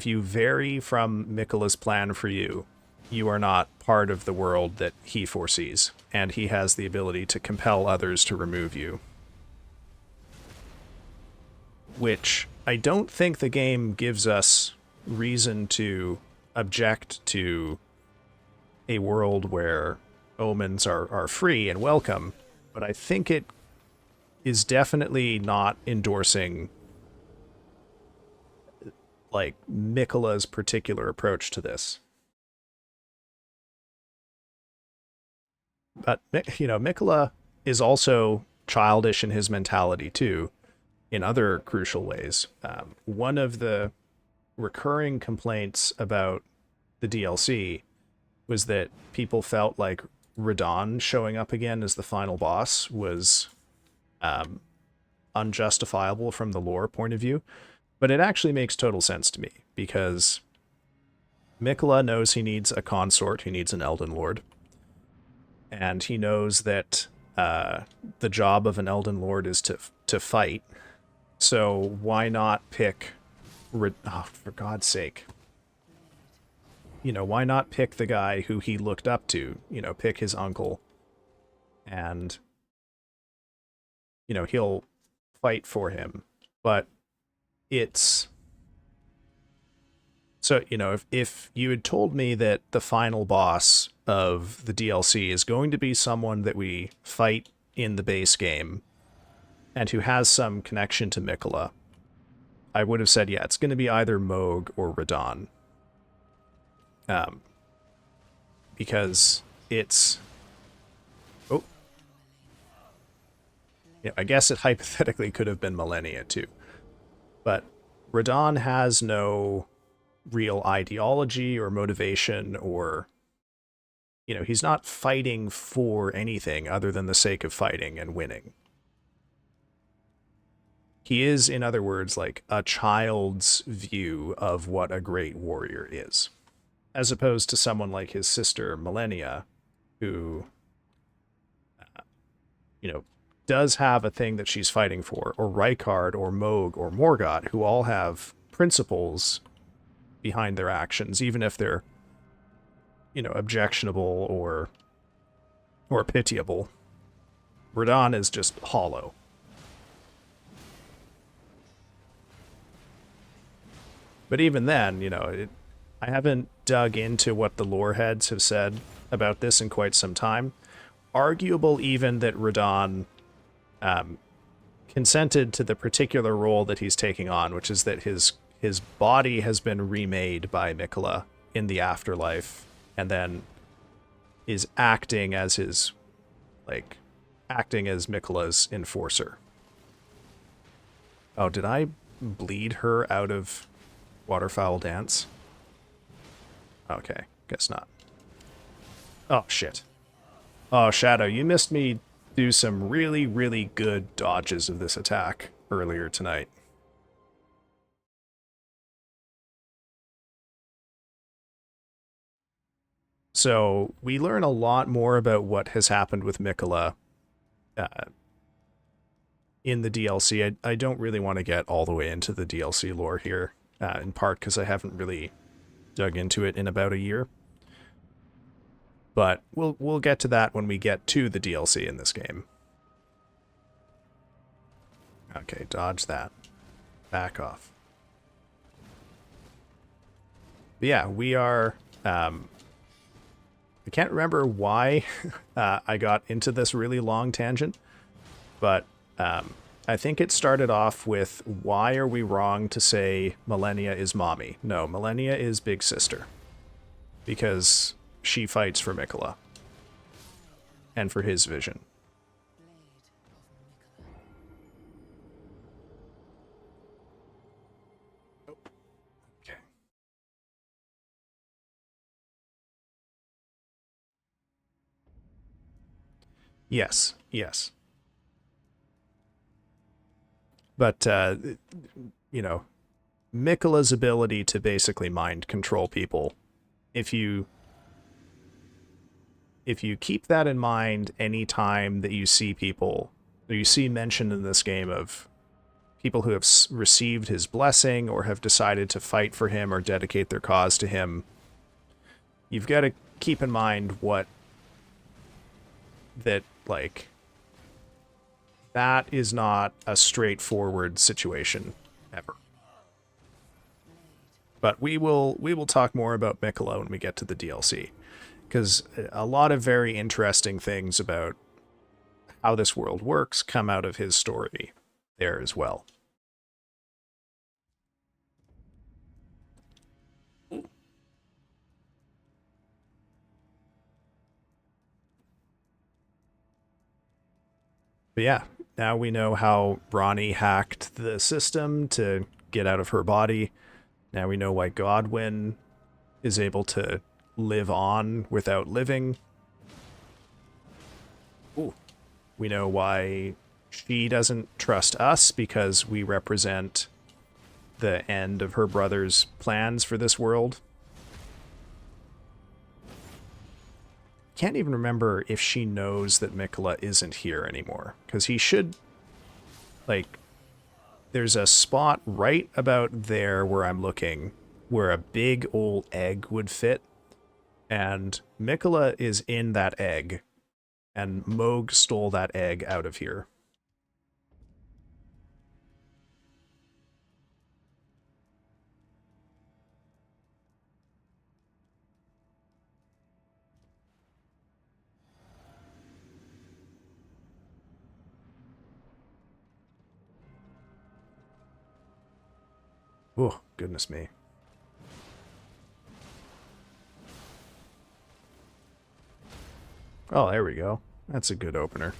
you vary from Mikola's plan for you, you are not part of the world that he foresees, and he has the ability to compel others to remove you. Which I don't think the game gives us reason to object to a world where omens are free and welcome, but I think it is definitely not endorsing like Mikola's particular approach to this. But Mikola is also childish in his mentality too, in other crucial ways. One of the recurring complaints about the DLC was that people felt like Radon showing up again as the final boss was unjustifiable from the lore point of view. But it actually makes total sense to me, because Mikola knows he needs a consort, he needs an Elden Lord. And he knows that the job of an Elden Lord is to fight. So why not pick... Oh, for God's sake. Why not pick the guy who he looked up to? Pick his uncle. And, he'll fight for him. But it's... So, if you had told me that the final boss of the DLC is going to be someone that we fight in the base game and who has some connection to Mikola, I would have said, yeah, it's going to be either Moog or Radon. Because it's... Oh. Yeah, I guess it hypothetically could have been Malenia too. But Radon has no real ideology or motivation, or he's not fighting for anything other than the sake of fighting and winning. He is, in other words, like a child's view of what a great warrior is, as opposed to someone like his sister Malenia, who, you know, does have a thing that she's fighting for, or Rykard, or Moog, or Morgott, who all have principles behind their actions, even if they're, objectionable or pitiable. Radahn is just hollow. But even then, I haven't dug into what the lore heads have said about this in quite some time. Arguable even that Radahn consented to the particular role that he's taking on, which is that his body has been remade by Miquella in the afterlife, and then is acting as Miquella's enforcer. Oh, did I bleed her out of Waterfowl Dance? Okay, guess not. Oh, shit. Oh, Shadow, you missed me do some really, really good dodges of this attack earlier tonight. So, we learn a lot more about what has happened with Miquella in the DLC. I don't really want to get all the way into the DLC lore here, in part because I haven't really dug into it in about a year. But we'll get to that when we get to the DLC in this game. Okay, dodge that. Back off. But yeah, we are... I can't remember why I got into this really long tangent, but I think it started off with, why are we wrong to say Malenia is mommy? No, Malenia is big sister. Because she fights for Miquella. And for his vision. Okay. Yes, yes. But, Miquella's ability to basically mind control people, if you keep that in mind any time that you see people, or you see mention in this game of people who have received his blessing or have decided to fight for him or dedicate their cause to him, you've got to keep in mind that is not a straightforward situation ever. But we will talk more about Miquella when we get to the DLC, because a lot of very interesting things about how this world works come out of his story there as well. But yeah, now we know how Ronnie hacked the system to get out of her body. Now we know why Godwyn is able to live on without living. Ooh. We know why she doesn't trust us, because we represent the end of her brother's plans for this world. Can't even remember if she knows that Miquella isn't here anymore, because he should, there's a spot right about there where I'm looking where a big old egg would fit, and Miquella is in that egg, and Moog stole that egg out of here. Oh, goodness me. Oh, there we go. That's a good opener.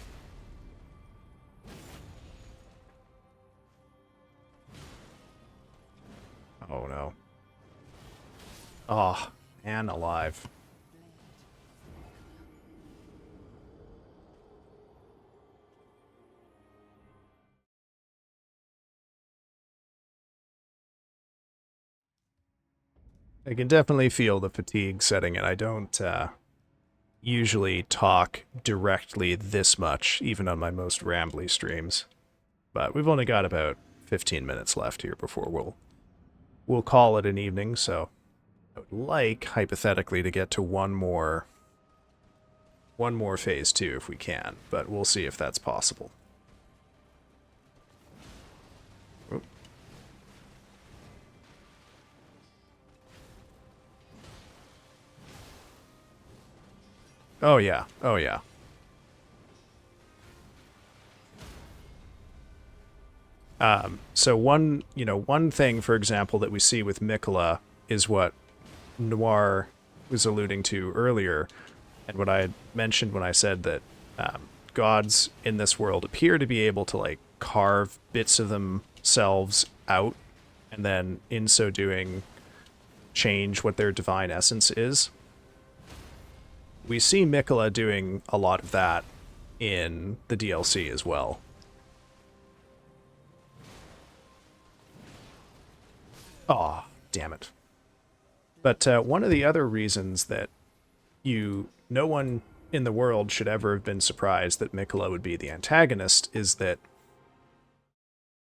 Oh, no. Oh, and alive. I can definitely feel the fatigue setting in. I don't usually talk directly this much, even on my most rambly streams. But we've only got about 15 minutes left here before we'll call it an evening, so I would like, hypothetically, to get to one more phase 2 if we can, but we'll see if that's possible. Oop. Oh yeah, oh yeah. So one thing, for example, that we see with Mikola is what Noir was alluding to earlier, and what I had mentioned when I said that gods in this world appear to be able to like carve bits of themselves out, and then in so doing change what their divine essence is. We see Mikola doing a lot of that in the DLC as well. Oh, damn it. But one of the other reasons that no one in the world should ever have been surprised that Mikola would be the antagonist is that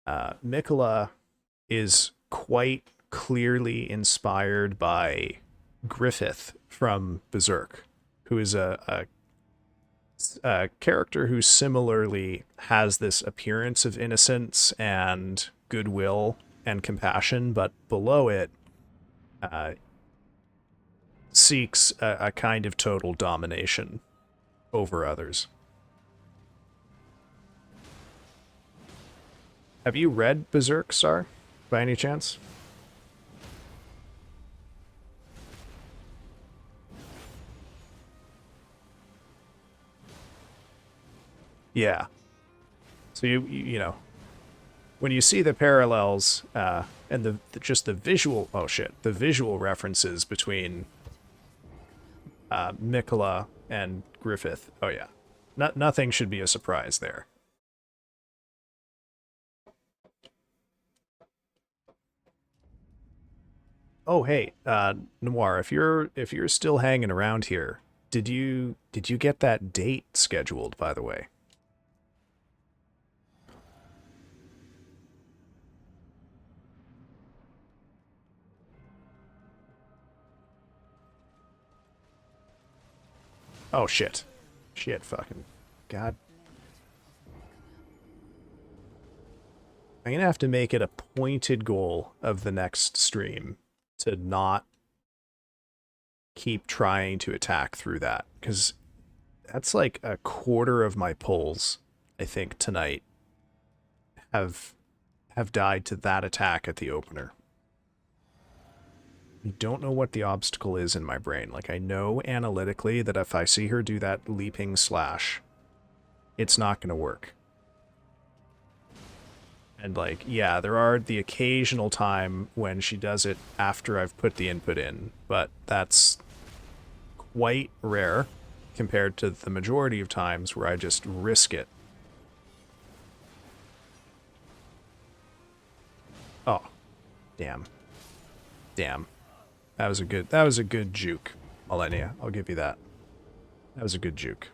Mikola is quite clearly inspired by Griffith from Berserk, who is a character who similarly has this appearance of innocence and goodwill and compassion, but below it seeks a kind of total domination over others. Have you read Berserk, Star, by any chance? Yeah. So you know, when you see the parallels and just the visual the visual references between Mikola and Griffith, oh yeah, nothing should be a surprise there. Oh hey, Noir, if you're still hanging around here, did you get that date scheduled, by the way? Oh shit. Shit fucking god. I'm gonna have to make it a pointed goal of the next stream to not keep trying to attack through that, because that's like a quarter of my pulls, I think, tonight have died to that attack at the opener. I don't know what the obstacle is in my brain. Like, I know analytically that if I see her do that leaping slash, it's not going to work. And, like, yeah, there are the occasional time when she does it after I've put the input in, but that's quite rare compared to the majority of times where I just risk it. Oh, damn. Damn. That was a good juke, Malenia. I'll give you that. That was a good juke.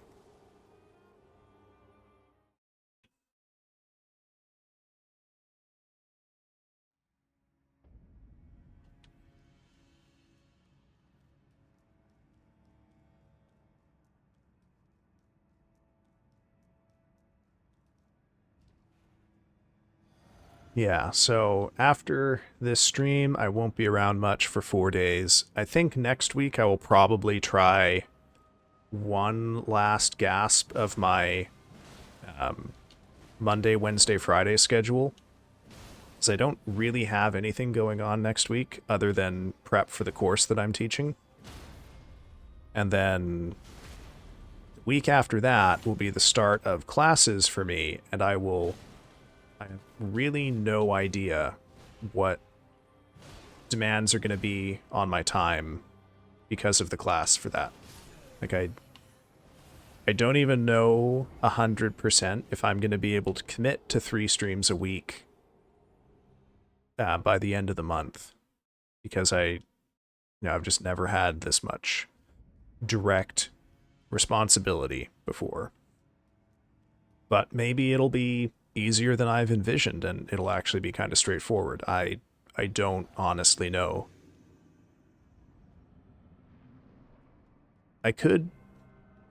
Yeah, so after this stream, I won't be around much for 4 days. I think next week I will probably try one last gasp of my Monday, Wednesday, Friday schedule, because I don't really have anything going on next week other than prep for the course that I'm teaching. And then the week after that will be the start of classes for me, and I have really no idea what demands are going to be on my time because of the class for that. Like, I don't even know 100% if I'm going to be able to commit to 3 streams a week by the end of the month, because I've just never had this much direct responsibility before. But maybe it'll be easier than I've envisioned and it'll actually be kind of straightforward. I don't honestly know. I could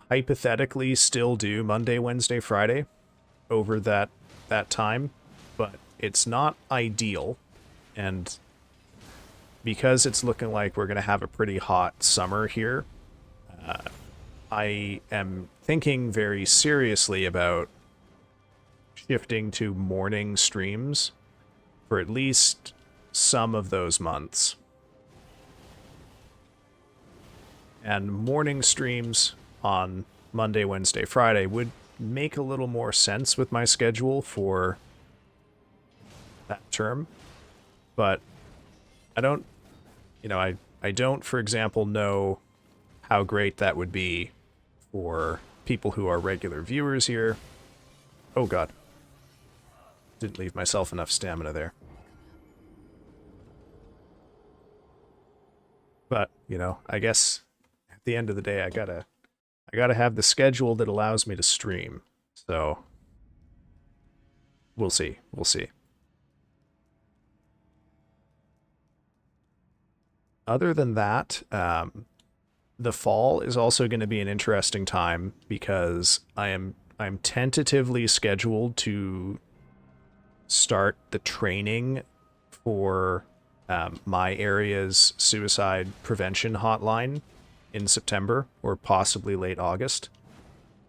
hypothetically still do Monday, Wednesday, Friday over that time, but it's not ideal. And because it's looking like we're going to have a pretty hot summer here, I am thinking very seriously about shifting to morning streams for at least some of those months. And morning streams on Monday, Wednesday, Friday would make a little more sense with my schedule for that term. But I don't, I don't, for example, know how great that would be for people who are regular viewers here. Oh god. Didn't leave myself enough stamina there. But, I guess at the end of the day I gotta have the schedule that allows me to stream. So we'll see. We'll see. Other than that, the fall is also going to be an interesting time because I'm tentatively scheduled to start the training for my area's suicide prevention hotline in September or possibly late August.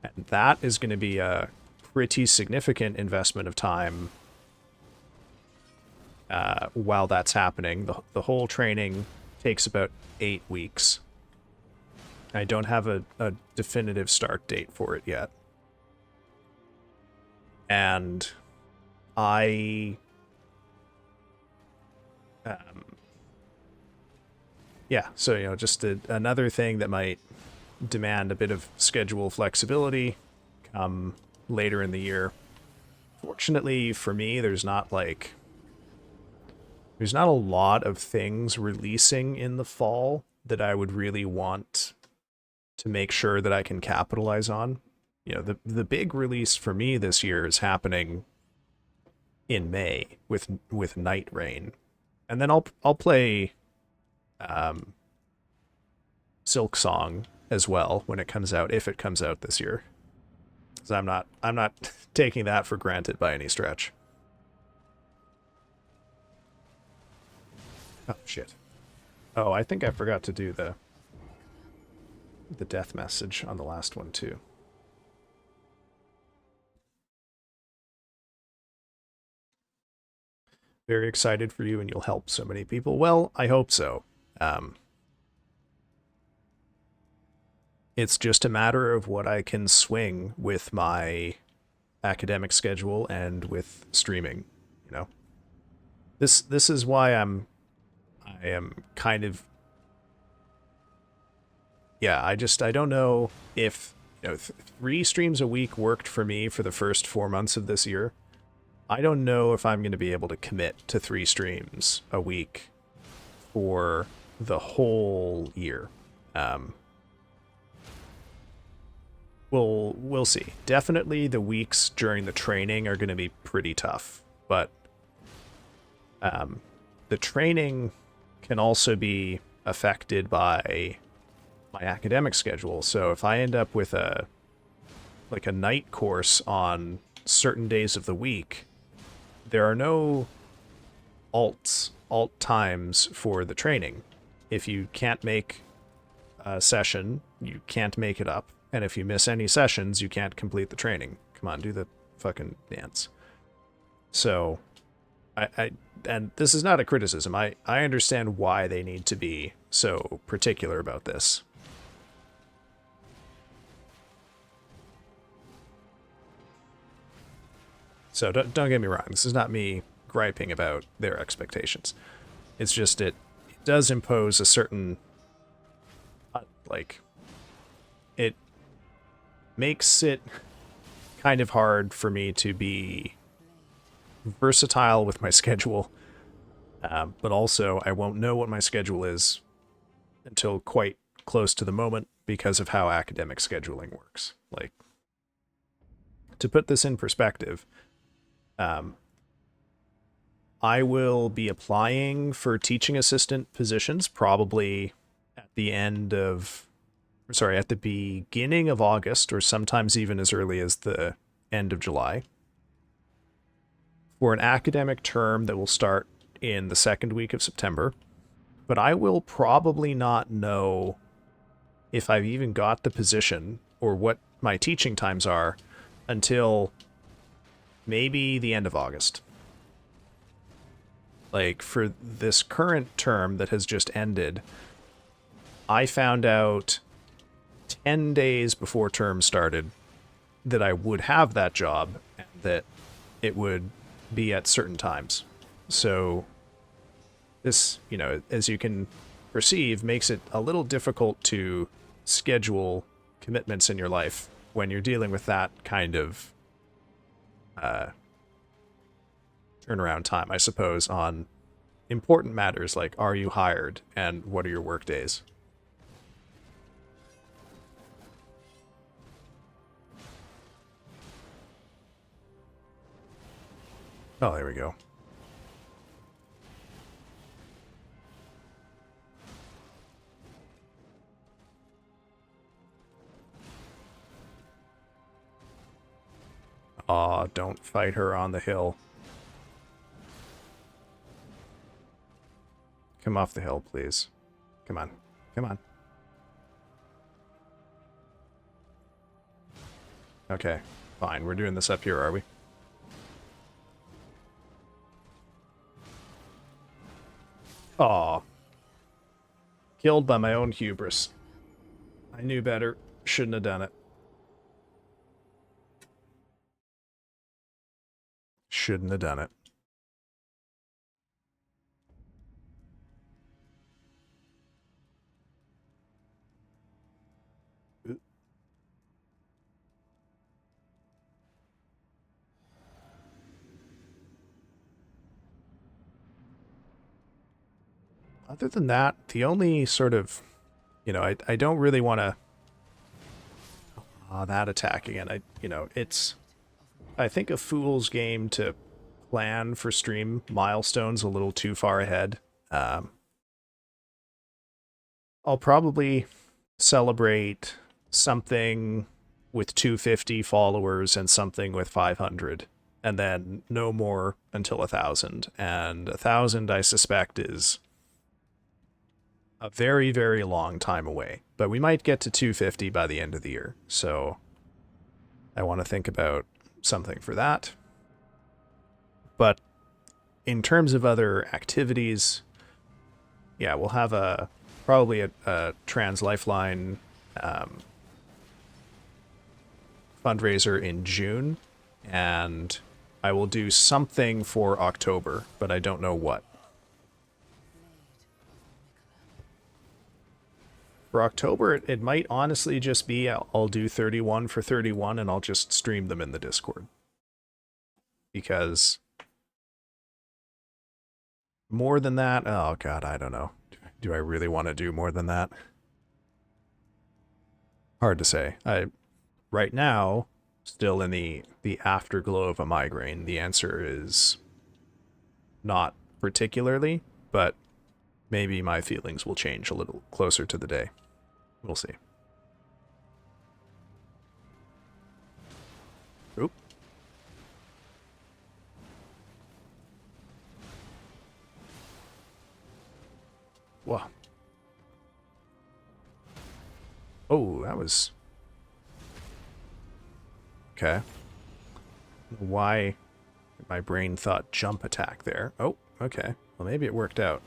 And that is going to be a pretty significant investment of time while that's happening. The whole training takes about 8 weeks. I don't have a definitive start date for it yet. And yeah, so, just another thing that might demand a bit of schedule flexibility come later in the year. Fortunately for me, there's not a lot of things releasing in the fall that I would really want to make sure that I can capitalize on. The big release for me this year is happening in May with Night Rain. And then I'll play Silk Song as well when it comes out, if it comes out this year. Because I'm not taking that for granted by any stretch. Oh shit. Oh, I think I forgot to do the death message on the last one too. Very excited for you and you'll help so many people. Well, I hope so. It's just a matter of what I can swing with my academic schedule and with streaming, This is why I am kind of, yeah, I don't know if 3 streams a week worked for me for the first 4 months of this year. I don't know if I'm going to be able to commit to 3 streams a week for the whole year. We'll see. Definitely the weeks during the training are going to be pretty tough, but the training can also be affected by my academic schedule. So if I end up with a night course on certain days of the week, there are no alt times for the training. If you can't make a session, you can't make it up. And if you miss any sessions, you can't complete the training. Come on, do the fucking dance. So, and this is not a criticism. I understand why they need to be so particular about this. So don't get me wrong. This is not me griping about their expectations. It's just it does impose a certain it makes it kind of hard for me to be versatile with my schedule, but also I won't know what my schedule is until quite close to the moment because of how academic scheduling works. Like, to put this in perspective, I will be applying for teaching assistant positions probably at the at the beginning of August, or sometimes even as early as the end of July, for an academic term that will start in the second week of September. But I will probably not know if I've even got the position or what my teaching times are until maybe the end of August. Like, for this current term that has just ended, I found out 10 days before term started that I would have that job and that it would be at certain times. So this, as you can perceive, makes it a little difficult to schedule commitments in your life when you're dealing with that kind of turnaround time, I suppose, on important matters like, are you hired and what are your work days? Oh, there we go. Aw, don't fight her on the hill. Come off the hill, please. Come on. Come on. Okay, fine. We're doing this up here, are we? Aw. Killed by my own hubris. I knew better. Shouldn't have done it. Shouldn't have done it. Other than that, the only sort of, I don't really want to... that attack again. I think a fool's game to plan for stream milestones a little too far ahead. I'll probably celebrate something with 250 followers and something with 500, and then no more until 1,000. And 1,000, I suspect, is a very, very long time away. But we might get to 250 by the end of the year. So I want to think about something for that. But in terms of other activities, yeah, we'll have probably a Trans Lifeline fundraiser in June, and I will do something for October, but I don't know what. For October, it might honestly just be I'll do 31 for 31 and I'll just stream them in the Discord. Because more than that, oh god, I don't know. Do I really want to do more than that? Hard to say. Right now, still in the afterglow of a migraine, the answer is not particularly, but maybe my feelings will change a little closer to the day. We'll see. Oop. Wow. Oh, that was... Okay. Why my brain thought jump attack there. Oh, okay. Well, maybe it worked out.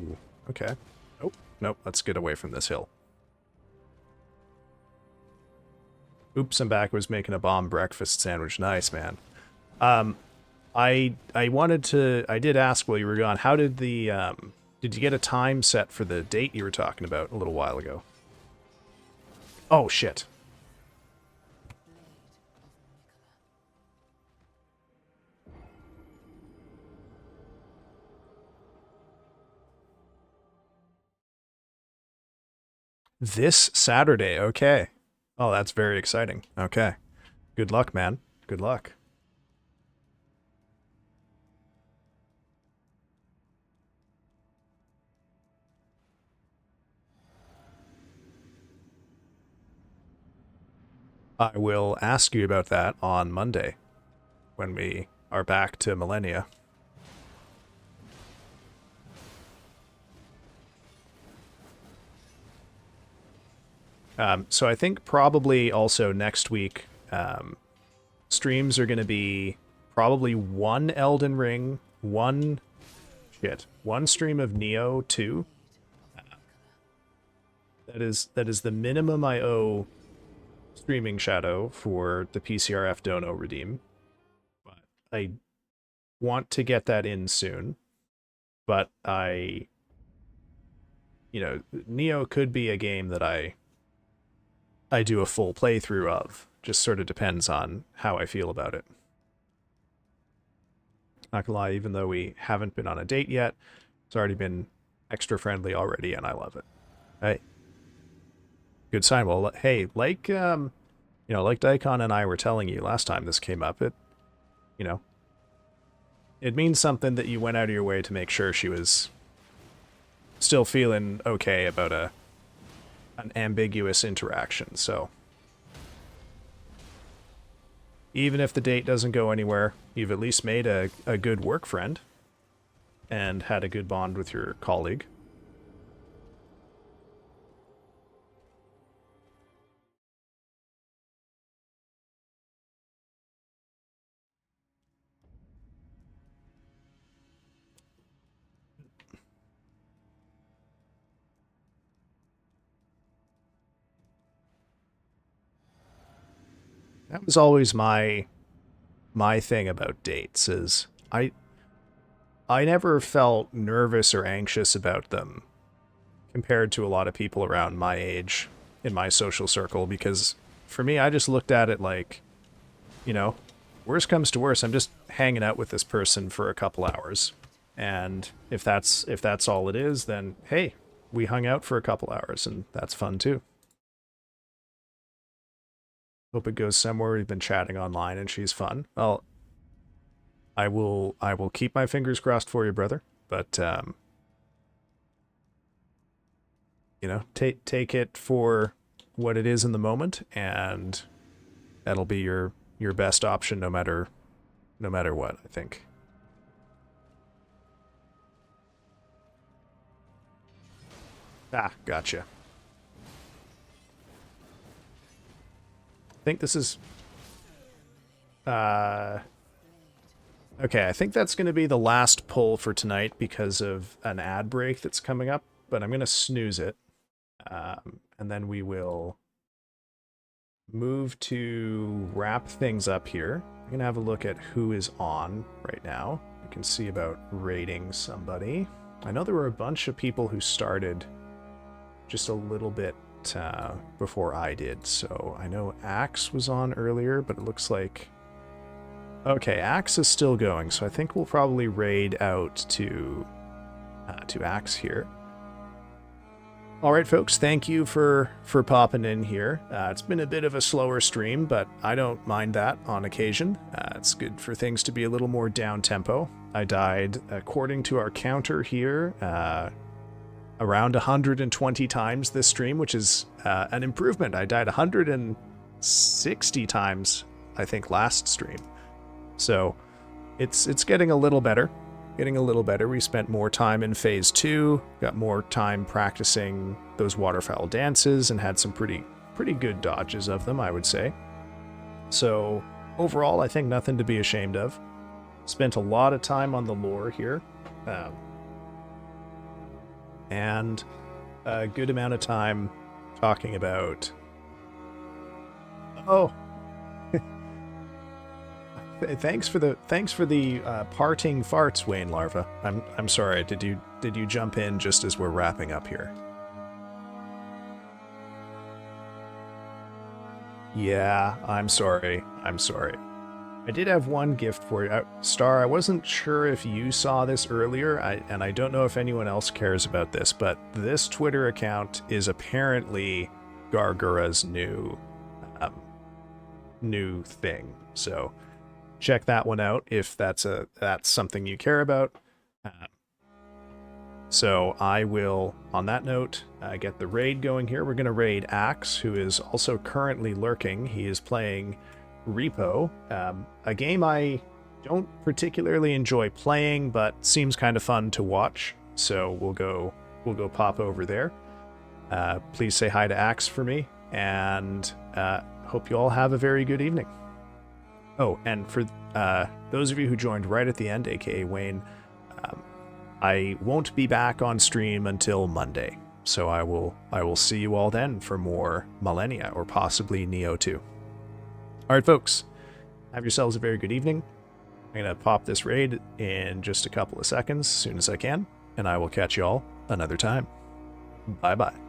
Ooh, okay. Oh, nope. Let's get away from this hill. Oops, I'm back. Was making a bomb breakfast sandwich. Nice, man. I did ask while you were gone, how did did you get a time set for the date you were talking about a little while ago? Oh, shit. This Saturday, okay. Oh, that's very exciting. Okay. Good luck, man. Good luck. I will ask you about that on Monday when we are back to Malenia. So I think probably also next week, streams are going to be probably one Elden Ring, one stream of Neo 2. That is the minimum I owe Streaming Shadow for the PCRF Dono redeem. But I want to get that in soon. But Neo could be a game that I do a full playthrough of. Just sort of depends on how I feel about it. Not gonna lie, even though we haven't been on a date yet, it's already been extra friendly already, and I love it. Hey, good sign. Well, hey, like like Daikon and I were telling you last time this came up, you know, it means something that you went out of your way to make sure she was still feeling okay about an ambiguous interaction. So even if the date doesn't go anywhere, you've at least made a good work friend and had a good bond with your colleague. That was always my thing about dates is I never felt nervous or anxious about them compared to a lot of people around my age in my social circle, because for me I just looked at it like, you know, worst comes to worst, I'm just hanging out with this person for a couple hours. And if that's all it is, then hey, we hung out for a couple hours and that's fun too. Hope it goes somewhere. We've been chatting online and she's fun. Well, I will keep my fingers crossed for you, brother. But take it for what it is in the moment, and that'll be your best option no matter what, I think. Ah, gotcha. I think this is uh okay, I think that's going to be the last pull for tonight because of an ad break that's coming up, but I'm going to snooze it. And then we will move to wrap things up here. I'm going to have a look at who is on right now. You can see about rating somebody. I know there were a bunch of people who started just a little bit before I did, so I know Axe was on earlier, but it looks like... Okay, Axe is still going, so I think we'll probably raid out to Axe here. All right, folks, thank you for popping in here. It's been a bit of a slower stream, but I don't mind that on occasion. It's good for things to be a little more down-tempo. I died, according to our counter here, around 120 times this stream, which is an improvement. I died 160 times, I think, last stream. So it's getting a little better. We spent more time in phase 2, got more time practicing those waterfowl dances, and had some pretty good dodges of them, I would say. So overall, I think nothing to be ashamed of. Spent a lot of time on the lore here, and a good amount of time talking about... Oh, Thanks for the parting farts, Wayne Larva. I'm sorry. Did you jump in just as we're wrapping up here? Yeah, I'm sorry. I'm sorry. I did have one gift for you. Star, I wasn't sure if you saw this earlier, and I don't know if anyone else cares about this, but this Twitter account is apparently Gargura's new thing. So check that one out if that's something you care about. So I will, on that note, get the raid going here. We're going to raid Axe, who is also currently lurking. He is playing Repo, a game I don't particularly enjoy playing, but seems kind of fun to watch. So we'll go pop over there. Please say hi to Axe for me, and hope you all have a very good evening. Oh, and for those of you who joined right at the end, aka Wayne, I won't be back on stream until Monday, so I will see you all then for more Malenia, or possibly Neo 2. Alright folks, have yourselves a very good evening. I'm going to pop this raid in just a couple of seconds, as soon as I can, and I will catch you all another time. Bye bye.